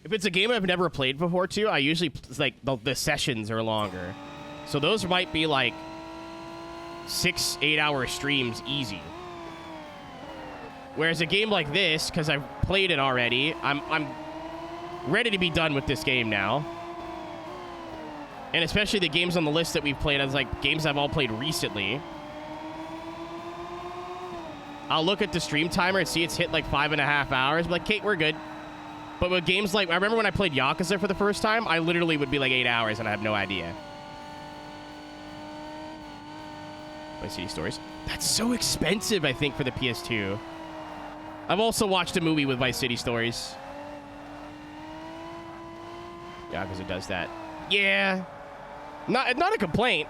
If it's a game I've never played before too, I usually like the sessions are longer. So those might be like 6-8 hour streams easy. Whereas a game like this, because I've played it already, I'm ready to be done with this game now. And especially the games on the list that we've played as like games I've all played recently. I'll look at the stream timer and see it's hit like 5.5 hours. Be like, Kate, we're good. But with games like, I remember when I played Yakuza for the first time, I literally would be like 8 hours and I have no idea. Vice City Stories. That's so expensive, I think, for the PS2. I've also watched a movie with Vice City Stories. Yakuza does that. Yeah. Not a complaint,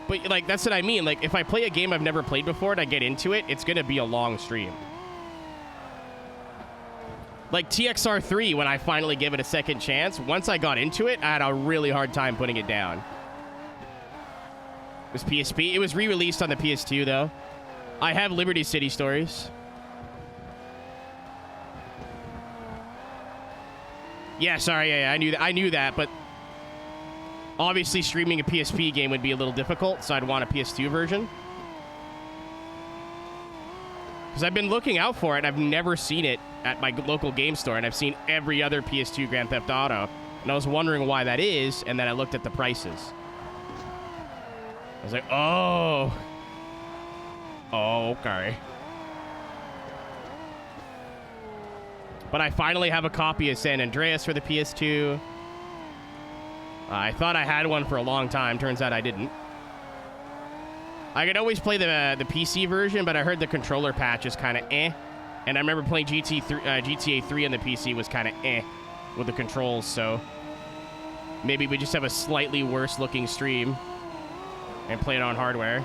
but like that's what I mean. Like if I play a game I've never played before and I get into it, it's gonna be a long stream. Like TXR3, when I finally gave it a second chance, once I got into it, I had a really hard time putting it down. It was PSP. It was re-released on the PS2, though. I have Liberty City Stories. Yeah, sorry, yeah, I knew that, but obviously streaming a PSP game would be a little difficult, so I'd want a PS2 version. Because I've been looking out for it, and I've never seen it at my local game store, and I've seen every other PS2 Grand Theft Auto, and I was wondering why that is, and then I looked at the prices. I was like, oh. Oh, okay. But I finally have a copy of San Andreas for the PS2. I thought I had one for a long time. Turns out I didn't. I could always play the PC version, but I heard the controller patch is kind of eh. And I remember playing GTA 3 on the PC was kind of eh with the controls, so maybe we just have a slightly worse looking stream and play it on hardware.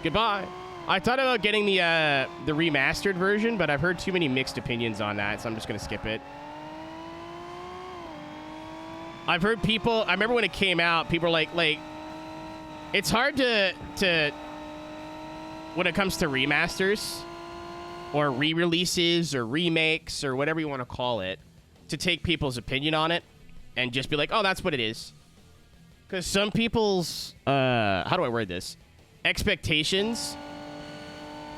Goodbye. I thought about getting the remastered version, but I've heard too many mixed opinions on that, so I'm just going to skip it. I've heard people... I remember when it came out, people were like... It's hard to when it comes to remasters or re-releases or remakes or whatever you want to call it, to take people's opinion on it and just be like, oh, that's what it is. Because some people's... how do I word this? Expectations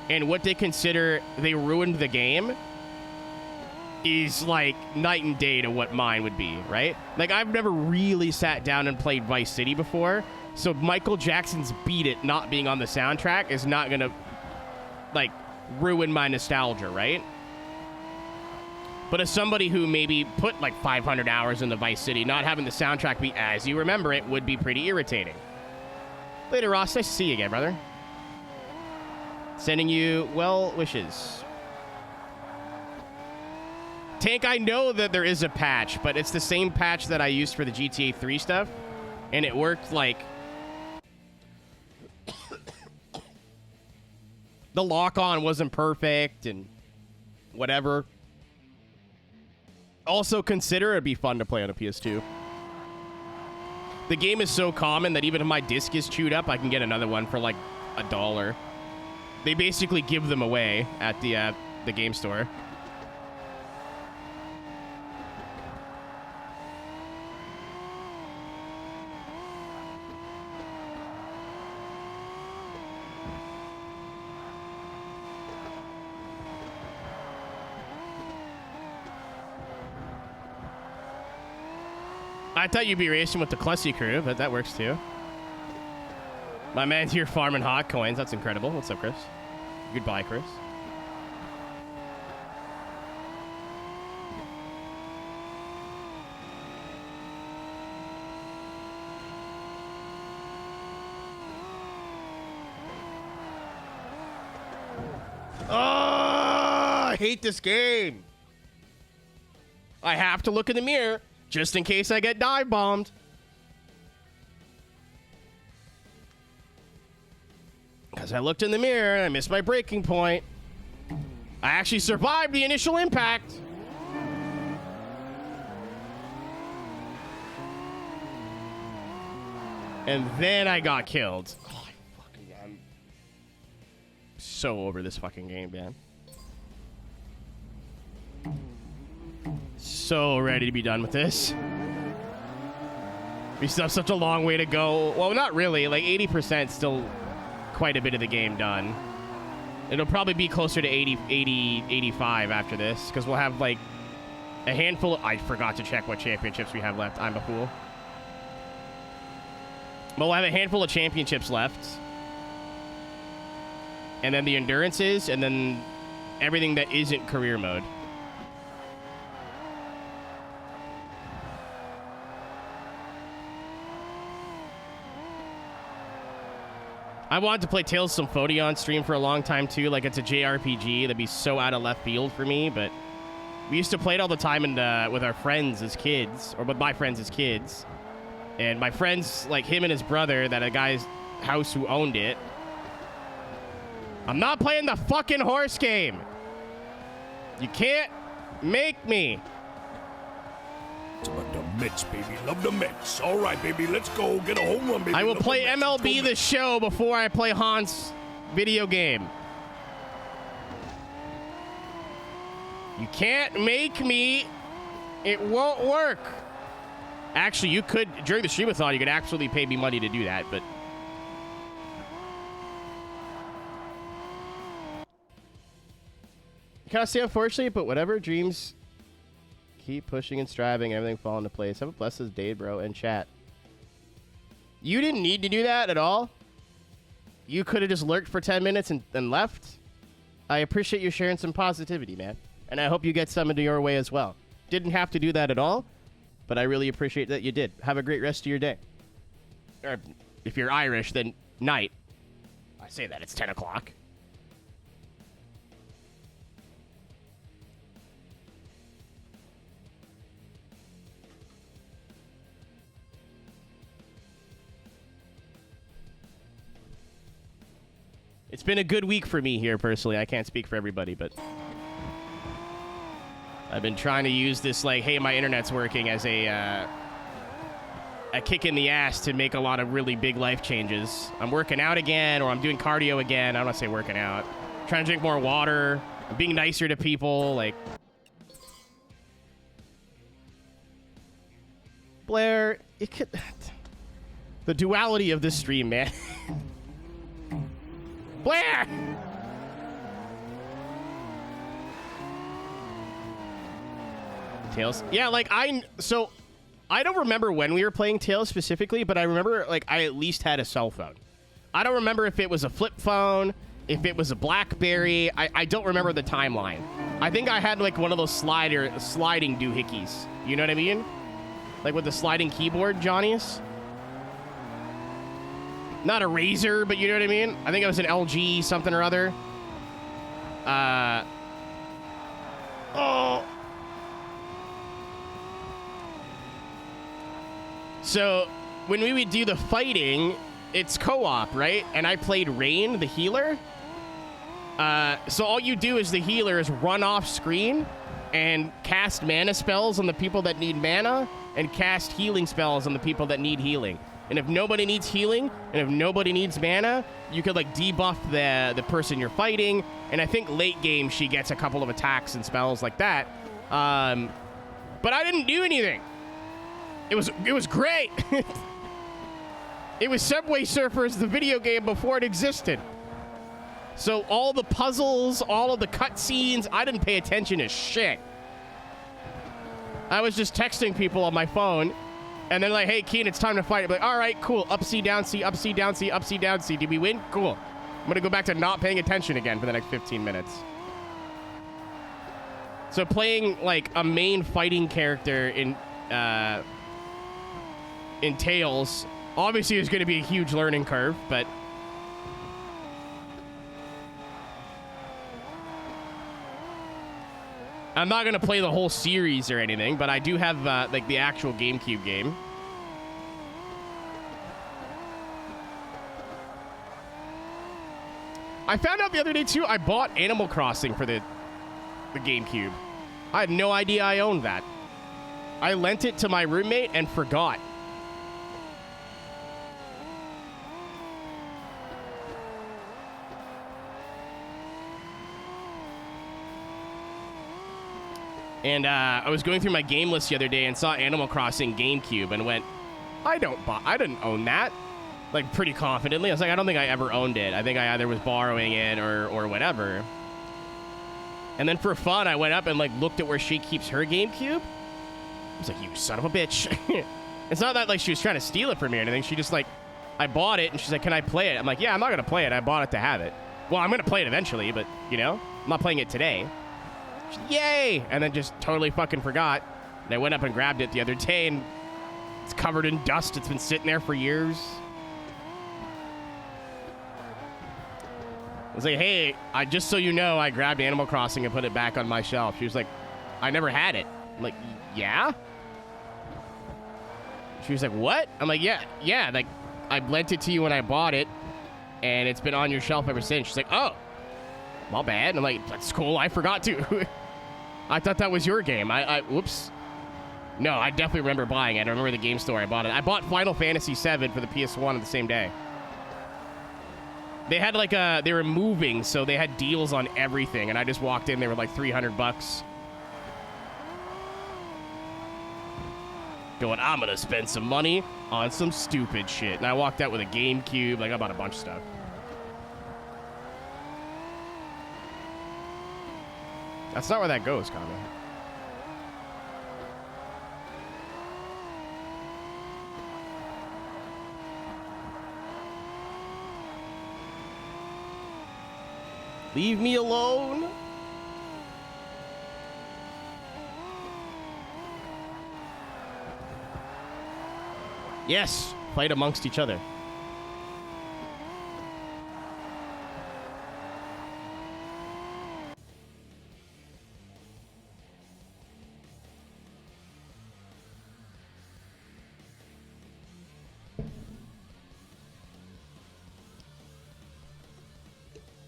and what they consider they ruined the game is like night and day to what mine would be, right? Like, I've never really sat down and played Vice City before, so Michael Jackson's Beat It not being on the soundtrack is not gonna, like, ruin my nostalgia, right? But as somebody who maybe put like 500 hours into Vice City, not having the soundtrack be as you remember it would be pretty irritating. Later, Ross. Nice to see you again, brother. Sending you well wishes. Tank, I know that there is a patch, but it's the same patch that I used for the GTA 3 stuff, and it worked like... the lock-on wasn't perfect, and whatever. Also, consider it'd be fun to play on a PS2. The game is so common that even if my disc is chewed up, I can get another one for like $1. They basically give them away at the game store. I thought you'd be racing with the Clussy crew, but that works too. My man's here farming hot coins. That's incredible. What's up, Chris? Goodbye, Chris. Oh, I hate this game. I have to look in the mirror just in case I get dive bombed. Because I looked in the mirror and I missed my braking point. I actually survived the initial impact. And then I got killed. Oh, I'm so over this fucking game, man. So ready to be done with this. We still have such a long way to go. Well, not really. Like 80% still quite a bit of the game done. It'll probably be closer to 85 after this, because we'll have like a handful. I forgot to check what championships we have left. I'm a fool. But we'll have a handful of championships left. And then the endurances, and then everything that isn't career mode. I wanted to play Tales of Symphonia on stream for a long time too. Like, it's a JRPG that'd be so out of left field for me, but we used to play it all the time and with our friends as kids, or with my friends as kids. And my friends, like him and his brother, that a guy's house who owned it. I'm not playing the fucking horse game. You can't make me. It's about the Mets, baby. Love the Mets. All right, baby. Let's go. Get a home run, baby. I will Love play the Mets. MLB Go The Mets. Show before I play Han's video game. You can't make me. It won't work. Actually, you could, during the stream-a-thon, you could actually pay me money to do that, but... Kind of say unfortunately, but whatever. Dreams keep pushing and striving, everything fall into place. Have a blessed day, bro, and chat. You didn't need to do that at all. You could have just lurked for 10 minutes and left. I appreciate you sharing some positivity, man. And I hope you get some into your way as well. Didn't have to do that at all, but I really appreciate that you did. Have a great rest of your day. Or if you're Irish, then night. I say that, it's 10 o'clock. It's been a good week for me here, personally. I can't speak for everybody, but I've been trying to use this, like, hey, my internet's working as a kick in the ass to make a lot of really big life changes. I'm working out again, or I'm doing cardio again. I don't want to say working out. I'm trying to drink more water. I'm being nicer to people, like... Blair, it could... The duality of this stream, man. Blair! Tails? Yeah, like, so, I don't remember when we were playing Tails specifically, but I remember, like, I at least had a cell phone. I don't remember if it was a flip phone, if it was a BlackBerry. I don't remember the timeline. I think I had, like, one of those sliding doohickeys. You know what I mean? Like, with the sliding keyboard, Johnny's. Not a Razer, but you know what I mean? I think it was an LG something or other. Oh. So, when we would do the fighting, it's co-op, right? And I played Rain, the healer. So all you do as the healer is run off screen and cast mana spells on the people that need mana and cast healing spells on the people that need healing. And if nobody needs healing, and if nobody needs mana, you could, like, debuff the person you're fighting. And I think late game, she gets a couple of attacks and spells like that. But I didn't do anything. It was great. It was Subway Surfers, the video game, before it existed. So all the puzzles, all of the cutscenes, I didn't pay attention to shit. I was just texting people on my phone. And then like, hey, Keen, it's time to fight. I'm like, all right, cool. Up C, down C, up C, down C, up C, down C. Did we win? Cool. I'm going to go back to not paying attention again for the next 15 minutes. So playing, like, a main fighting character in Tails, obviously is going to be a huge learning curve, but... I'm not going to play the whole series or anything, but I do have, like, the actual GameCube game. I found out the other day, too, I bought Animal Crossing for the GameCube. I had no idea I owned that. I lent it to my roommate and forgot. And I was going through my game list the other day and saw Animal Crossing GameCube and went, I didn't own that. Like, pretty confidently. I was like, I don't think I ever owned it. I think I either was borrowing it or whatever. And then for fun, I went up and, like, looked at where she keeps her GameCube. I was like, you son of a bitch. It's not that, like, she was trying to steal it from me or anything. She just, like, I bought it, and she's like, can I play it? I'm like, yeah, I'm not going to play it. I bought it to have it. Well, I'm going to play it eventually, but, you know, I'm not playing it today. Yay! And then just totally fucking forgot. And I went up and grabbed it the other day, and it's covered in dust. It's been sitting there for years. I was like, hey, just so you know, I grabbed Animal Crossing and put it back on my shelf. She was like, I never had it. I'm like, yeah? She was like, what? I'm like, yeah, like, I lent it to you when I bought it, and it's been on your shelf ever since. She's like, oh, my bad. I'm like, that's cool, I forgot to. I thought that was your game. Whoops. No, I definitely remember buying it. I remember the game store I bought it. I bought Final Fantasy VII for the PS1 on the same day. They had like they were moving, so they had deals on everything, and I just walked in, they were like $300. Going, I'm gonna spend some money on some stupid shit. And I walked out with a GameCube, like I bought a bunch of stuff. That's not where that goes, Kami. Leave me alone. Yes, fight amongst each other.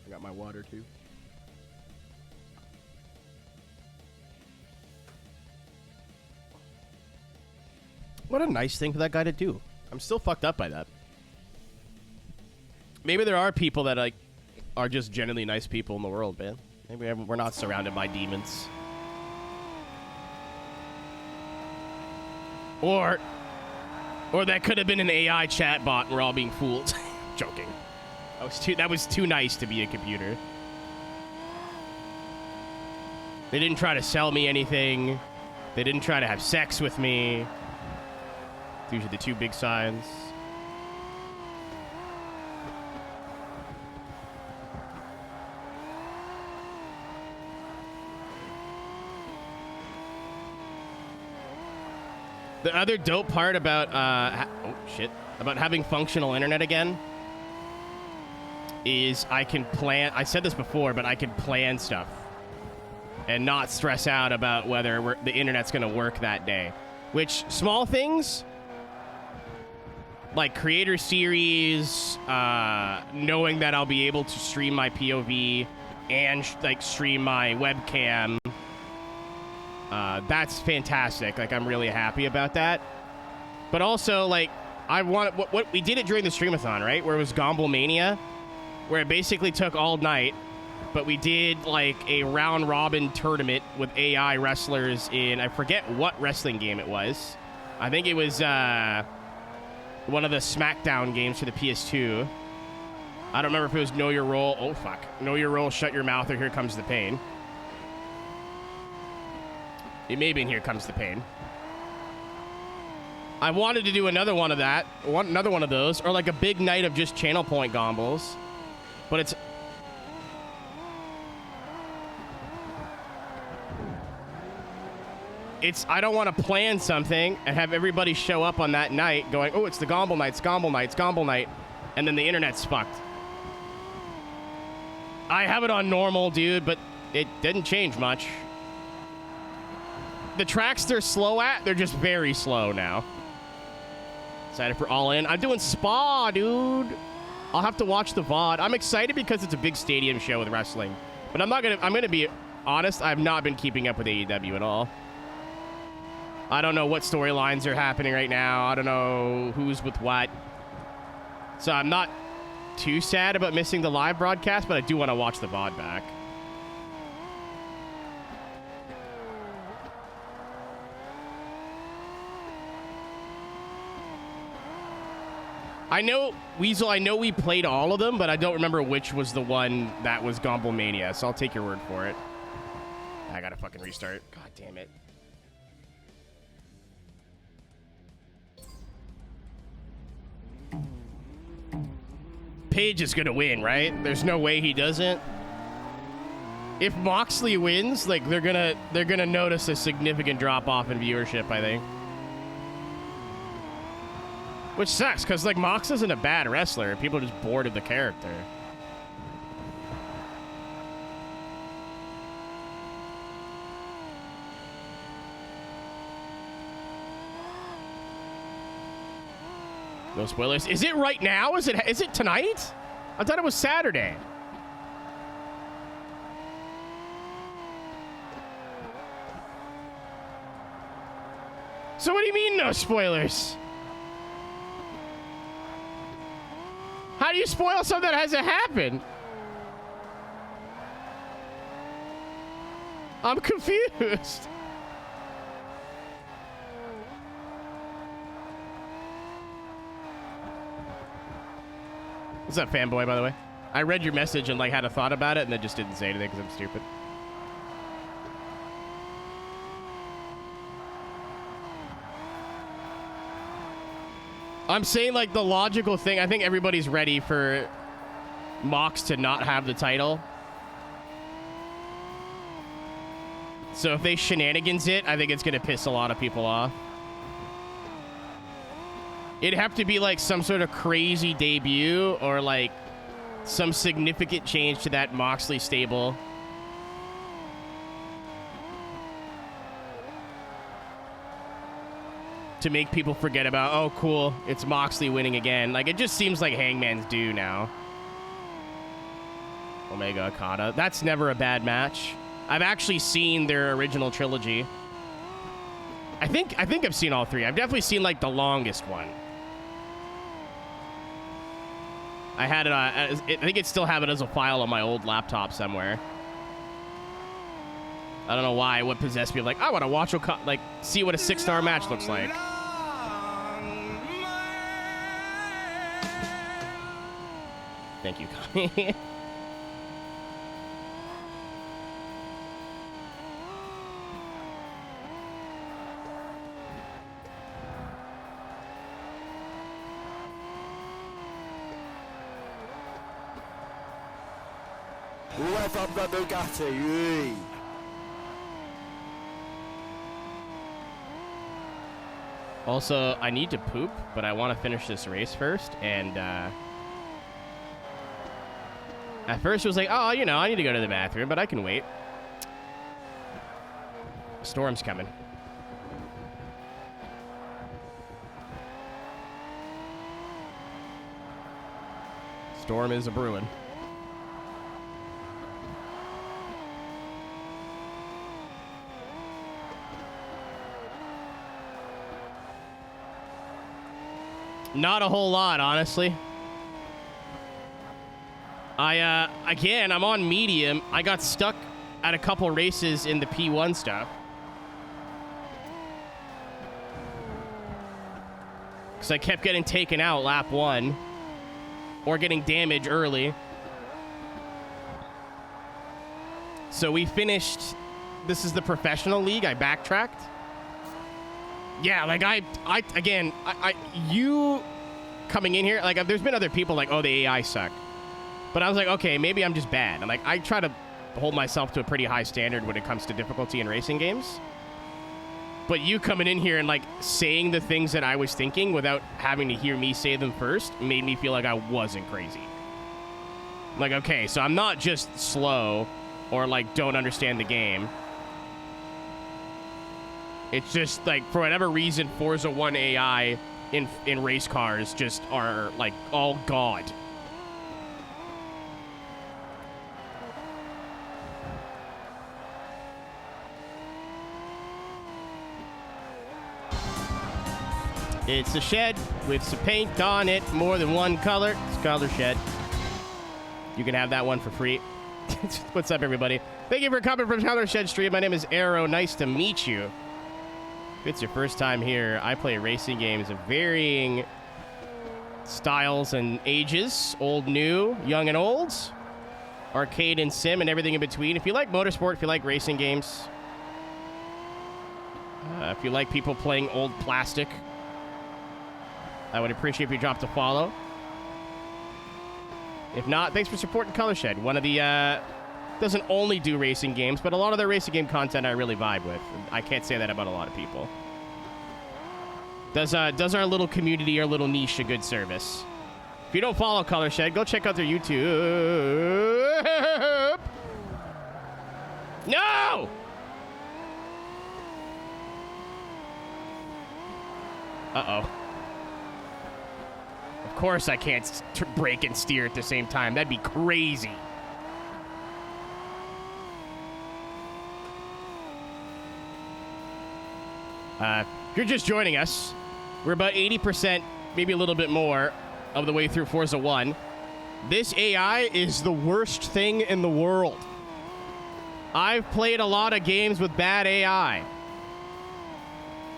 I got my water too. What a nice thing for that guy to do. I'm still fucked up by that. Maybe there are people that like are just generally nice people in the world, man. Maybe we're not surrounded by demons. Or that could have been an AI chatbot and we're all being fooled. Joking. That was too nice to be a computer. They didn't try to sell me anything. They didn't try to have sex with me. These are the two big signs. The other dope part about about having functional internet again is I can plan. I said this before, but I can plan stuff and not stress out about whether the internet's going to work that day. Which small things like creator series, knowing that I'll be able to stream my POV and like stream my webcam. That's fantastic. Like, I'm really happy about that. But also, like, I want what we did it during the streamathon, right? Where it was Gomble Mania, where it basically took all night, but we did like a round robin tournament with AI wrestlers in, I forget what wrestling game it was. I think it was one of the SmackDown games for the PS2. I don't remember if it was Know Your Role. Oh, fuck. Know Your Role, Shut Your Mouth, or Here Comes the Pain. It may have been Here Comes the Pain. I wanted to do another one of that. Another one of those. Or like a big night of just channel point gombles. But I don't want to plan something and have everybody show up on that night going, oh, it's the Gomble night, it's Gomble night, it's Gomble night, and then the internet's fucked. I have it on normal, dude, but it didn't change much. The tracks they're slow at, they're just very slow now. Excited for All In. I'm doing Spa, dude. I'll have to watch the VOD. I'm excited because it's a big stadium show with wrestling. But I'm gonna be honest, I've not been keeping up with AEW at all. I don't know what storylines are happening right now. I don't know who's with what. So I'm not too sad about missing the live broadcast, but I do want to watch the VOD back. I know, Weasel, I know we played all of them, but I don't remember which was the one that was Gomble Mania, so I'll take your word for it. I gotta fucking restart. God damn it. Page is gonna win, right? There's no way he doesn't. If Moxley wins, like they're gonna notice a significant drop off in viewership, I think. Which sucks, because like Mox isn't a bad wrestler. People are just bored of the character. No spoilers. Is it right now? Is it tonight? I thought it was Saturday. So what do you mean no spoilers? How do you spoil something that hasn't happened? I'm confused. What's up, fanboy, by the way? I read your message and like had a thought about it and then just didn't say anything because I'm stupid. I'm saying like the logical thing. I think everybody's ready for Mox to not have the title. So if they shenanigans it, I think it's going to piss a lot of people off. It'd have to be like some sort of crazy debut or like some significant change to that Moxley stable. To make people forget about, oh, cool, it's Moxley winning again. Like, it just seems like Hangman's due now. Omega Okada. That's never a bad match. I've actually seen their original trilogy. I think I've seen all three. I've definitely seen, like, the longest one. I had it, I think it still have it as a file on my old laptop somewhere. I don't know why, what possessed me. Like, I want to watch, like, see what a 6-star match looks like. Thank you, Connie. Rev up the Bugatti. Also, I need to poop, but I want to finish this race first. And at first it was like, oh, you know, I need to go to the bathroom, but I can wait. Storm's coming. Storm is a brewing. Not a whole lot, honestly. Again, I'm on medium. I got stuck at a couple races in the P1 stuff. Because I kept getting taken out lap 1. Or getting damage early. So we finished... This is the professional league. I backtracked. Yeah, like you coming in here, like there's been other people like, oh, the AI suck. But I was like, okay, maybe I'm just bad. And like, I try to hold myself to a pretty high standard when it comes to difficulty in racing games. But you coming in here and like saying the things that I was thinking without having to hear me say them first made me feel like I wasn't crazy. Like, okay, so I'm not just slow or like don't understand the game. It's just like, for whatever reason, Forza 1 AI in race cars just are like all God. It's a shed with some paint on it, more than one color. It's Color Shed. You can have that one for free. What's up, everybody? Thank you for coming from Color Shed Stream. My name is Aero. Nice to meet you. If it's your first time here, I play racing games of varying styles and ages. Old, new, young, and old. Arcade and sim and everything in between. If you like motorsport, if you like racing games, if you like people playing old plastic, I would appreciate if you dropped a follow. If not, thanks for supporting Color Shed. One of the, doesn't only do racing games, but a lot of their racing game content I really vibe with. I can't say that about a lot of people. Does our little community, our little niche, a good service. If you don't follow Color Shed, go check out their YouTube. No! Uh-oh. Of course I can't brake and steer at the same time. That'd be crazy. If you're just joining us, we're about 80%, maybe a little bit more, of the way through Forza 1. This AI is the worst thing in the world. I've played a lot of games with bad AI.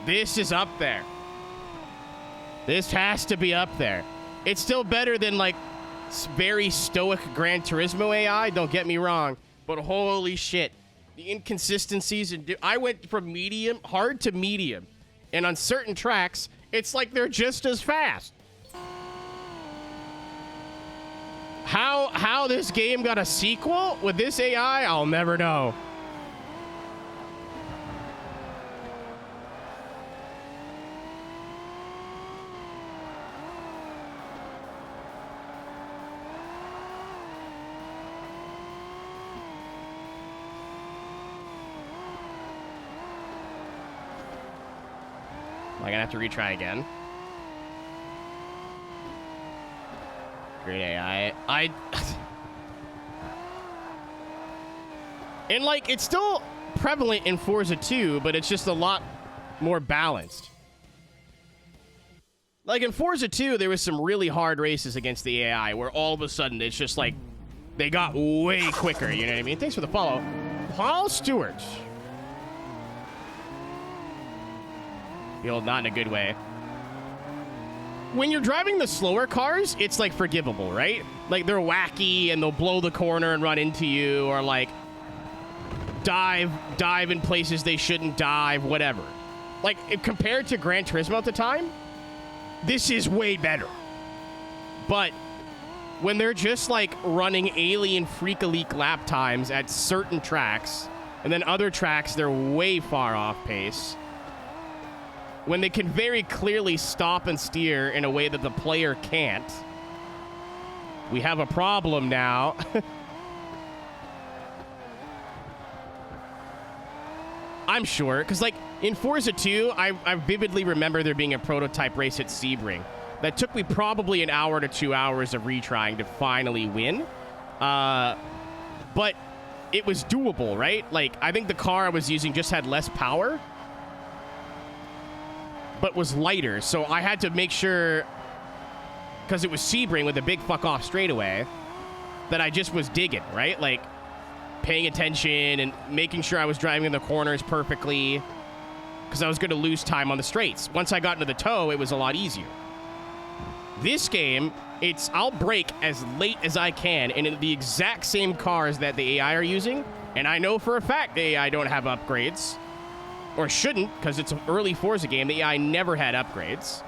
This is up there. This has to be up there. It's still better than, like, very stoic Gran Turismo AI, don't get me wrong. But holy shit. The inconsistencies. I went from hard to medium. And on certain tracks, it's like they're just as fast. How this game got a sequel with this AI, I'll never know. Am I gonna have to retry again? Great AI. And, like, it's still prevalent in Forza 2, but it's just a lot more balanced. Like, in Forza 2, there was some really hard races against the AI where all of a sudden it's just like they got way quicker, you know what I mean? Thanks for the follow. Paul Stewart. The old not in a good way. When you're driving the slower cars, it's, like, forgivable, right? Like, they're wacky and they'll blow the corner and run into you, or, like, dive in places they shouldn't dive, whatever. Like, compared to Gran Turismo at the time, this is way better. But when they're just, like, running alien freak-a-leak lap times at certain tracks, and then other tracks, they're way far off pace. When they can very clearly stop and steer in a way that the player can't, we have a problem now. I'm sure, because, like, in Forza 2, I vividly remember there being a prototype race at Sebring that took me probably an hour to 2 hours of retrying to finally win. But it was doable, right? Like, I think the car I was using just had less power, but was lighter, so I had to make sure, because it was Sebring with a big fuck off straightaway, that I just was digging, right? Like, paying attention and making sure I was driving in the corners perfectly, because I was going to lose time on the straights. Once I got into the toe, it was a lot easier. This game, I'll brake as late as I can, and in the exact same cars that the AI are using, and I know for a fact the AI don't have upgrades, or shouldn't, because it's an early Forza game. The AI never had upgrades.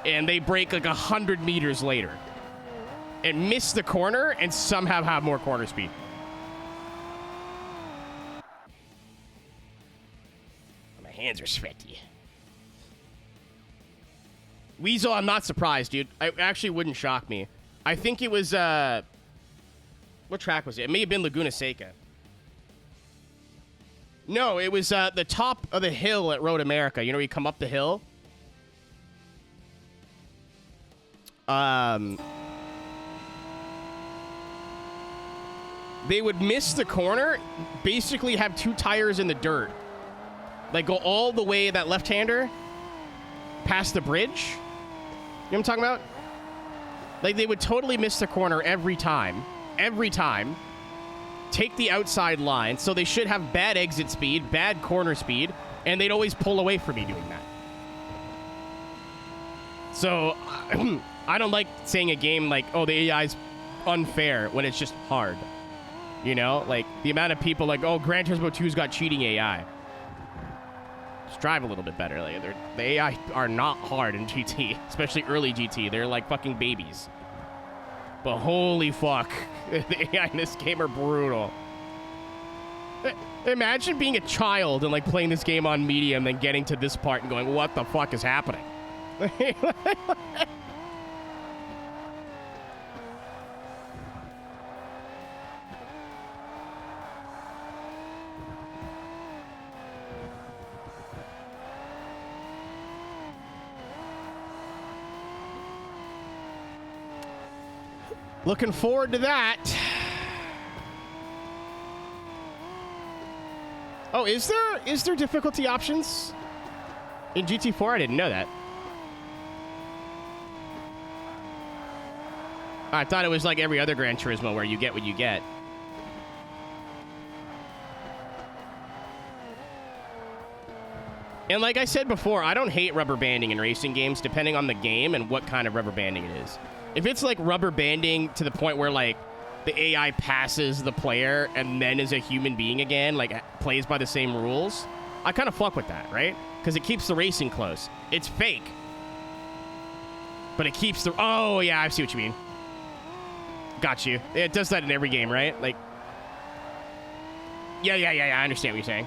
And they brake like 100 meters later. And miss the corner and somehow have more corner speed. My hands are sweaty. Weasel, I'm not surprised, dude. It actually wouldn't shock me. I think it was, what track was it? It may have been Laguna Seca. No, it was the top of the hill at Road America. You know where you come up the hill? They would miss the corner, basically have two tires in the dirt. Like, go all the way, that left-hander, past the bridge. You know what I'm talking about? Like, they would totally miss the corner every time. Every time. Take the outside line, so they should have bad exit speed, bad corner speed, and they'd always pull away from me doing that. So, I don't like saying a game like, oh, the AI's unfair, when it's just hard. You know? Like, the amount of people like, oh, Gran Turismo 2's got cheating AI. Just drive a little bit better. Like, the AI are not hard in GT, especially early GT. They're like fucking babies. But holy fuck, the AI in this game are brutal. Imagine being a child and, like, playing this game on medium, then getting to this part and going, what the fuck is happening? Looking forward to that. Oh, is there difficulty options? In GT4, I didn't know that. I thought it was like every other Gran Turismo where you get what you get. And like I said before, I don't hate rubber banding in racing games depending on the game and what kind of rubber banding it is. If it's like rubber banding to the point where like the AI passes the player and then is a human being again, like plays by the same rules, I kind of fuck with that, right? Because it keeps the racing close. It's fake. But it keeps the... Oh, yeah, I see what you mean. Got you. It does that in every game, right? Like... Yeah, I understand what you're saying.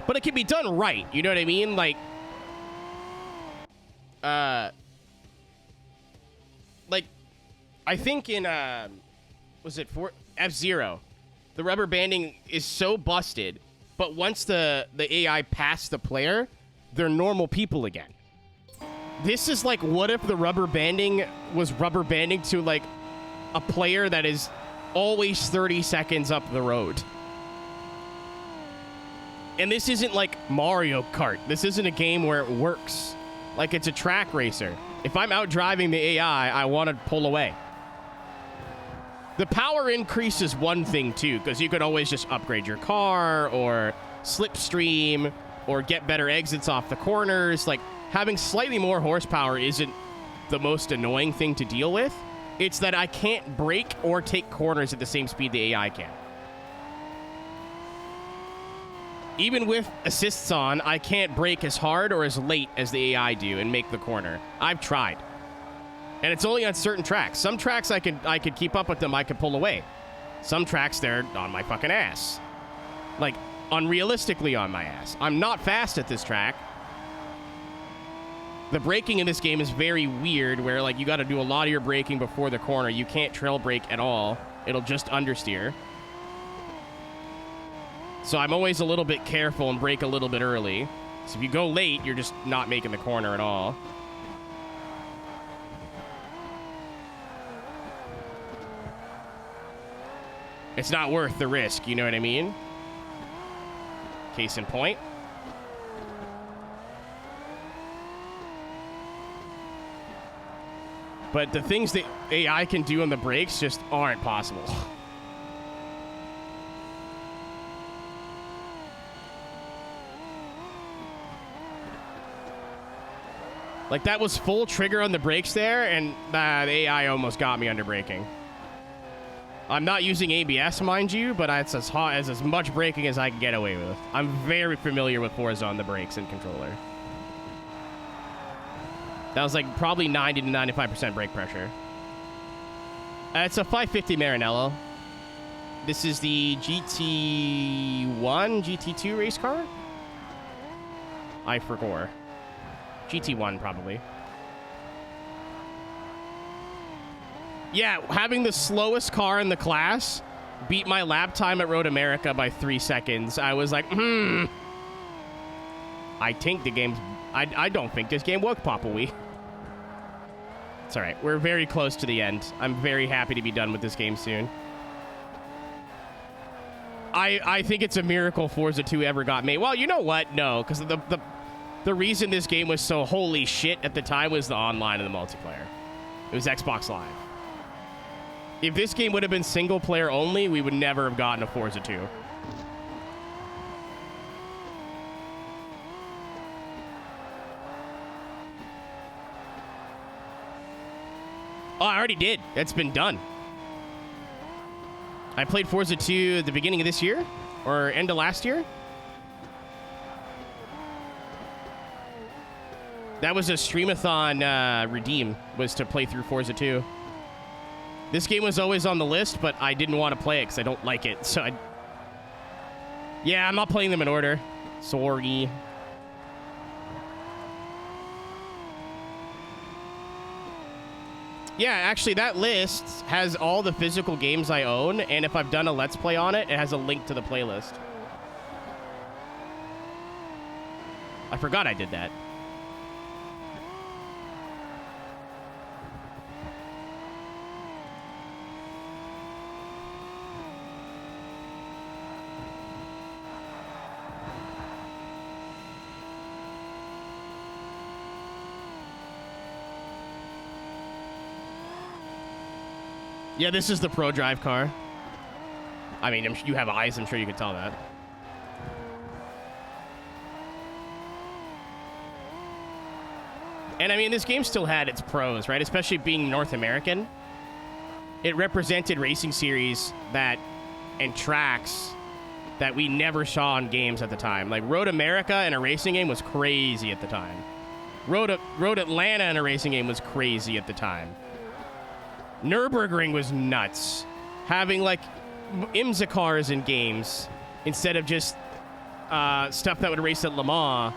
But it can be done right, you know what I mean? Like... Like, I think in, was it for F-Zero? The rubber banding is so busted, but once the AI passed the player, they're normal people again. This is like, what if the rubber banding was rubber banding to, like, a player that is always 30 seconds up the road? And this isn't like Mario Kart. This isn't a game where it works. Like, it's a track racer. If I'm out driving the AI, I want to pull away. The power increase is one thing, too, because you could always just upgrade your car or slipstream or get better exits off the corners. Like, having slightly more horsepower isn't the most annoying thing to deal with. It's that I can't brake or take corners at the same speed the AI can. Even with assists on, I can't brake as hard or as late as the AI do and make the corner. I've tried. And it's only on certain tracks. Some tracks I could keep up with them, I could pull away. Some tracks, they're on my fucking ass. Like, unrealistically on my ass. I'm not fast at this track. The braking in this game is very weird, where, like, you got to do a lot of your braking before the corner. You can't trail brake at all. It'll just understeer. So I'm always a little bit careful and brake a little bit early. So if you go late, you're just not making the corner at all. It's not worth the risk, you know what I mean? Case in point. But the things that AI can do on the brakes just aren't possible. Like, that was full trigger on the brakes there, and the AI almost got me under braking. I'm not using ABS, mind you, but it's as much braking as I can get away with. I'm very familiar with Forza on the brakes and controller. That was like probably 90 to 95% brake pressure. It's a 550 Maranello. This is the GT1, GT2 race car? I forgot. GT1, probably. Yeah, having the slowest car in the class beat my lap time at Road America by 3 seconds. I was like, I think the game's... I don't think this game worked properly. It's all right. We're very close to the end. I'm very happy to be done with this game soon. I think it's a miracle Forza 2 ever got made. Well, you know what? No, because the reason this game was so holy shit at the time was the online and the multiplayer. It was Xbox Live. If this game would have been single player only, we would never have gotten a Forza 2. Oh, I already did. It's been done. I played Forza 2 at the beginning of this year, or end of last year. That was a streamathon redeem, was to play through Forza 2. This game was always on the list, but I didn't want to play it because I don't like it. So yeah, I'm not playing them in order. Sorry. Yeah, actually, that list has all the physical games I own, and if I've done a Let's Play on it, it has a link to the playlist. I forgot I did that. Yeah, this is the Pro Drive car. I mean, you have eyes. I'm sure you can tell that. And I mean, this game still had its pros, right? Especially being North American. It represented racing series and tracks that we never saw in games at the time. Like Road America in a racing game was crazy at the time. Road Atlanta in a racing game was crazy at the time. Nürburgring was nuts. Having like IMSA cars in games instead of just stuff that would race at Le Mans.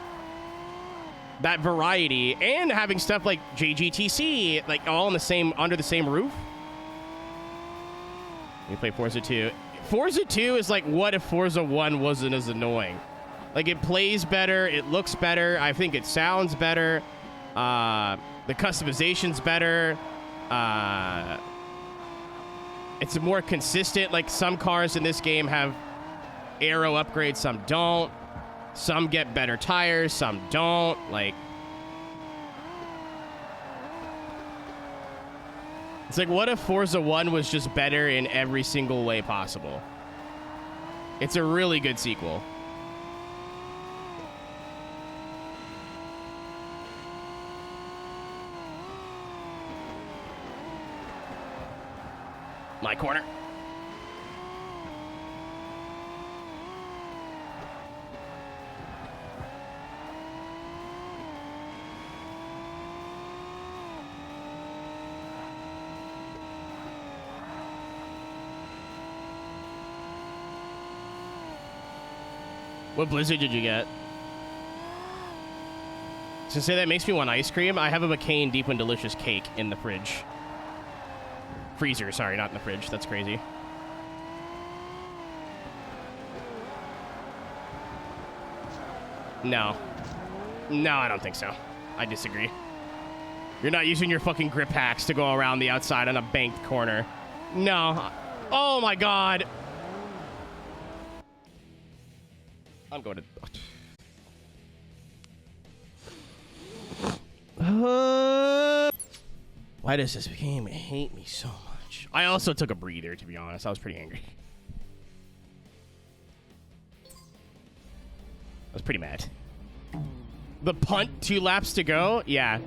That variety, and having stuff like JGTC, like all in the same, under the same roof. We play Forza 2. Forza 2 is like, what if Forza 1 wasn't as annoying? Like, it plays better, it looks better, I think it sounds better, the customization's better, it's more consistent. Like, some cars in this game have aero upgrades, some don't. Some get better tires, some don't. Like, it's like, what if Forza 1 was just better in every single way possible? It's a really good sequel. My corner. What blizzard did you get? To say that makes me want ice cream. I have a McCain Deep and Delicious cake in the fridge. Freezer, sorry, not in the fridge. That's crazy. No. No, I don't think so. I disagree. You're not using your fucking grip hacks to go around the outside on a banked corner. No. Oh my god. I'm going to... Why does this game hate me so much? I also took a breather, to be honest. I was pretty angry. I was pretty mad. The punt, 2 laps to go? Yeah.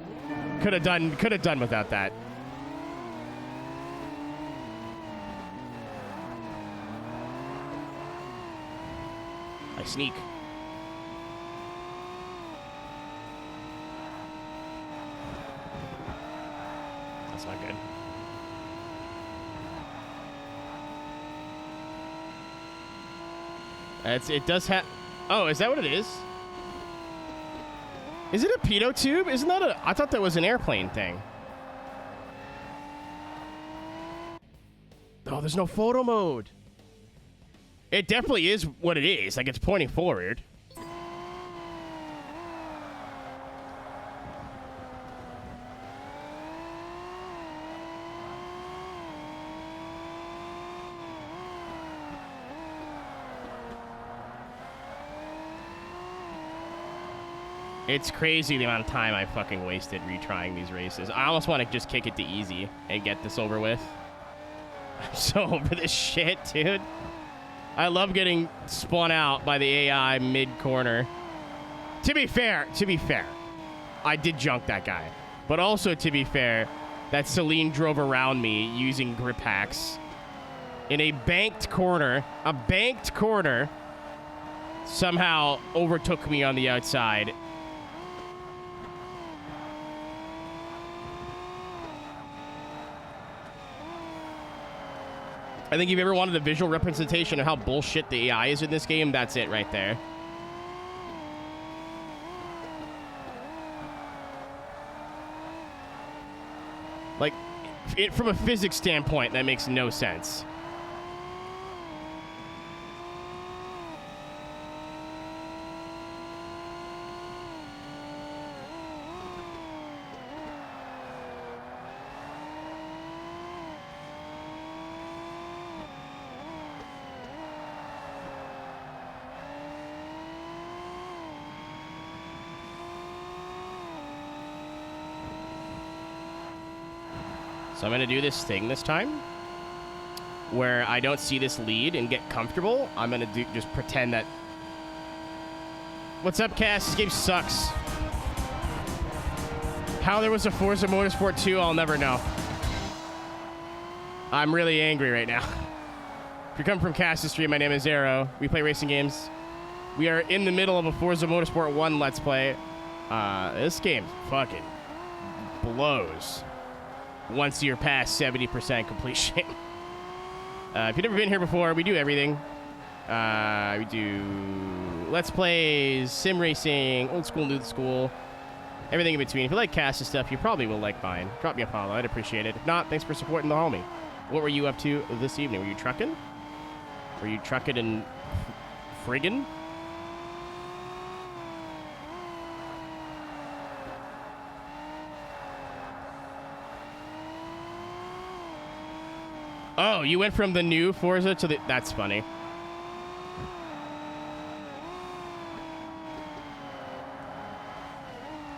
Could have done without that. I sneak. That's not good. It does have... Oh, is that what it is? Is it a pitot tube? Isn't that a... I thought that was an airplane thing. Oh, there's no photo mode. It definitely is what it is. Like, it's pointing forward. It's crazy the amount of time I fucking wasted retrying these races. I almost want to just kick it to easy and get this over with. I'm so over this shit, dude. I love getting spun out by the AI mid-corner. To be fair, I did junk that guy. But also, to be fair, that Celine drove around me using grip hacks in a banked corner, somehow overtook me on the outside. I think if you ever wanted a visual representation of how bullshit the AI is in this game, that's it right there. Like, from a physics standpoint, that makes no sense. So I'm going to do this thing this time. where I don't see this lead and get comfortable, I'm going to just pretend that... What's up, Cass? This game sucks. How there was a Forza Motorsport 2, I'll never know. I'm really angry right now. If you come from Cass's stream, my name is Arrow. We play racing games. We are in the middle of a Forza Motorsport 1 Let's Play. This game fucking blows once you're past 70% completion. If you've never been here before, we do everything. We do Let's Plays, sim racing, old school, new school, everything in between. If you like Cass's stuff, you probably will like mine. Drop me a follow. I'd appreciate it. If not, thanks for supporting the homie. What were you up to this evening? Were you trucking? Were you trucking and friggin'? Oh, you went from the new Forza to the... That's funny.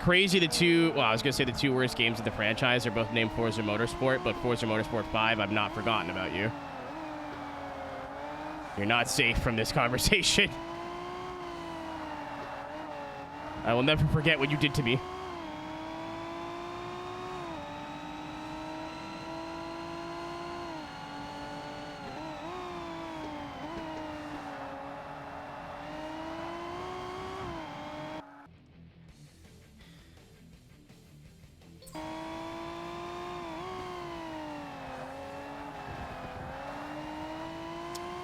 Crazy, the two... Well, I was going to say the two worst games of the franchise are both named Forza Motorsport, but Forza Motorsport 5, I've not forgotten about you. You're not safe from this conversation. I will never forget what you did to me.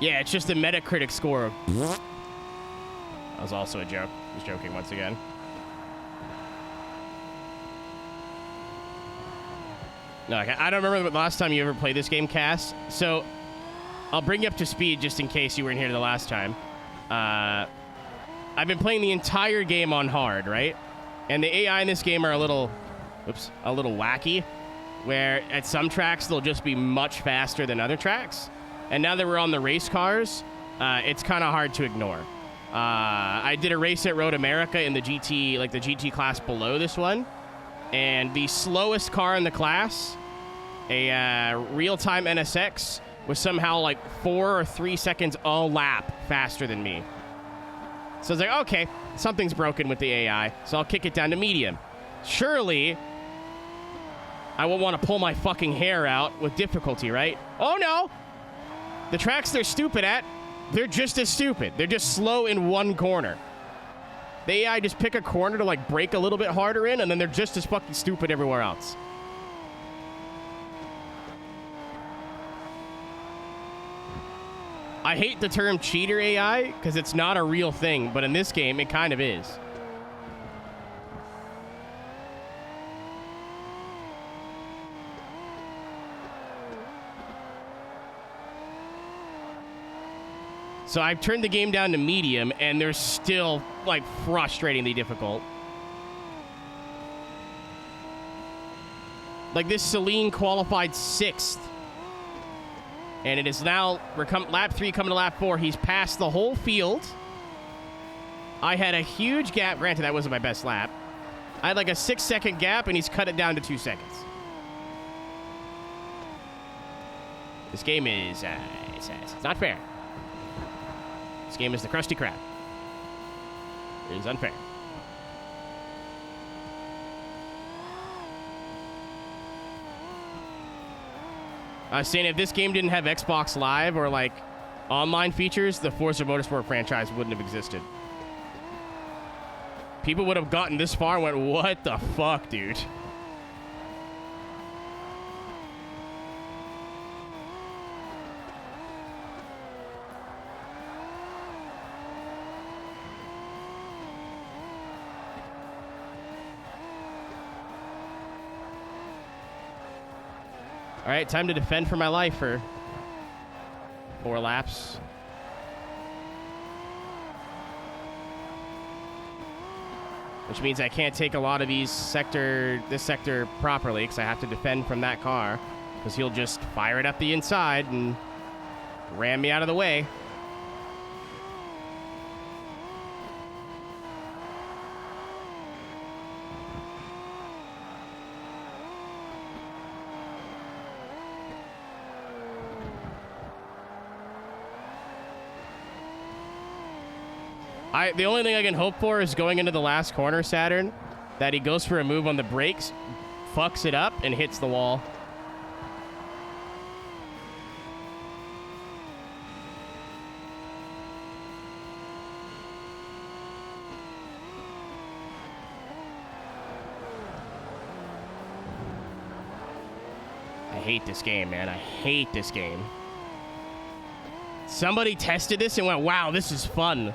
Yeah, it's just a Metacritic score. That was also a joke. I was joking once again. No, I don't remember the last time you ever played this game, Cass. So, I'll bring you up to speed just in case you weren't here the last time. I've been playing the entire game on hard, right? And the AI in this game are a little wacky, where at some tracks they'll just be much faster than other tracks. And now that we're on the race cars, it's kind of hard to ignore. I did a race at Road America in the GT, like the GT class below this one. And the slowest car in the class, a real-time NSX, was somehow like 4 or 3 seconds a lap faster than me. So I was like, okay, something's broken with the AI, so I'll kick it down to medium. Surely, I won't want to pull my fucking hair out with difficulty, right? Oh no! The tracks they're stupid at, they're just as stupid. They're just slow in one corner. The AI just pick a corner to like brake a little bit harder in, and then they're just as fucking stupid everywhere else. I hate the term cheater AI because it's not a real thing, but in this game, it kind of is. So I've turned the game down to medium, and they're still, like, frustratingly difficult. Like, this Celine qualified 6th. And it is now, lap 3 coming to lap 4. He's passed the whole field. I had a huge gap. Granted, that wasn't my best lap. I had like a 6-second gap, and he's cut it down to 2 seconds. This game is, it's not fair. This game is the Krusty Krab. It is unfair. I was saying if this game didn't have Xbox Live or like online features, the Forza Motorsport franchise wouldn't have existed. People would have gotten this far and went, what the fuck, dude? All right, time to defend for my life for 4 laps. Which means I can't take a lot of this sector properly because I have to defend from that car because he'll just fire it up the inside and ram me out of the way. The only thing I can hope for is going into the last corner, Saturn, that he goes for a move on the brakes, fucks it up, and hits the wall. I hate this game, man. I hate this game. Somebody tested this and went, wow, this is fun.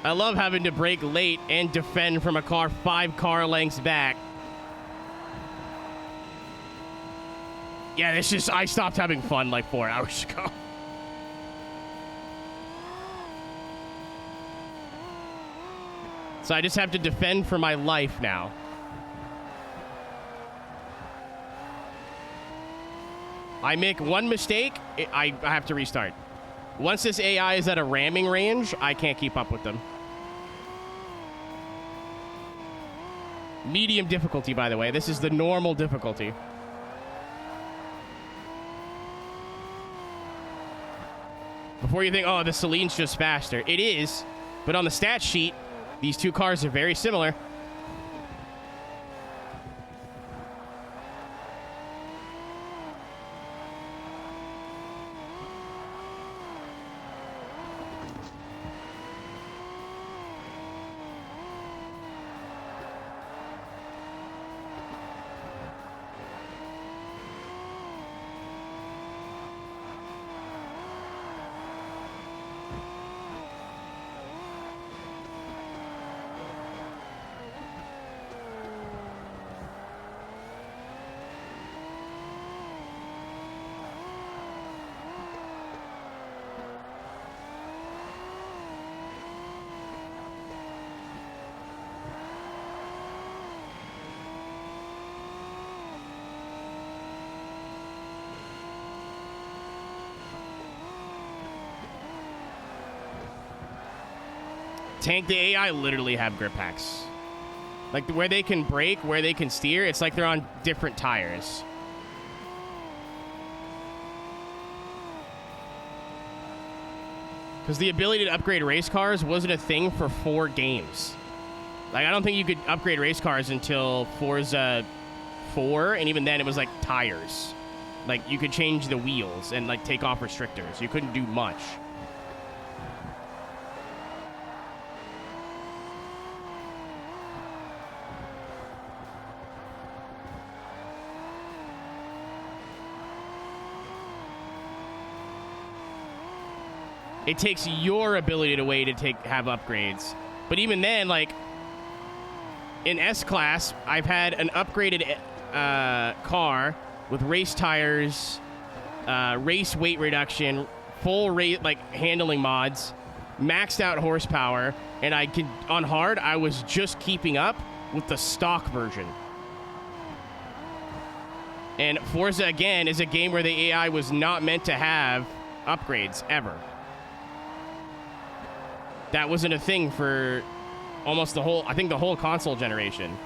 I love having to brake late and defend from a car 5 car lengths back. Yeah, this just, I stopped having fun like 4 hours ago. So I just have to defend for my life now. I make one mistake, I have to restart. Once this AI is at a ramming range, I can't keep up with them. Medium difficulty, by the way. This is the normal difficulty. Before you think, oh, the Celine's just faster. It is, but on the stat sheet, these two cars are very similar. Tank, the AI literally have grip hacks. Like where they can brake, where they can steer, it's like they're on different tires. Because the ability to upgrade race cars wasn't a thing for 4 games. Like, I don't think you could upgrade race cars until Forza 4, and even then it was like tires. Like, you could change the wheels and like take off restrictors. You couldn't do much. It takes your ability to have upgrades. But even then, like, in S-Class, I've had an upgraded car with race tires, race weight reduction, full rate, like, handling mods, maxed out horsepower, and on hard, I was just keeping up with the stock version. And Forza, again, is a game where the AI was not meant to have upgrades, ever. That wasn't a thing for almost the whole console generation.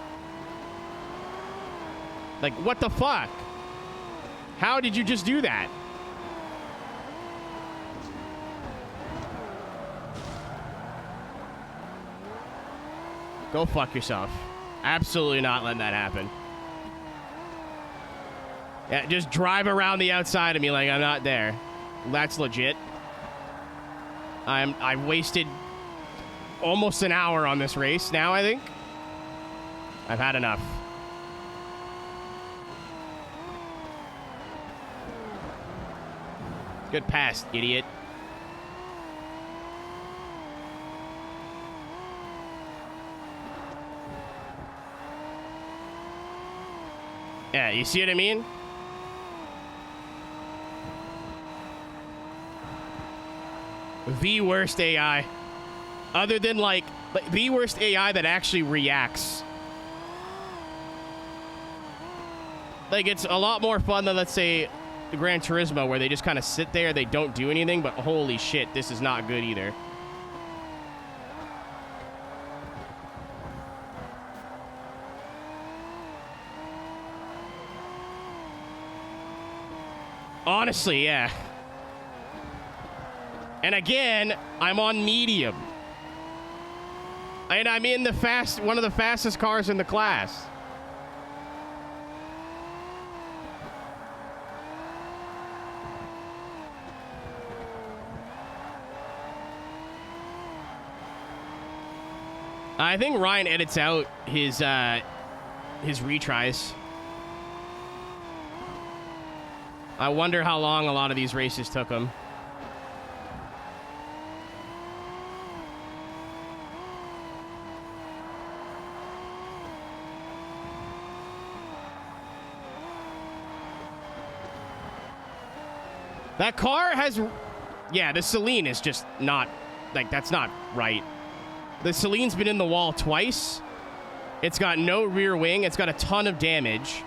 Like, what the fuck? How did you just do that? Go fuck yourself. Absolutely not letting that happen. Yeah, just drive around the outside of me like I'm not there. That's legit. I've wasted almost an hour on this race now, I think. I've had enough. Good pass, idiot. Yeah, you see what I mean? The worst AI. Other than, like, the worst AI that actually reacts. Like, it's a lot more fun than, let's say, the Gran Turismo, where they just kind of sit there, they don't do anything, but holy shit, this is not good either. Honestly, yeah. And again, I'm on medium. And I'm in one of the fastest cars in the class. I think Ryan edits out his retries. I wonder how long a lot of these races took him. That car has... Yeah, the Celine is just not... Like, that's not right. The Celine's been in the wall twice. It's got no rear wing. It's got a ton of damage.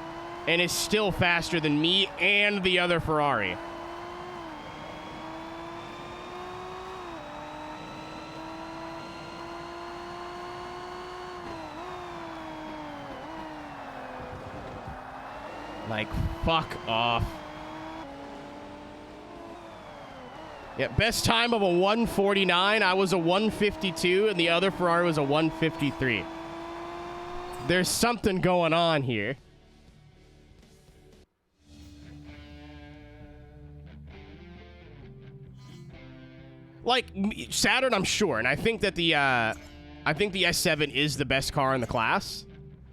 And is still faster than me and the other Ferrari. Like, fuck off. Yeah, best time of a 149. I was a 152, and the other Ferrari was a 153. There's something going on here. Like, Saturn, I'm sure, and I think that the S7 is the best car in the class.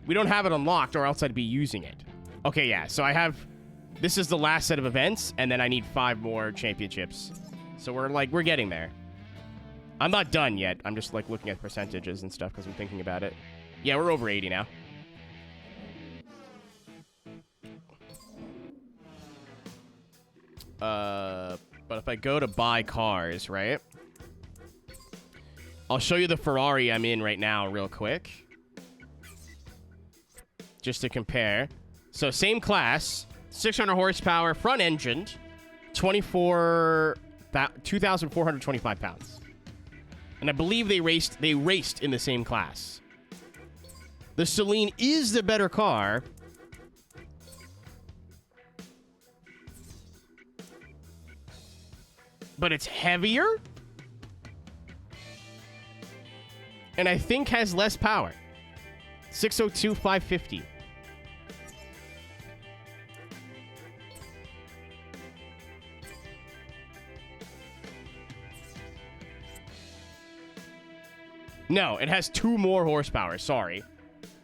We don't have it unlocked, or else I'd be using it. Okay, yeah, so I have... This is the last set of events, and then I need 5 more championships. So we're getting there. I'm not done yet. I'm just, like, looking at percentages and stuff because I'm thinking about it. Yeah, we're over 80 now. But if I go to buy cars, right? I'll show you the Ferrari I'm in right now real quick. Just to compare. So, same class. 600 horsepower, front-engined. 2,425 pounds. And I believe they raced in the same class. The Celine is the better car. But it's heavier. And I think has less power. 602, 550. No, it has 2 more horsepower. Sorry.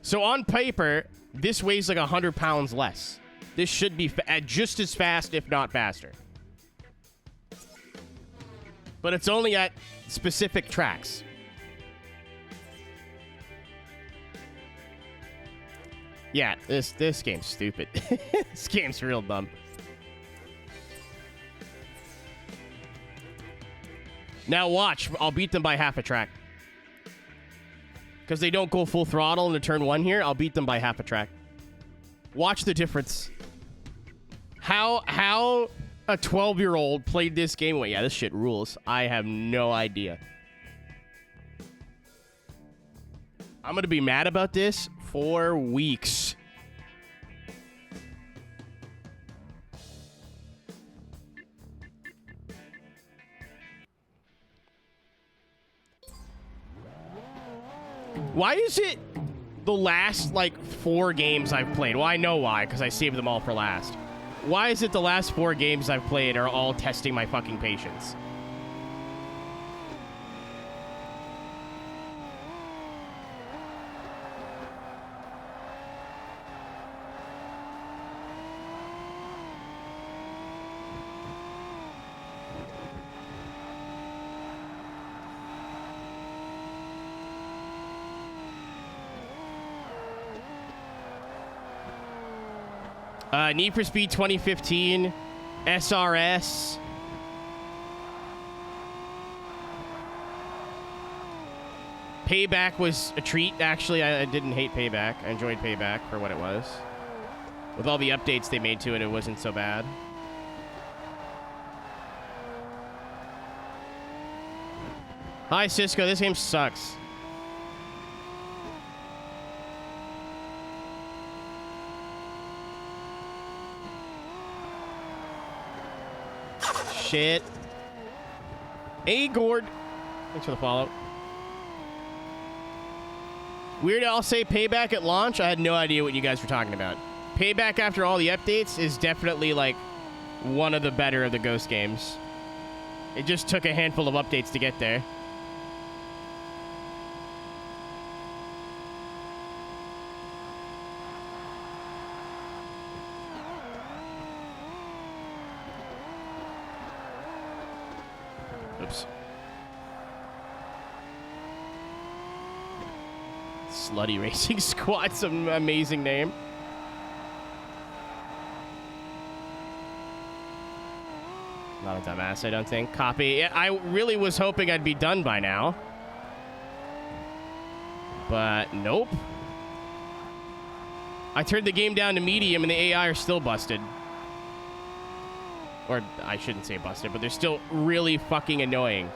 So on paper, this weighs like 100 pounds less. This should be just as fast, if not faster. But it's only at specific tracks. Yeah, this game's stupid. This game's real dumb. Now watch, I'll beat them by half a track. Because they don't go full throttle into turn 1 here, I'll beat them by half a track. Watch the difference. How a 12-year-old played this game. Wait, yeah, this shit rules. I have no idea. I'm going to be mad about this for weeks. Why is it the last, like, 4 games I've played? Well, I know why, because I saved them all for last. Why is it the last 4 games I've played are all testing my fucking patience? Need for Speed 2015, SRS. Payback was a treat, actually. I didn't hate Payback. I enjoyed Payback for what it was. With all the updates they made to it, it wasn't so bad. Hi, Cisco. This game sucks. Shit. Hey, Gord. Thanks for the follow. Weird Al say payback at launch. I had no idea what you guys were talking about. Payback after all the updates is definitely like one of the better of the Ghost games. It just took a handful of updates to get there. Oops. Slutty Racing Squad, some amazing name. Not a dumbass, I don't think. Copy. I really was hoping I'd be done by now. But nope. I turned the game down to medium and the AI are still busted. Or I shouldn't say busted, but they're still really fucking annoying.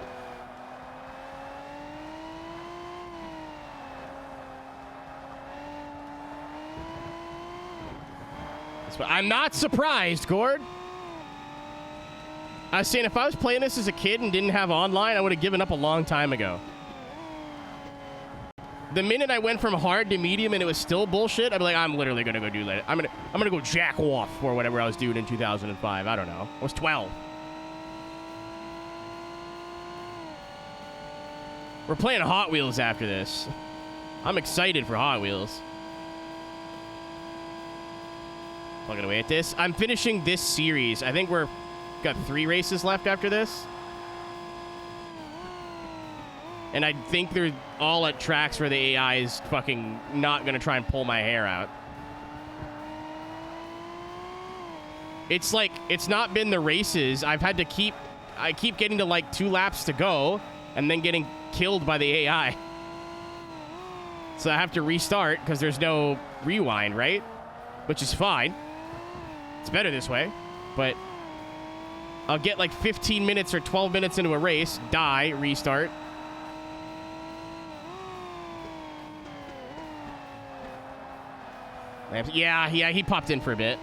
I'm not surprised, Gord. I was saying, if I was playing this as a kid and didn't have online, I would have given up a long time ago. The minute I went from hard to medium and it was still bullshit, I'd be like, I'm literally gonna go do that. I'm gonna go jack off for whatever I was doing in 2005. I don't know. I was 12. We're playing Hot Wheels after this. I'm excited for Hot Wheels. Plugging away at this. I'm finishing this series. I think we're got 3 races left after this. And I think they're all at tracks where the AI is fucking not gonna try and pull my hair out. It's like, it's not been the races. I keep getting to like 2 laps to go and then getting killed by the AI. So I have to restart because there's no rewind, right? Which is fine. It's better this way, but I'll get like 15 minutes or 12 minutes into a race, die, restart. Yeah, he popped in for a bit.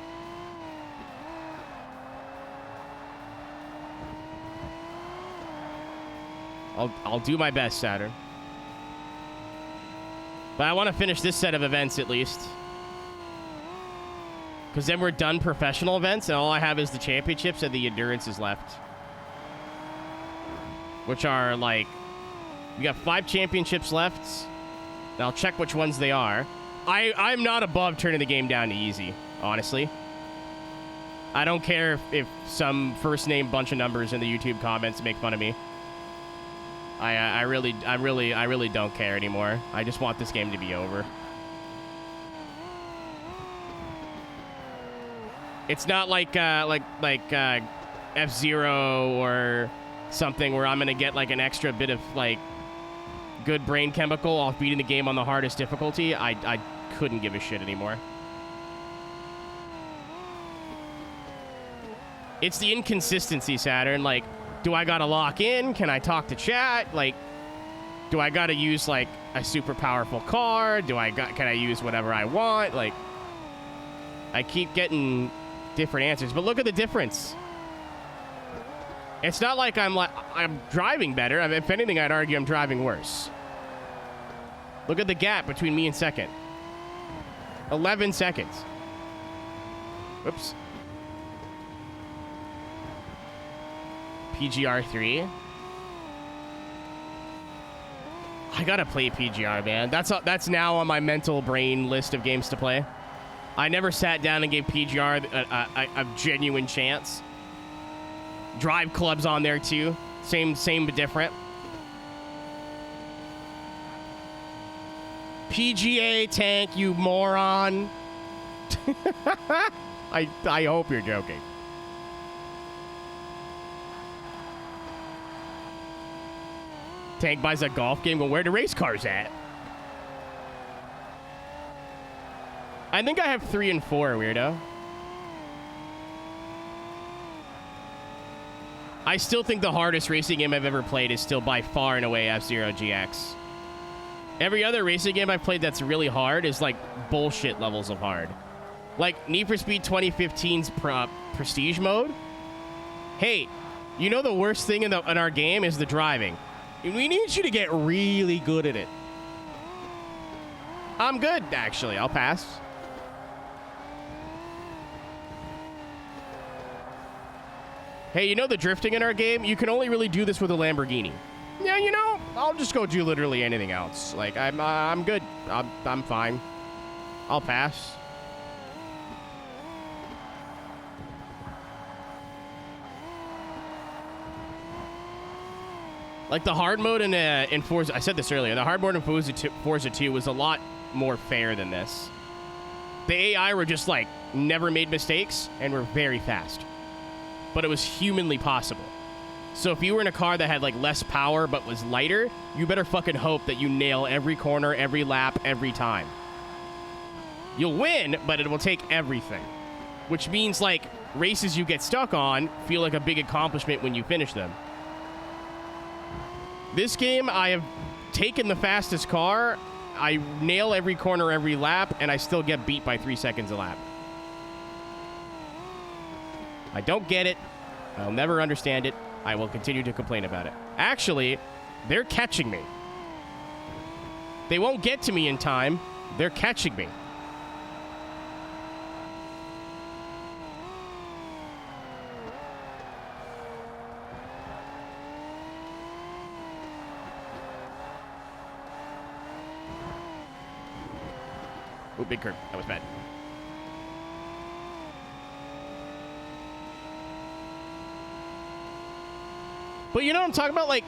I'll do my best, Saturn. But I want to finish this set of events at least. Because then we're done professional events, and all I have is the championships and the endurances left. Which are, like... We got 5 championships left. And I'll check which ones they are. I'm not above turning the game down to easy, honestly. I don't care if some first-name bunch of numbers in the YouTube comments make fun of me. I really don't care anymore. I just want this game to be over. It's not like F-Zero or something where I'm gonna get like an extra bit of like good brain chemical off beating the game on the hardest difficulty. I couldn't give a shit anymore. It's the inconsistency, Saturn. Like, do I gotta lock in? Can I talk to chat? Like, do I gotta use like a super powerful car? Can I use whatever I want? Like, I keep getting different answers, but look at the difference. It's not like I'm driving better. I mean, if anything, I'd argue I'm driving worse. Look at the gap between me and second. 11 seconds. Whoops. PGR3. I gotta play PGR, man. That's now on my mental brain list of games to play. I never sat down and gave PGR a genuine chance. Drive Club's on there too. Same but different. PGA tank, you moron. I hope you're joking. Tank buys a golf game. Well, where the race cars at? I think I have 3 and 4, weirdo. I still think the hardest racing game I've ever played is still by far and away F-Zero GX. Every other racing game I've played that's really hard is like bullshit levels of hard. Like Need for Speed 2015's Prestige mode. Hey, You know the worst thing in our game is the driving. We need you to get really good at it. I'm good, actually. I'll pass. Hey, you know the drifting in our game? You can only really do this with a Lamborghini. Yeah, you know, I'll just go do literally anything else. Like, I'm good. I'm fine. I'll pass. Like, the hard mode in Forza... I said this earlier. The hard mode in Forza 2 was a lot more fair than this. The AI were just, like, never made mistakes and were very fast. But it was humanly possible. So if you were in a car that had, like, less power but was lighter, you better fucking hope that you nail every corner, every lap, every time. You'll win, but it will take everything. Which means, like, races you get stuck on feel like a big accomplishment when you finish them. This game, I have taken the fastest car, I nail every corner, every lap, and I still get beat by 3 seconds a lap. I don't get it. I'll never understand it. I will continue to complain about it. Actually, they're catching me. They won't get to me in time. They're catching me. Oh, big curve. That was bad. But you know what I'm talking about? Like,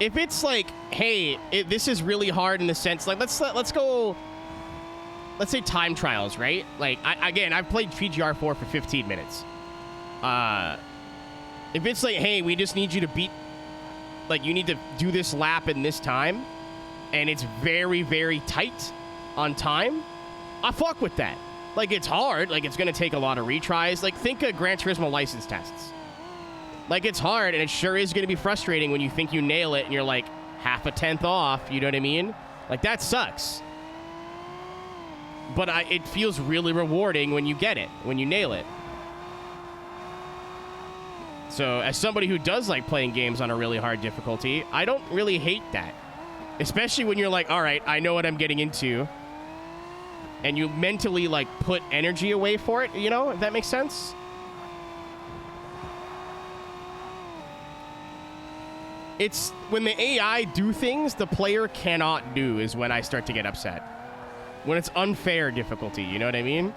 if it's like, hey, this is really hard in the sense, like, let's go, let's say time trials, right? Like, I've played PGR4 for 15 minutes. If it's like, hey, we just need you to beat, like, you need to do this lap in this time, and it's very, very tight on time, I fuck with that. Like, it's hard. Like, it's going to take a lot of retries. Like, think of Gran Turismo license tests. Like, it's hard, and it sure is going to be frustrating when you think you nail it, and you're, like, half a tenth off. You know what I mean? Like, that sucks. But it feels really rewarding when you get it, when you nail it. So, as somebody who does like playing games on a really hard difficulty, I don't really hate that. Especially when you're like, all right, I know what I'm getting into. And you mentally, like, put energy away for it, you know, if that makes sense. It's when the AI do things the player cannot do is when I start to get upset. When it's unfair difficulty, you know what I mean?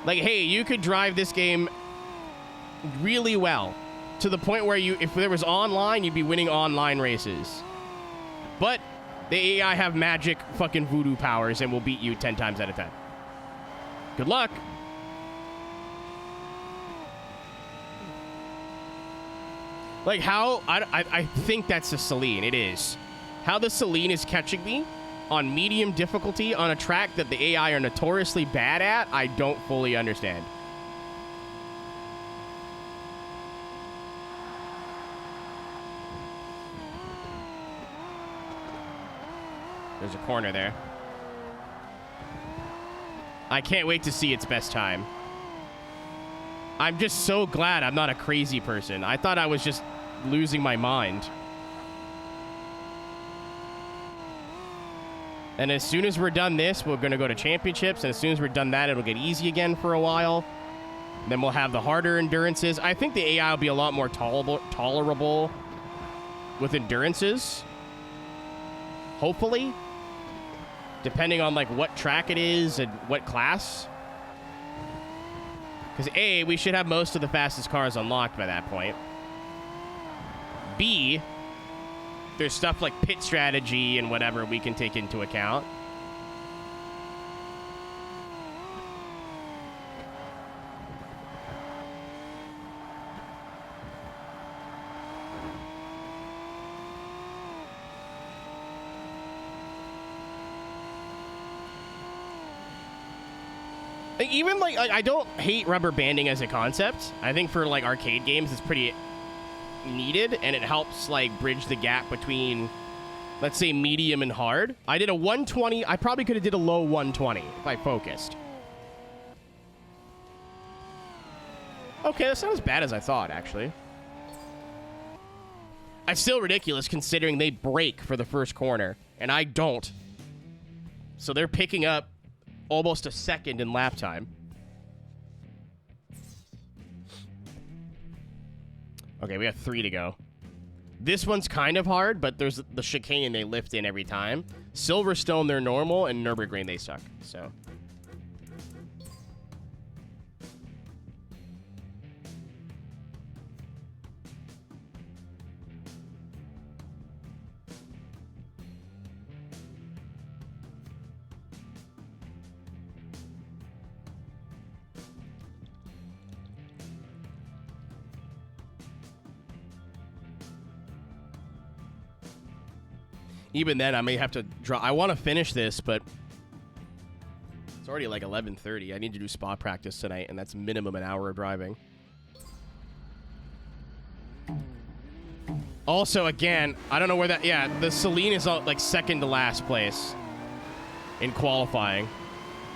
Like, hey, you could drive this game really well to the point where if there was online, you'd be winning online races. But the AI have magic fucking voodoo powers and will beat you 10 times out of 10. Good luck. Like how, I think that's the Celine, it is. How the Celine is catching me on medium difficulty on a track that the AI are notoriously bad at, I don't fully understand. There's a corner there. I can't wait to see its best time. I'm just so glad I'm not a crazy person. I thought I was just losing my mind. And as soon as we're done this, we're going to go to championships. And as soon as we're done that, it'll get easy again for a while. Then we'll have the harder endurances. I think the AI will be a lot more tolerable with endurances. Hopefully. Depending on, like, what track it is and what class. Because A, we should have most of the fastest cars unlocked by that point. B, there's stuff like pit strategy and whatever we can take into account. Even, like, I don't hate rubber banding as a concept. I think for, like, arcade games, it's pretty needed, and it helps, like, bridge the gap between, let's say, medium and hard. I did a 120. I probably could have did a low 120 if I focused. Okay, that's not as bad as I thought, actually. It's still ridiculous considering they brake for the first corner, and I don't. So they're picking up almost a second in lap time. Okay, we have 3 to go. This one's kind of hard, but there's the chicane they lift in every time. Silverstone, they're normal, and Nürburgring, they suck. So... Even then, I may have to draw. I want to finish this, but it's already like 11:30. I need to do spa practice tonight, and that's minimum an hour of driving. Also, again, I don't know where that... Yeah, the Celine is like second to last place in qualifying,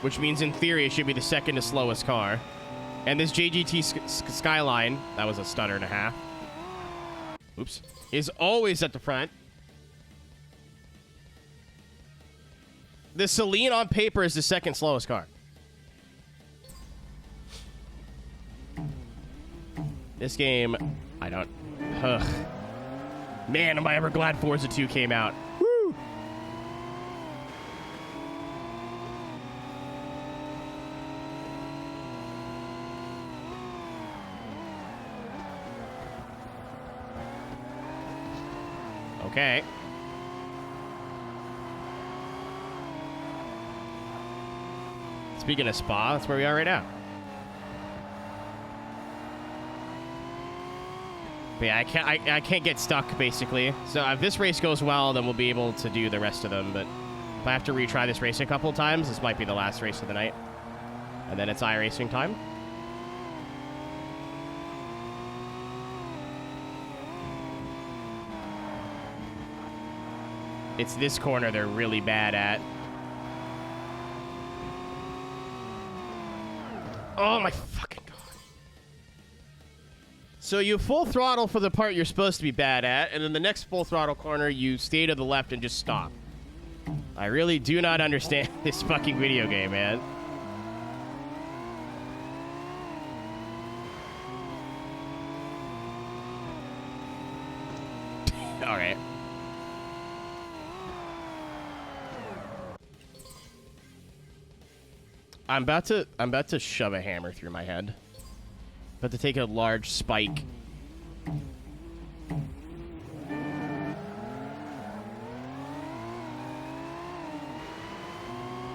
which means in theory it should be the second to slowest car. And this JGT Skyline, that was a stutter and a half. Oops. Is always at the front. The Celine on paper is the second slowest car. This game, I don't... Ugh. Man, am I ever glad Forza 2 came out. Woo! Okay. Speaking of Spa, that's where we are right now. But yeah, I can't get stuck, basically. So if this race goes well, then we'll be able to do the rest of them. But if I have to retry this race a couple times, this might be the last race of the night. And then it's iRacing time. It's this corner they're really bad at. Oh my fucking god. So you full throttle for the part you're supposed to be bad at, and then the next full throttle corner you stay to the left and just stop. I really do not understand this fucking video game, man. Alright. I'm about to shove a hammer through my head. About to take a large spike.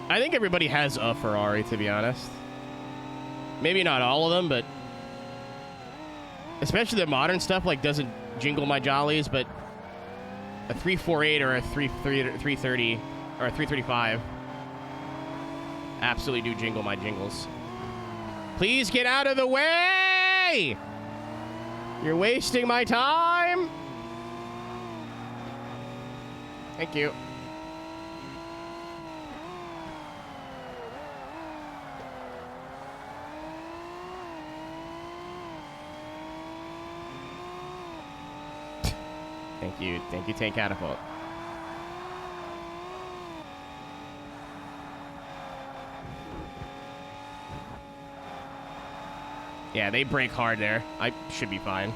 I think everybody has a Ferrari, to be honest. Maybe not all of them, but especially the modern stuff like doesn't jingle my jollies, but a 348 or a 330 or a 335 absolutely do jingle my jingles. Please get out of the way! You're wasting my time! Thank you. Thank you. Thank you, Tank Catapult. Yeah, they brake hard there. I should be fine.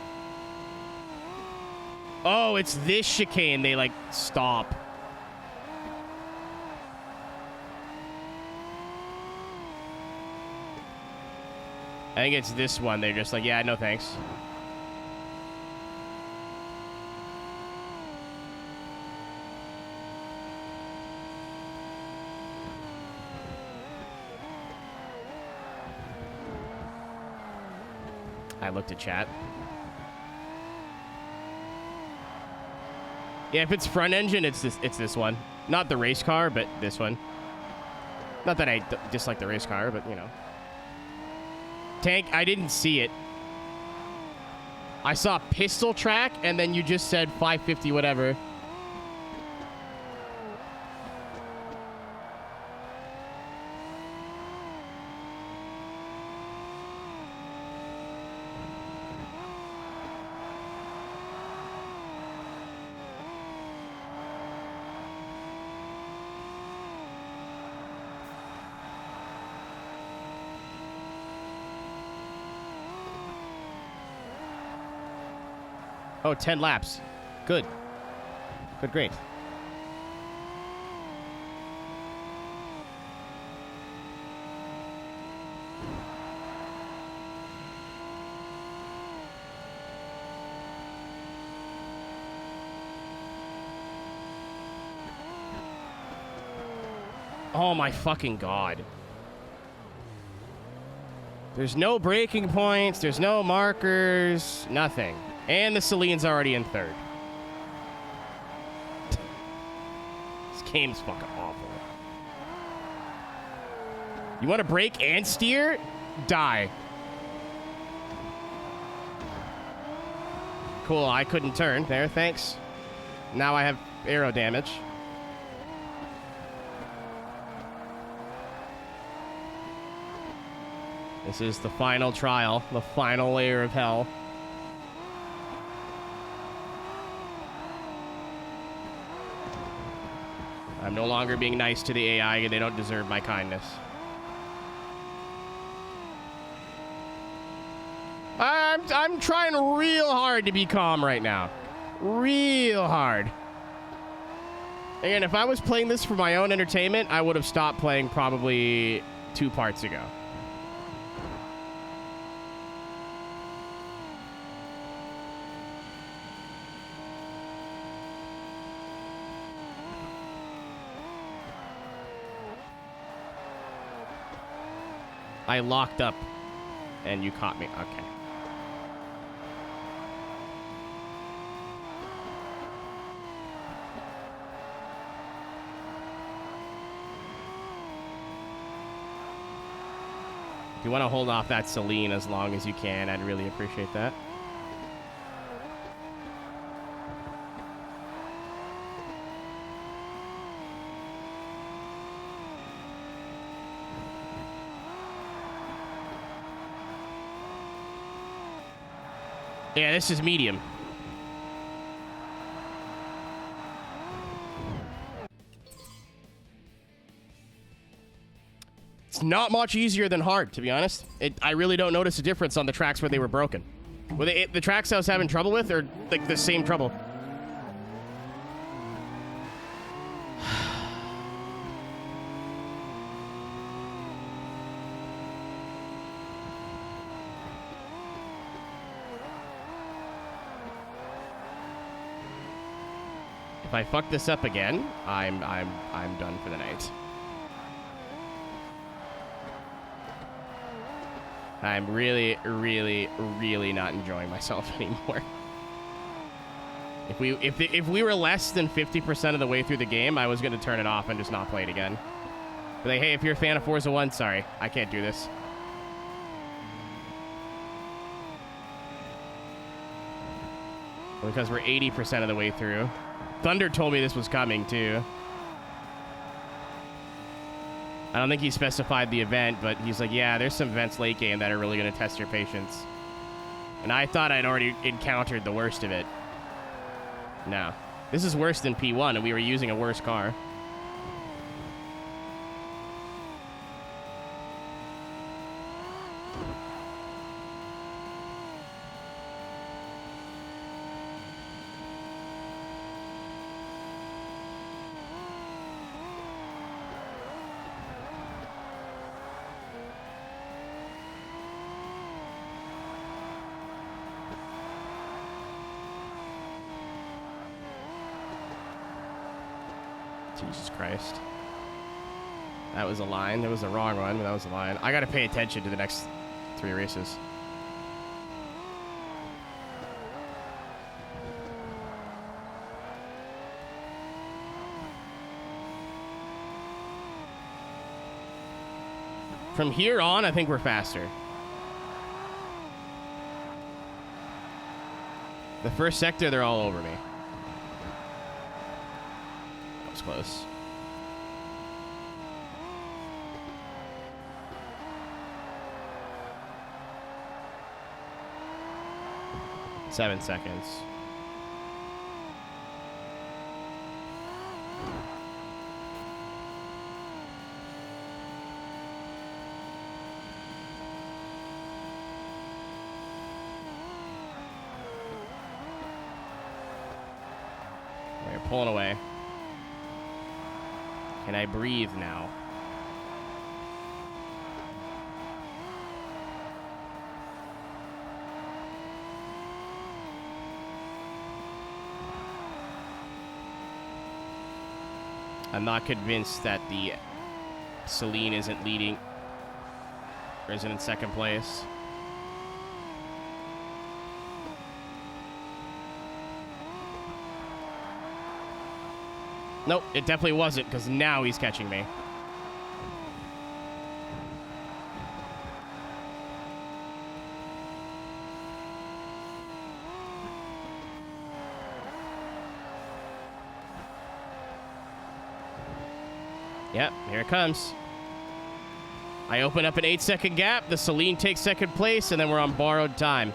Oh, it's this chicane. They, like, stop. I think it's this one. They're just like, yeah, no thanks. I looked at chat. Yeah, if it's front engine, it's this one. Not the race car, but this one. Not that I dislike the race car, but, you know. Tank, I didn't see it. I saw pistol track, and then you just said 550 whatever. Oh, 10 laps. Good. Good, great. Oh my fucking god. There's no braking points, there's no markers, nothing. And the Celine's already in third. This game's fucking awful. You want to brake and steer? Die. Cool, I couldn't turn. There, thanks. Now I have aero damage. This is the final trial, the final layer of hell. I'm no longer being nice to the AI. They don't deserve my kindness. I'm trying real hard to be calm right now. Real hard. Again, if I was playing this for my own entertainment, I would have stopped playing probably 2 parts ago. I locked up, and you caught me. Okay. If you want to hold off that Celine as long as you can, I'd really appreciate that. Yeah, this is medium. It's not much easier than hard, to be honest. I really don't notice a difference on the tracks where they were broken. Were the tracks I was having trouble with are like the same trouble? If I fuck this up again, I'm done for the night. I'm really, really, really not enjoying myself anymore. If we were less than 50% of the way through the game, I was gonna turn it off and just not play it again. But like, hey, if you're a fan of Forza 1, sorry, I can't do this. Because we're 80% of the way through. Thunder told me this was coming, too. I don't think he specified the event, but he's like, yeah, there's some events late game that are really going to test your patience. And I thought I'd already encountered the worst of it. No. This is worse than P1, and we were using a worse car. Jesus Christ. That was a line. It was the wrong one, but that was a line. I gotta pay attention to the next 3 races. From here on, I think we're faster. The first sector, they're all over me. Close. Seven seconds. pulling away. Can I breathe now? I'm not convinced that the Celine isn't leading, or isn't in second place. Nope, it definitely wasn't, because now he's catching me. Yep, here it comes. I open up an 8-second gap, the Celine takes second place, and then we're on borrowed time.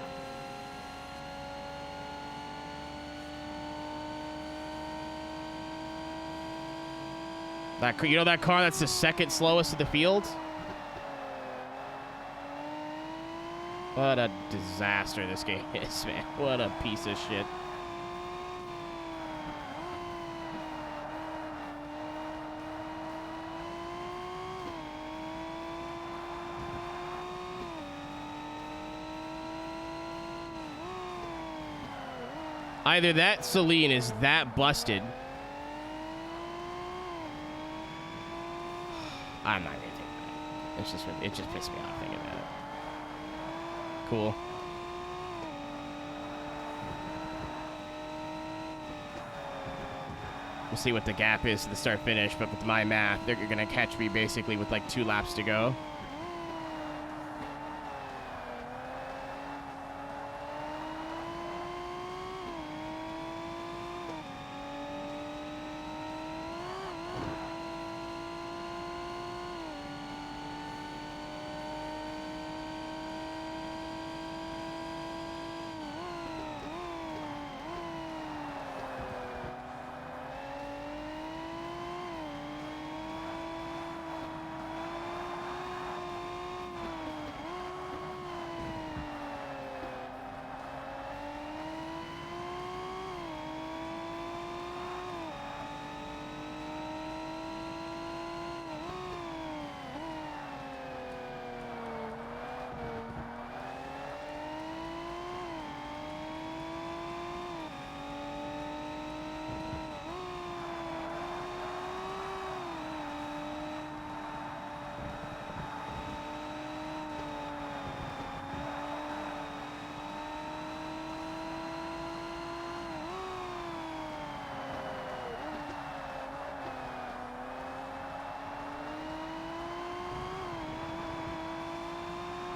You know that car that's the second slowest in the field? What a disaster this game is, man. What a piece of shit. Either that Celine is that busted. I'm not gonna take that. It just pissed me off thinking about it. Cool. We'll see what the gap is to the start finish, but with my math, they're gonna catch me basically with like 2 laps to go.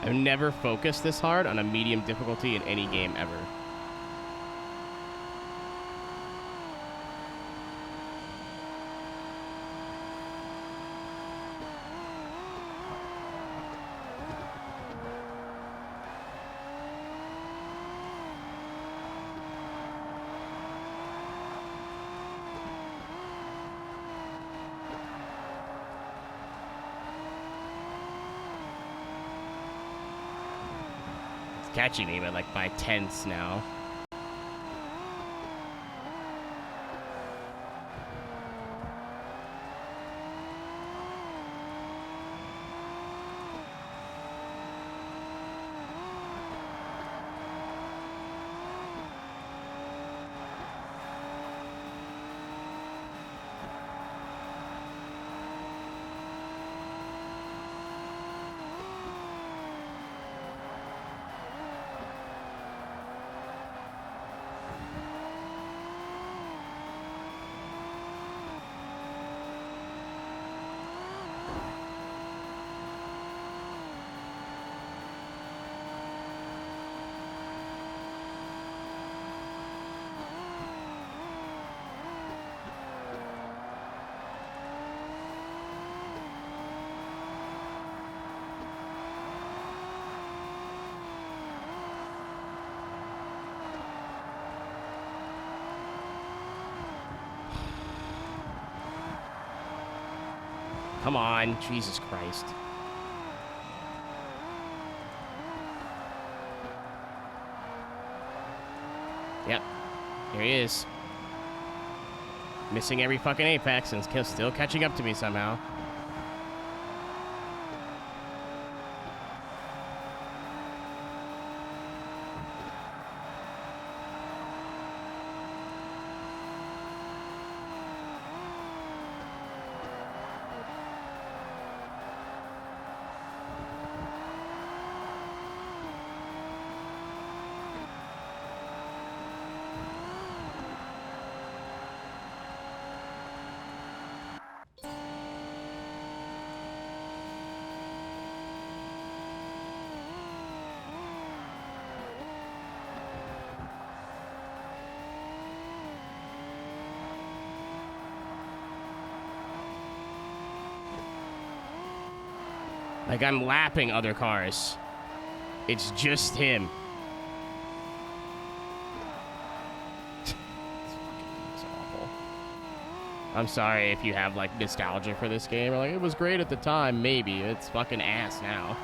I've never focused this hard on a medium difficulty in any game ever. Catching me, but like by tenths now. Come on, Jesus Christ. Yep, here he is. Missing every fucking apex and still catching up to me somehow. Like, I'm lapping other cars. It's just him. It's awful. I'm sorry if you have, like, nostalgia for this game. Or, like, it was great at the time. Maybe. It's fucking ass now.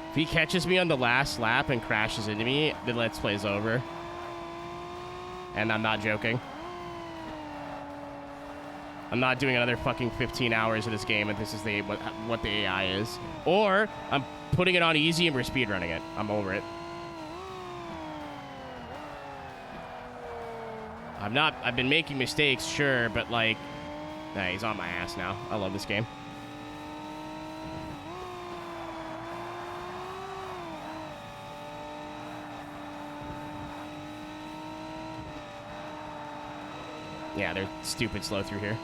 If he catches me on the last lap and crashes into me, the Let's Play's over. And I'm not joking. I'm not doing another fucking 15 hours of this game if this is what the AI is. Or I'm putting it on easy and we're speedrunning it. I'm over it. I've been making mistakes, sure, but like, nah, he's on my ass now. I love this game. Yeah, they're stupid slow through here.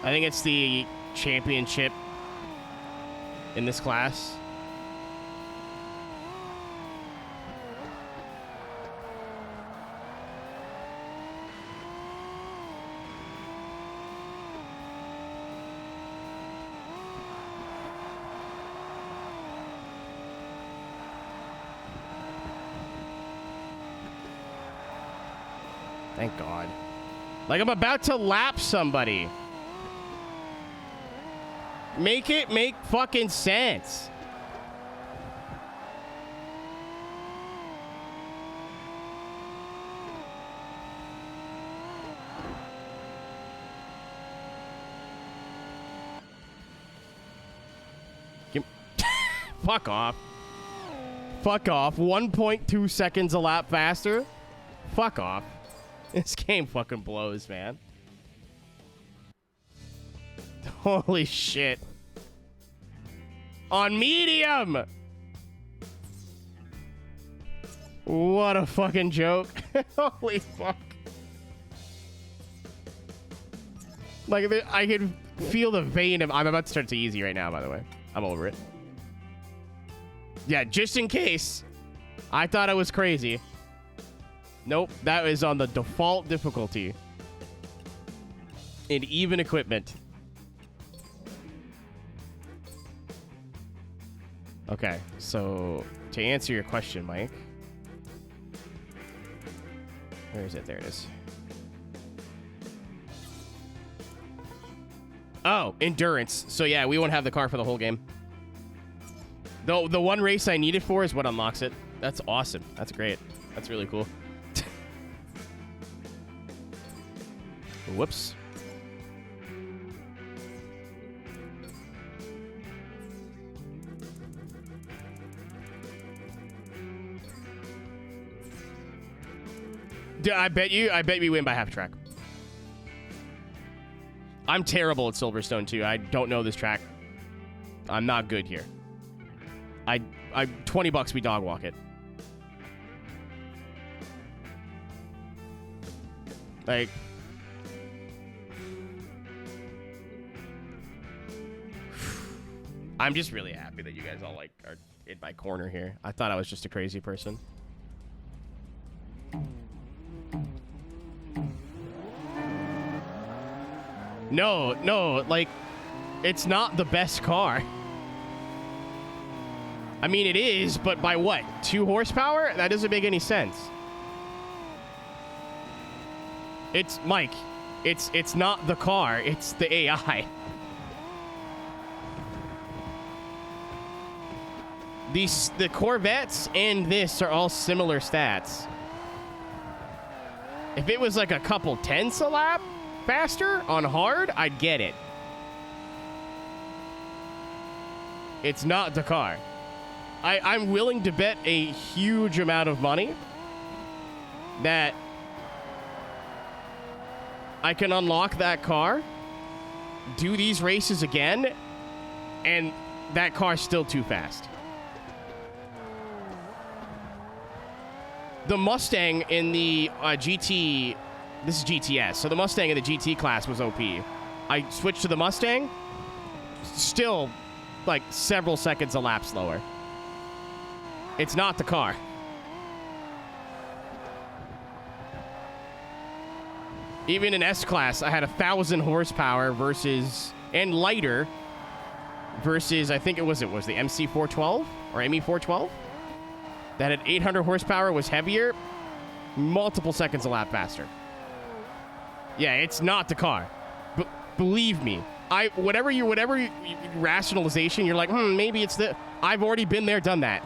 I think it's the championship in this class. Thank God. Like, I'm about to lap somebody. Make it make fucking sense. Fuck off. Fuck off. 1.2 seconds a lap faster? Fuck off. This game fucking blows, man. Holy shit. On medium! What a fucking joke. Holy fuck. Like, I can feel the vein of... I'm about to start to easy right now, by the way. I'm over it. Yeah, just in case. I thought I was crazy. Nope, that is on the default difficulty. In even equipment. Okay, so to answer your question, Mike. Where is it? There it is. Oh, endurance. So yeah, we won't have the car for the whole game. The one race I need it for is what unlocks it. That's awesome. That's great. That's really cool. Whoops. Dude, I bet we win by half track. I'm terrible at Silverstone too. I don't know this track. I'm not good here. I $20 we dog walk it. Like, I'm just really happy that you guys all like are in my corner here. I thought I was just a crazy person. No, like, it's not the best car. I mean, it is, but by what? 2 horsepower? That doesn't make any sense. It's, Mike, it's not the car, it's the AI. The Corvettes and this are all similar stats. If it was like a couple tenths a lap faster on hard, I'd get it. It's not the car. I'm willing to bet a huge amount of money that I can unlock that car, do these races again, and that car's still too fast. The Mustang in the GT, this is GTS, so the Mustang in the GT class was OP. I switched to the Mustang, still like several seconds a lap slower. It's not the car. Even in S-Class, I had 1,000 horsepower versus, and lighter, versus, I think it was the MC412 or ME412? That at 800 horsepower was heavier, multiple seconds a lap faster. Yeah, it's not the car. Believe me. Whatever rationalization, you're like, maybe it's the... I've already been there, done that.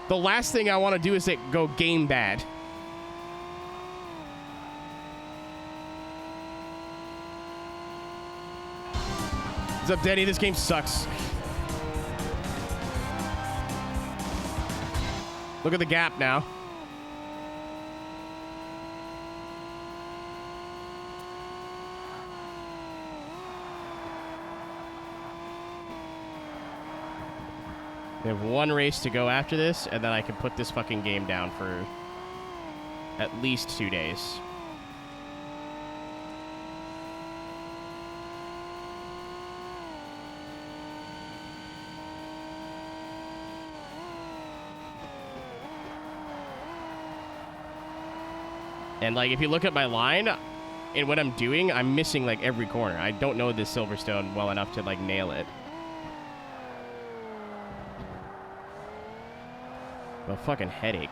The last thing I want to do is go game bad. What's up, Denny? This game sucks. Look at the gap now. We have one race to go after this, and then I can put this fucking game down for at least 2 days. And, like, if you look at my line and what I'm doing, I'm missing, like, every corner. I don't know this Silverstone well enough to, like, nail it. A fucking headache.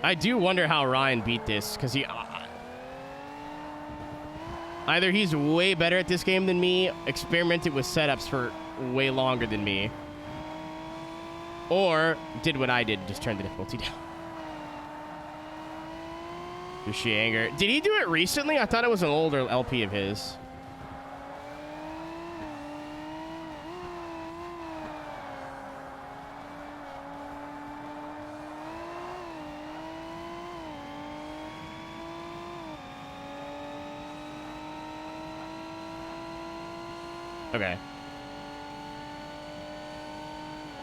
I do wonder how Ryan beat this, because he... either he's way better at this game than me, experimented with setups for way longer than me, or did what I did, just turn the difficulty down. Sushi Anger. Did he do it recently? I thought it was an older LP of his. Okay.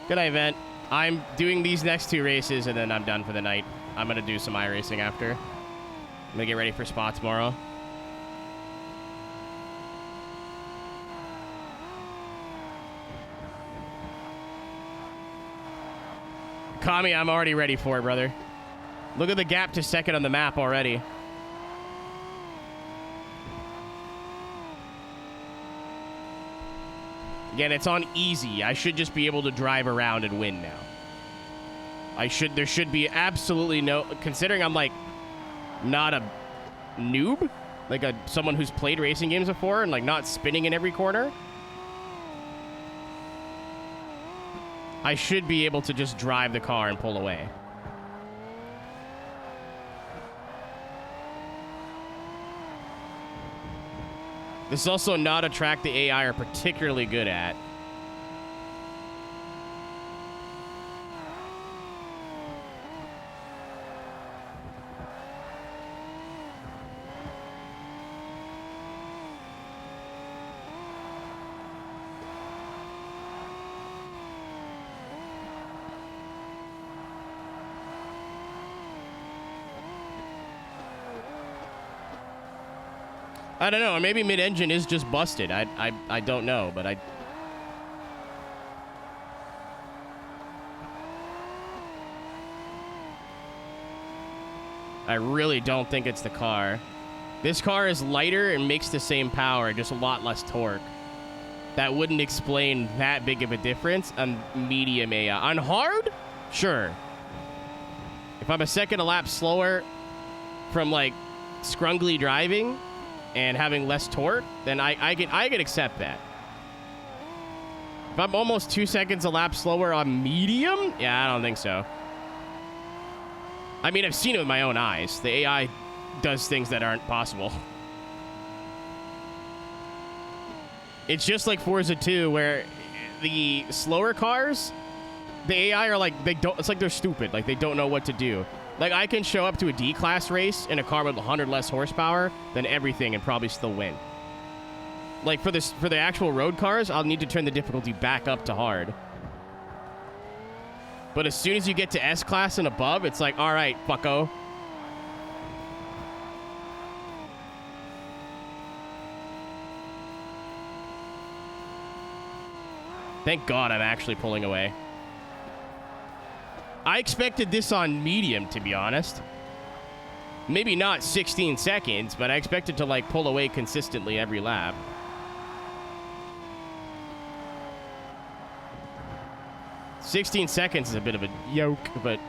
Good night, Event. I'm doing these next 2 races, and then I'm done for the night. I'm going to do some iRacing after. I'm going to get ready for Spa tomorrow. Kami, I'm already ready for it, brother. Look at the gap to second on the map already. Again, it's on easy. I should just be able to drive around and win now. There should be absolutely no, considering I'm like not a noob, like someone who's played racing games before and like not spinning in every corner. I should be able to just drive the car and pull away. This is also not a track the AI are particularly good at. I don't know, or maybe mid-engine is just busted. I don't know, but I really don't think it's the car. This car is lighter and makes the same power, just a lot less torque. That wouldn't explain that big of a difference on medium AI. On hard? Sure. If I'm a second a lap slower from like scrungly driving and having less torque, then I can accept that. If I'm almost 2 seconds a lap slower on medium, yeah, I don't think so. I mean, I've seen it with my own eyes. The AI does things that aren't possible. It's just like Forza 2, where the slower cars, the AI are like, it's like they're stupid. Like, they don't know what to do. Like, I can show up to a D-class race in a car with 100 less horsepower than everything and probably still win. Like, for the actual road cars, I'll need to turn the difficulty back up to hard. But as soon as you get to S-class and above, it's like, all right, fucko. Thank God I'm actually pulling away. I expected this on medium, to be honest. Maybe not 16 seconds, but I expected to, like, pull away consistently every lap. "16 seconds is a bit of a yoke, but...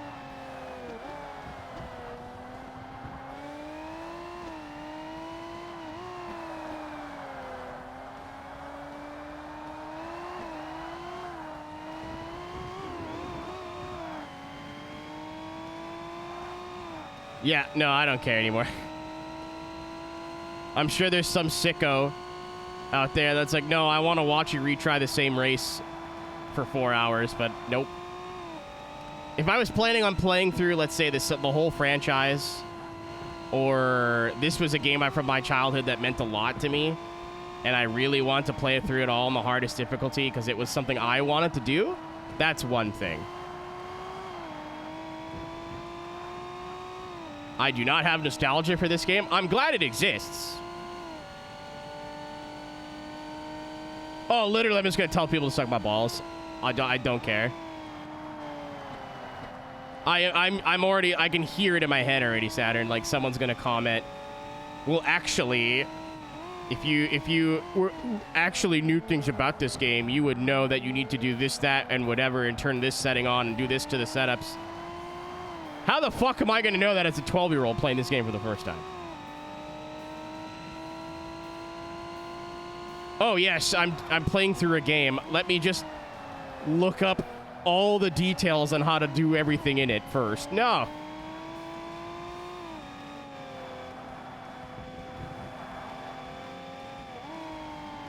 yeah, no, I don't care anymore. I'm sure there's some sicko out there that's like, no, I want to watch you retry the same race for 4 hours, but nope. If I was planning on playing through, let's say, the whole franchise, or this was a game from my childhood that meant a lot to me, and I really want to play it through it all on the hardest difficulty because it was something I wanted to do, that's one thing. I do not have nostalgia for this game. I'm glad it exists. Oh, literally, I'm just going to tell people to suck my balls. I don't care. I'm already, I can hear it in my head already, Saturn. Like, someone's going to comment, well, actually, if you actually knew things about this game, you would know that you need to do this, that, and whatever, and turn this setting on and do this to the setups. How the fuck am I going to know that as a 12-year-old playing this game for the first time? Oh, yes, I'm playing through a game. Let me just look up all the details on how to do everything in it first. No.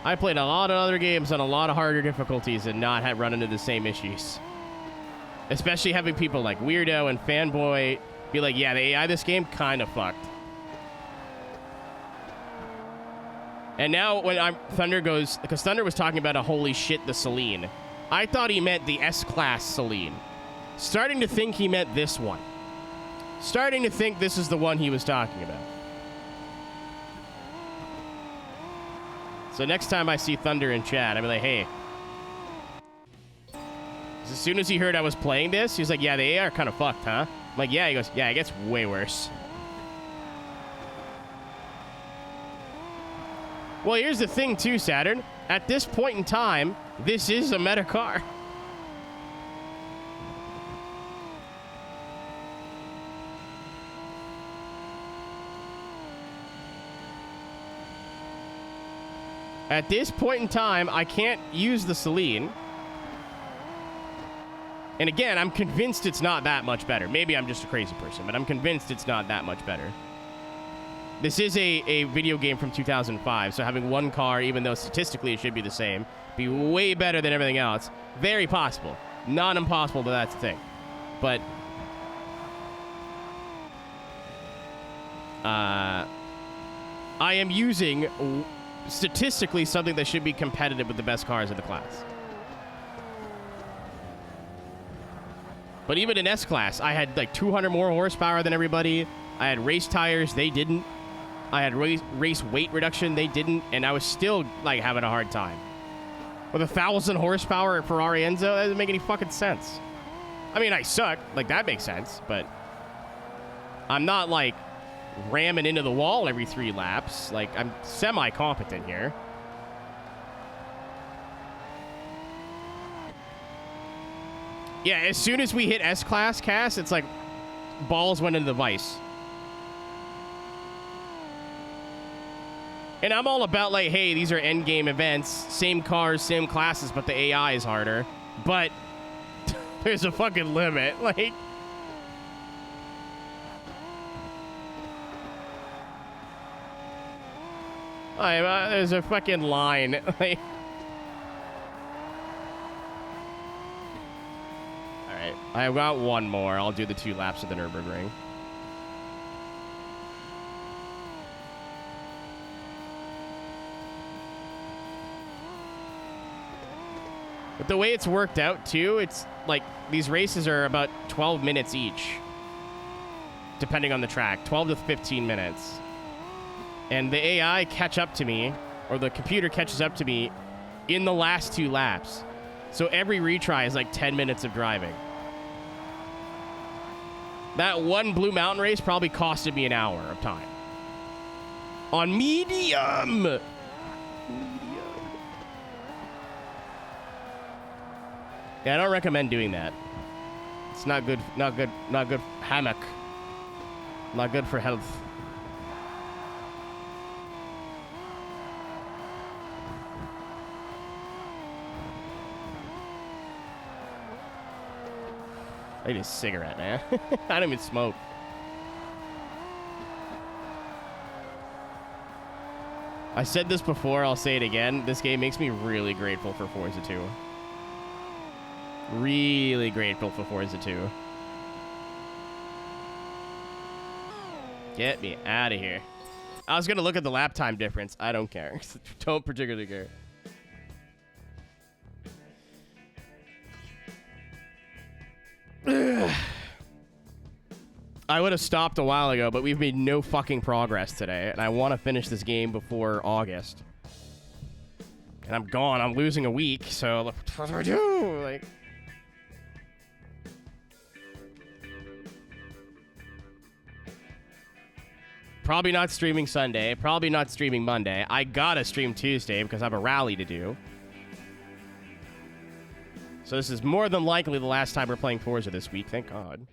I played a lot of other games on a lot of harder difficulties and not have run into the same issues. Especially having people like Weirdo and Fanboy be like, yeah, the AI this game kind of fucked. And now when Thunder goes, because Thunder was talking about a holy shit, the Celine. I thought he meant the S-Class Celine. Starting to think he meant this one. Starting to think this is the one he was talking about. So next time I see Thunder in chat, I'll be like, hey. As soon as he heard I was playing this, he was like, yeah, the AI are kind of fucked, huh? I'm like, yeah. He goes, yeah, it gets way worse. Well, here's the thing, too, Saturn. At this point in time, this is a meta car. At this point in time, I can't use the Celine. And again, I'm convinced it's not that much better. Maybe I'm just a crazy person, but I'm convinced it's not that much better. This is a video game from 2005, so having one car, even though statistically it should be the same, be way better than everything else. Very possible. Not impossible, but that's the thing. But I am using statistically something that should be competitive with the best cars in the class. But even in S-Class, I had like 200 more horsepower than everybody. I had race tires, they didn't. I had race weight reduction, they didn't. And I was still like having a hard time. With 1,000 horsepower at Ferrari Enzo, that doesn't make any fucking sense. I mean, I suck, like that makes sense, but I'm not like ramming into the wall every 3 laps. Like, I'm semi-competent here. Yeah, as soon as we hit S-Class, Cass, it's like balls went into the vice. And I'm all about, like, hey, these are endgame events. Same cars, same classes, but the AI is harder. But there's a fucking limit. Like... there's a fucking line. Like, alright, I've got one more. I'll do the 2 laps of the Nürburgring. But the way it's worked out, too, it's like these races are about 12 minutes each. Depending on the track. 12 to 15 minutes. And the AI catch up to me, or the computer catches up to me in the last 2 laps. So every retry is like 10 minutes of driving. That one Blue Mountain race probably costed me an hour of time. On medium! Yeah, I don't recommend doing that. It's not good, not good hammock. Not good for health. I need a cigarette, man. I don't even smoke. I said this before, I'll say it again. This game makes me really grateful for Forza 2. Really grateful for Forza 2. Get me out of here. I was going to look at the lap time difference. I don't care. Don't particularly care. I would have stopped a while ago, but we've made no fucking progress today, and I want to finish this game before August. And I'm gone. I'm losing a week, so what do I do? Like, probably not streaming Sunday. Probably not streaming Monday. I gotta stream Tuesday because I have a rally to do. So this is more than likely the last time we're playing Forza this week. Thank God.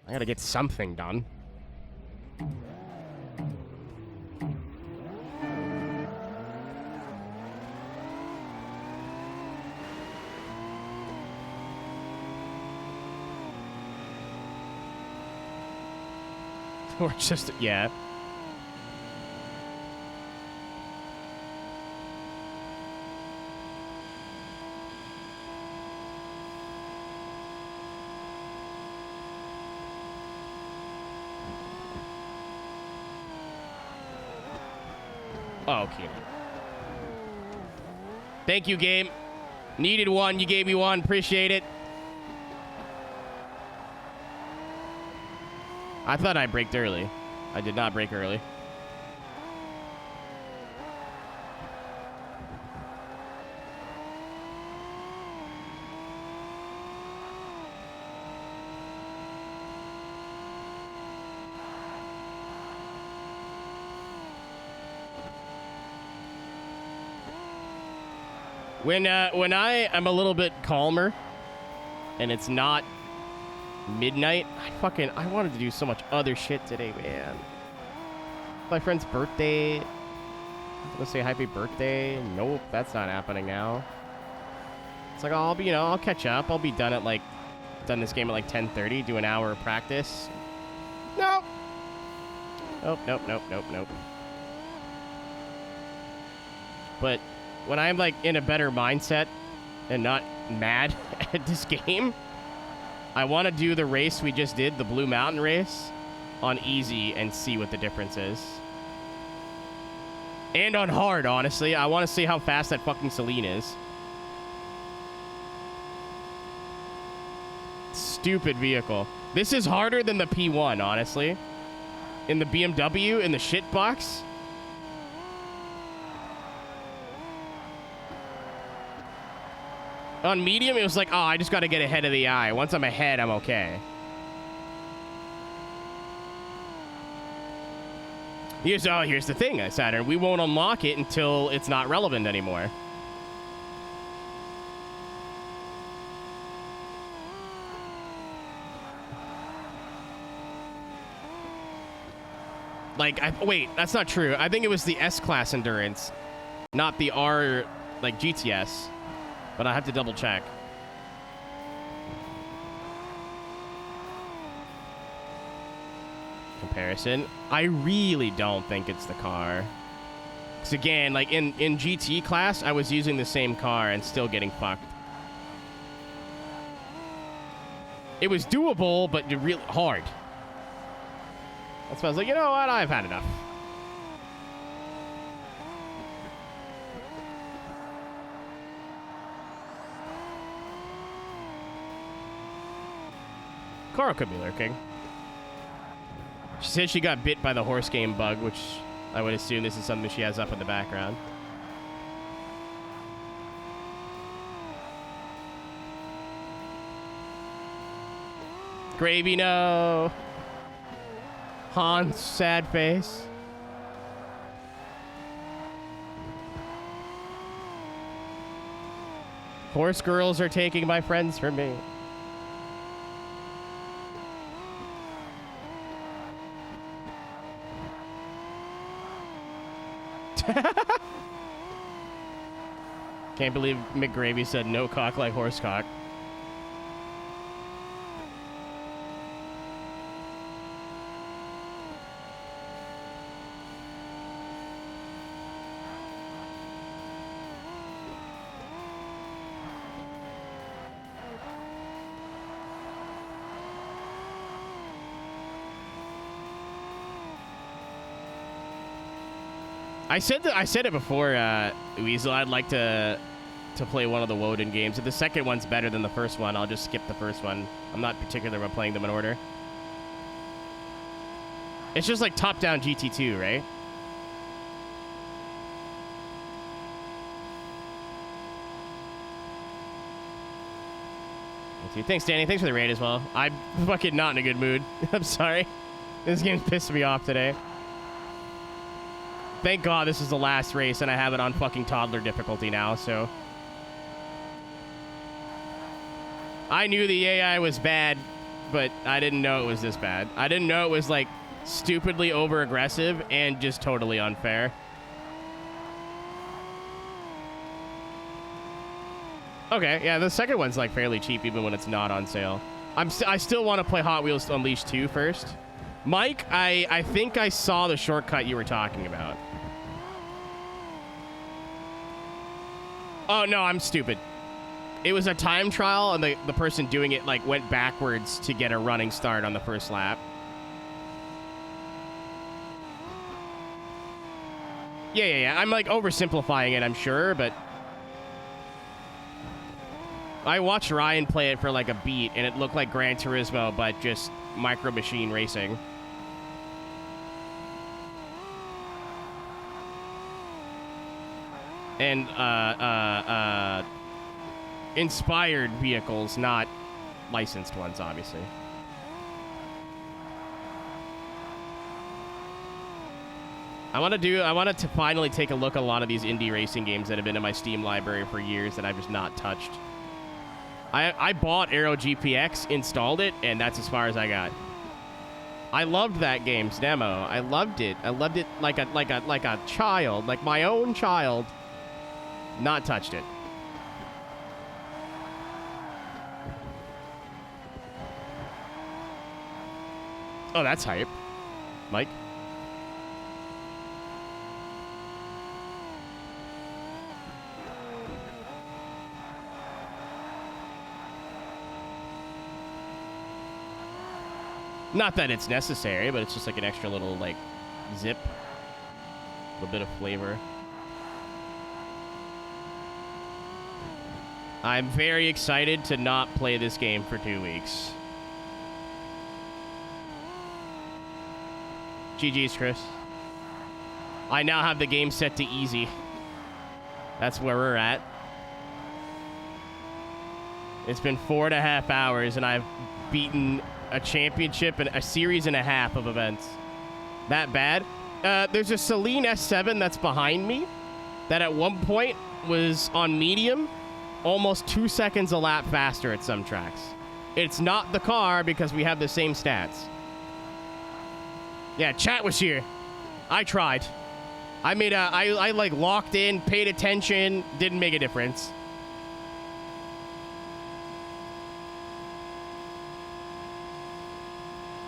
I gotta get something done. Or just, yeah. Oh, okay. Thank you, game. Needed one. You gave me one. Appreciate it. I thought I braked early. I did not brake early. When I am a little bit calmer and it's not midnight, I wanted to do so much other shit today, man. My friend's birthday. I'm gonna say happy birthday. Nope, that's not happening now. It's like, oh, I'll be, I'll catch up. I'll be done this game at like 10:30. Do an hour of practice. Nope. Nope. But when I'm like in a better mindset and not mad at this game, I want to do the race we just did, the Blue Mountain race, on easy and see what the difference is. And on hard, honestly. I want to see how fast that fucking Celine is. Stupid vehicle. This is harder than the P1, honestly. In the BMW, in the shit box. On medium, it was like, oh, I just got to get ahead of the eye. Once I'm ahead, I'm okay. Here's the thing, Saturn. We won't unlock it until it's not relevant anymore. Like, wait, that's not true. I think it was the S-Class Endurance, not the R, like, GTS. But I have to double check. Comparison. I really don't think it's the car. Because again, like in GT class, I was using the same car and still getting fucked. It was doable, but really hard. That's why I was like, you know what? I've had enough. Carl could be lurking. She said she got bit by the horse game bug, which I would assume this is something she has up in the background. Gravy, no. Hans, sad face. Horse girls are taking my friends from me. Can't believe McGravy said no cock like horse cock. I said it before, Weasel. I'd like to play one of the Woden games. If the second one's better than the first one, I'll just skip the first one. I'm not particular about playing them in order. It's just like top-down GT2, right? Thanks, Danny. Thanks for the raid as well. I'm fucking not in a good mood. I'm sorry. This game's pissed me off today. Thank God this is the last race and I have it on fucking toddler difficulty now, so. I knew the AI was bad, but I didn't know it was this bad. I didn't know it was, like, stupidly over-aggressive and just totally unfair. Okay, yeah, the second one's, like, fairly cheap even when it's not on sale. I still want to play Hot Wheels Unleashed 2 first. Mike, I think I saw the shortcut you were talking about. Oh, no, I'm stupid. It was a time trial, and the person doing it, like, went backwards to get a running start on the first lap. Yeah. I'm, like, oversimplifying it, I'm sure, but... I watched Ryan play it for, like, a beat, and it looked like Gran Turismo, but just Micro Machine racing. And, inspired vehicles, not licensed ones, obviously. I wanted to finally take a look at a lot of these indie racing games that have been in my Steam library for years that I've just not touched. I bought Aero GPX, installed it, and that's as far as I got. I loved that game's demo. I loved it. I loved it like a child, like my own child. Not touched it. Oh, that's hype. Mike? Not that it's necessary, but it's just like an extra little, like, zip. A little bit of flavor. I'm very excited to not play this game for 2 weeks. GG's, Chris. I now have the game set to easy. That's where we're at. It's been 4.5 hours, and I've beaten a championship and a series and a half of events. That bad? There's a Celine S7 that's behind me that at one point was on medium, almost 2 seconds a lap faster at some tracks. It's not the car because we have the same stats. Yeah, chat was here. I tried. I like locked in, paid attention, didn't make a difference.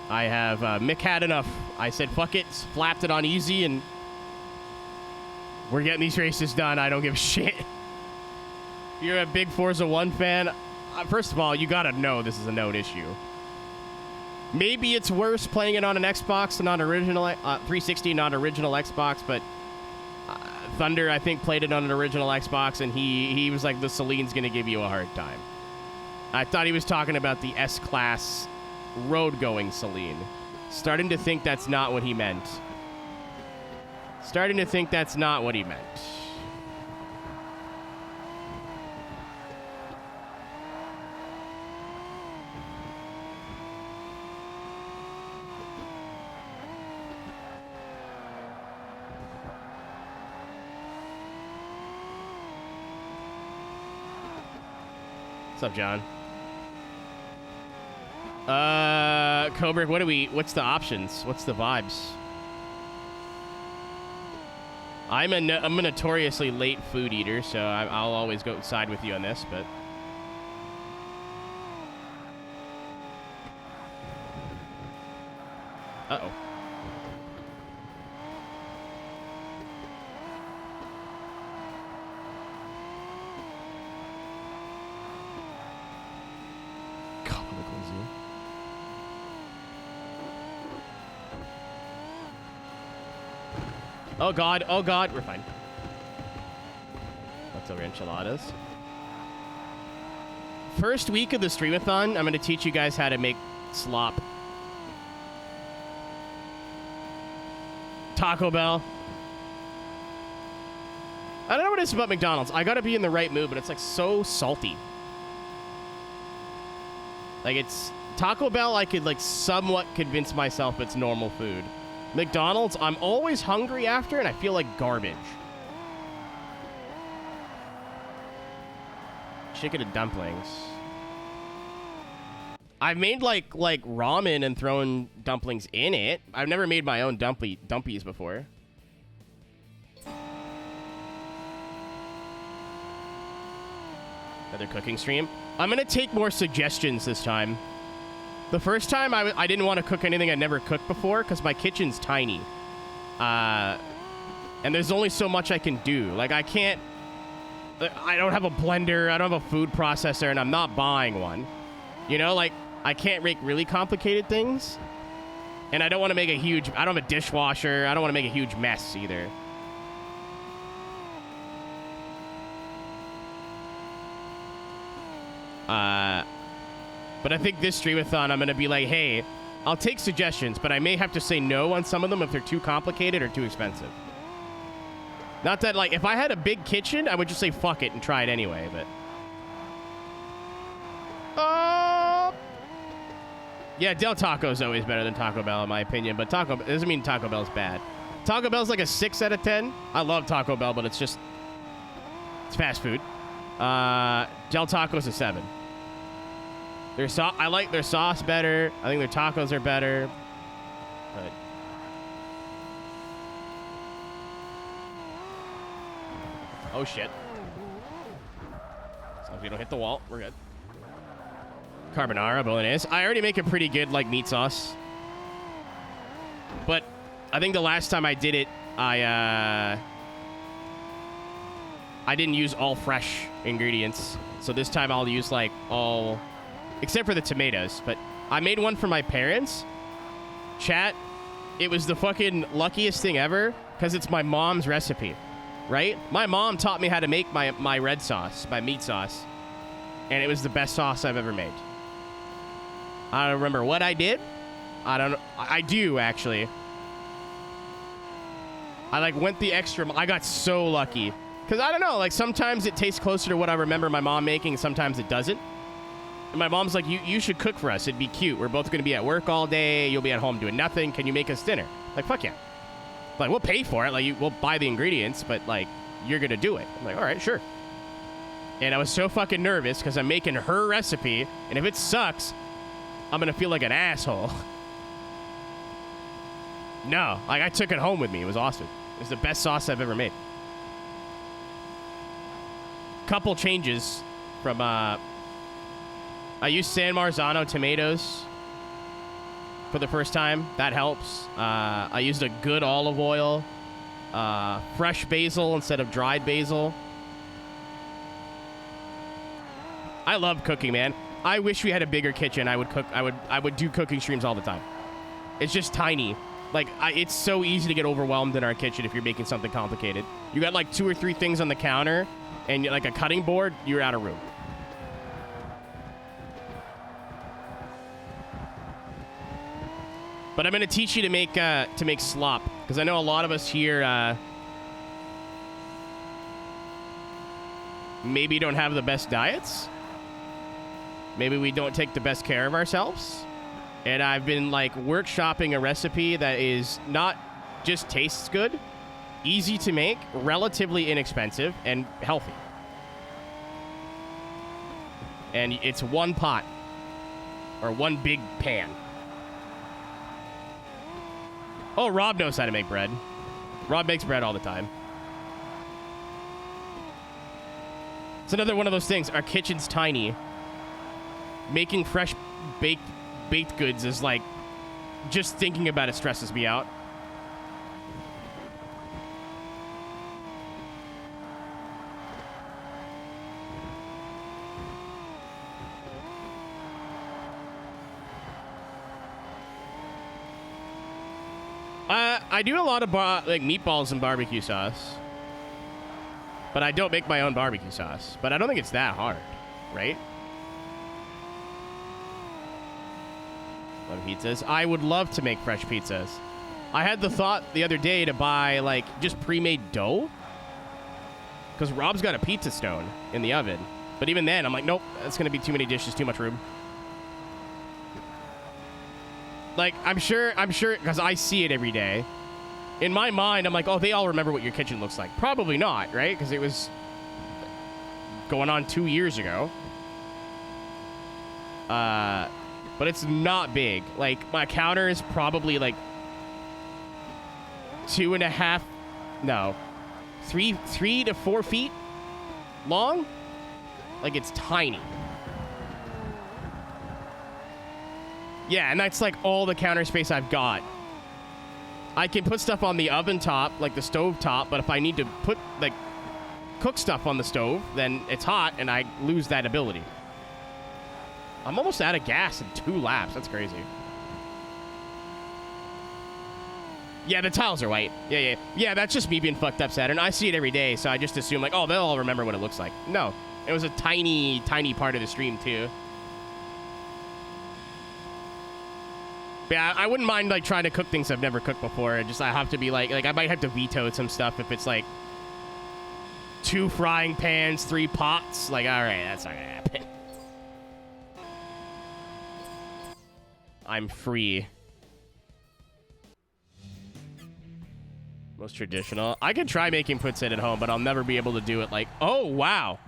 I have Mick had enough. I said fuck it, flapped it on easy, and we're getting these races done. I don't give a shit. If you're a big Forza 1 fan, first of all, you gotta know this is a known issue. Maybe it's worse playing it on an Xbox than on original 360, not original Xbox, but Thunder, I think, played it on an original Xbox, and he was like, the Celine's gonna give you a hard time. I thought he was talking about the S-Class road-going Celine. Starting to think that's not what he meant. Starting to think that's not what he meant. What's up, John? Cobra, what's the options? What's the vibes? I'm a notoriously late food eater, so I'll always go side with you on this, but... Uh-oh. Oh god, we're fine. Leftover enchiladas. First week of the streamathon, I'm going to teach you guys how to make slop. Taco Bell. I don't know what it is about McDonald's. I gotta be in the right mood, but it's like so salty. Like it's... Taco Bell, I could like somewhat convince myself it's normal food. McDonald's, I'm always hungry after, and I feel like garbage. Chicken and dumplings. I've made like ramen and thrown dumplings in it. I've never made my own dumpies before. Another cooking stream. I'm gonna take more suggestions this time. The first time, I didn't want to cook anything I'd never cooked before because my kitchen's tiny. And there's only so much I can do. Like, I don't have a blender, I don't have a food processor, and I'm not buying one. You know, like, I can't make really complicated things. And I don't want to make I don't have a dishwasher, I don't want to make a huge mess either. But I think this streamathon, I'm going to be like, hey, I'll take suggestions, but I may have to say no on some of them if they're too complicated or too expensive. Not that, like, if I had a big kitchen, I would just say fuck it and try it anyway, but... Yeah, Del Taco's always better than Taco Bell, in my opinion, but it doesn't mean Taco Bell's bad. Taco Bell's like a 6 out of 10. I love Taco Bell, but it's fast food. Del Taco's a 7. I like their sauce better. I think their tacos are better. But oh shit. As long as we don't hit the wall, we're good. Carbonara bolognese. I already make a pretty good like meat sauce. But I think the last time I did it, I didn't use all fresh ingredients. So this time I'll use like all, except for the tomatoes. But I made one for my parents. Chat, it was the fucking luckiest thing ever because it's my mom's recipe, right? My mom taught me how to make my red sauce, my meat sauce. And it was the best sauce I've ever made. I don't remember what I did. I don't know. I do, actually. I, like, went the extra... I got so lucky. Because, I don't know, like, sometimes it tastes closer to what I remember my mom making, and sometimes it doesn't. And my mom's like, you should cook for us. It'd be cute. We're both going to be at work all day. You'll be at home doing nothing. Can you make us dinner? Like, fuck yeah. Like, we'll pay for it. Like, we'll buy the ingredients, but, like, you're going to do it. I'm like, all right, sure. And I was so fucking nervous because I'm making her recipe, and if it sucks, I'm going to feel like an asshole. No, like, I took it home with me. It was awesome. It was the best sauce I've ever made. Couple changes from, I used San Marzano tomatoes for the first time. That helps. I used a good olive oil, fresh basil instead of dried basil. I love cooking, man. I wish we had a bigger kitchen. I would cook. I would do cooking streams all the time. It's just tiny. Like, it's so easy to get overwhelmed in our kitchen if you're making something complicated. You got like 2 or 3 things on the counter and like a cutting board, you're out of room. But I'm going to teach you to make slop, because I know a lot of us here maybe don't have the best diets. Maybe we don't take the best care of ourselves. And I've been, like, workshopping a recipe that is not just tastes good, easy to make, relatively inexpensive, and healthy. And it's one pot, or one big pan. Oh, Rob knows how to make bread. Rob makes bread all the time. It's another one of those things. Our kitchen's tiny. Making fresh baked goods is like, just thinking about it stresses me out. I do a lot of like meatballs and barbecue sauce, but I don't make my own barbecue sauce. But I don't think it's that hard, right? Love pizzas. I would love to make fresh pizzas. I had the thought the other day to buy like just pre-made dough, because Rob's got a pizza stone in the oven. But even then, I'm like, nope, that's gonna be too many dishes, too much room. Like, I'm sure, because I see it every day. In my mind, I'm like, oh, they all remember what your kitchen looks like. Probably not, right? Because it was going on 2 years ago. But it's not big. Like, my counter is probably like 2.5, no, 3 to 4 feet long. Like, it's tiny. Yeah, and that's like all the counter space I've got. I can put stuff on the oven top, like the stove top, but if I need to put, like, cook stuff on the stove, then it's hot and I lose that ability. I'm almost out of gas in 2 laps. That's crazy. Yeah, the tiles are white. Yeah, that's just me being fucked up, Saturn. I see it every day, so I just assume, like, oh, they'll all remember what it looks like. No, it was a tiny, tiny part of the stream, too. Yeah, I wouldn't mind, like, trying to cook things I've never cooked before. I have to be, like, I might have to veto some stuff if it's, like, 2 frying pans, 3 pots. Like, all right, that's not gonna happen. I'm free. Most traditional. I could try making poutine at home, but I'll never be able to do it like... Oh, wow.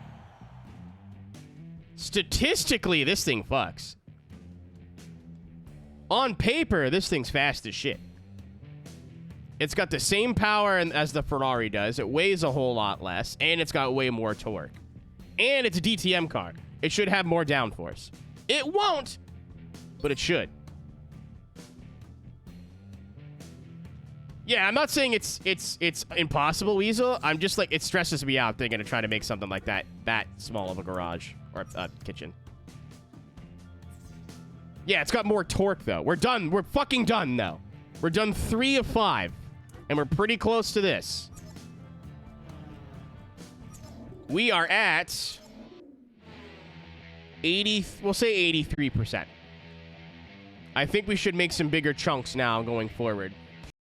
Statistically, this thing fucks. On paper, this thing's fast as shit. It's got the same power as the Ferrari does. It weighs a whole lot less, and it's got way more torque. And it's a DTM car. It should have more downforce. It won't, but it should. Yeah, I'm not saying it's impossible, Weasel. I'm just like, it stresses me out thinking to try to make something like that small of a garage or kitchen. Yeah, it's got more torque, though. We're done. We're fucking done, though. We're done 3 of 5, and we're pretty close to this. We are at 80, we'll say 83%. I think we should make some bigger chunks now going forward.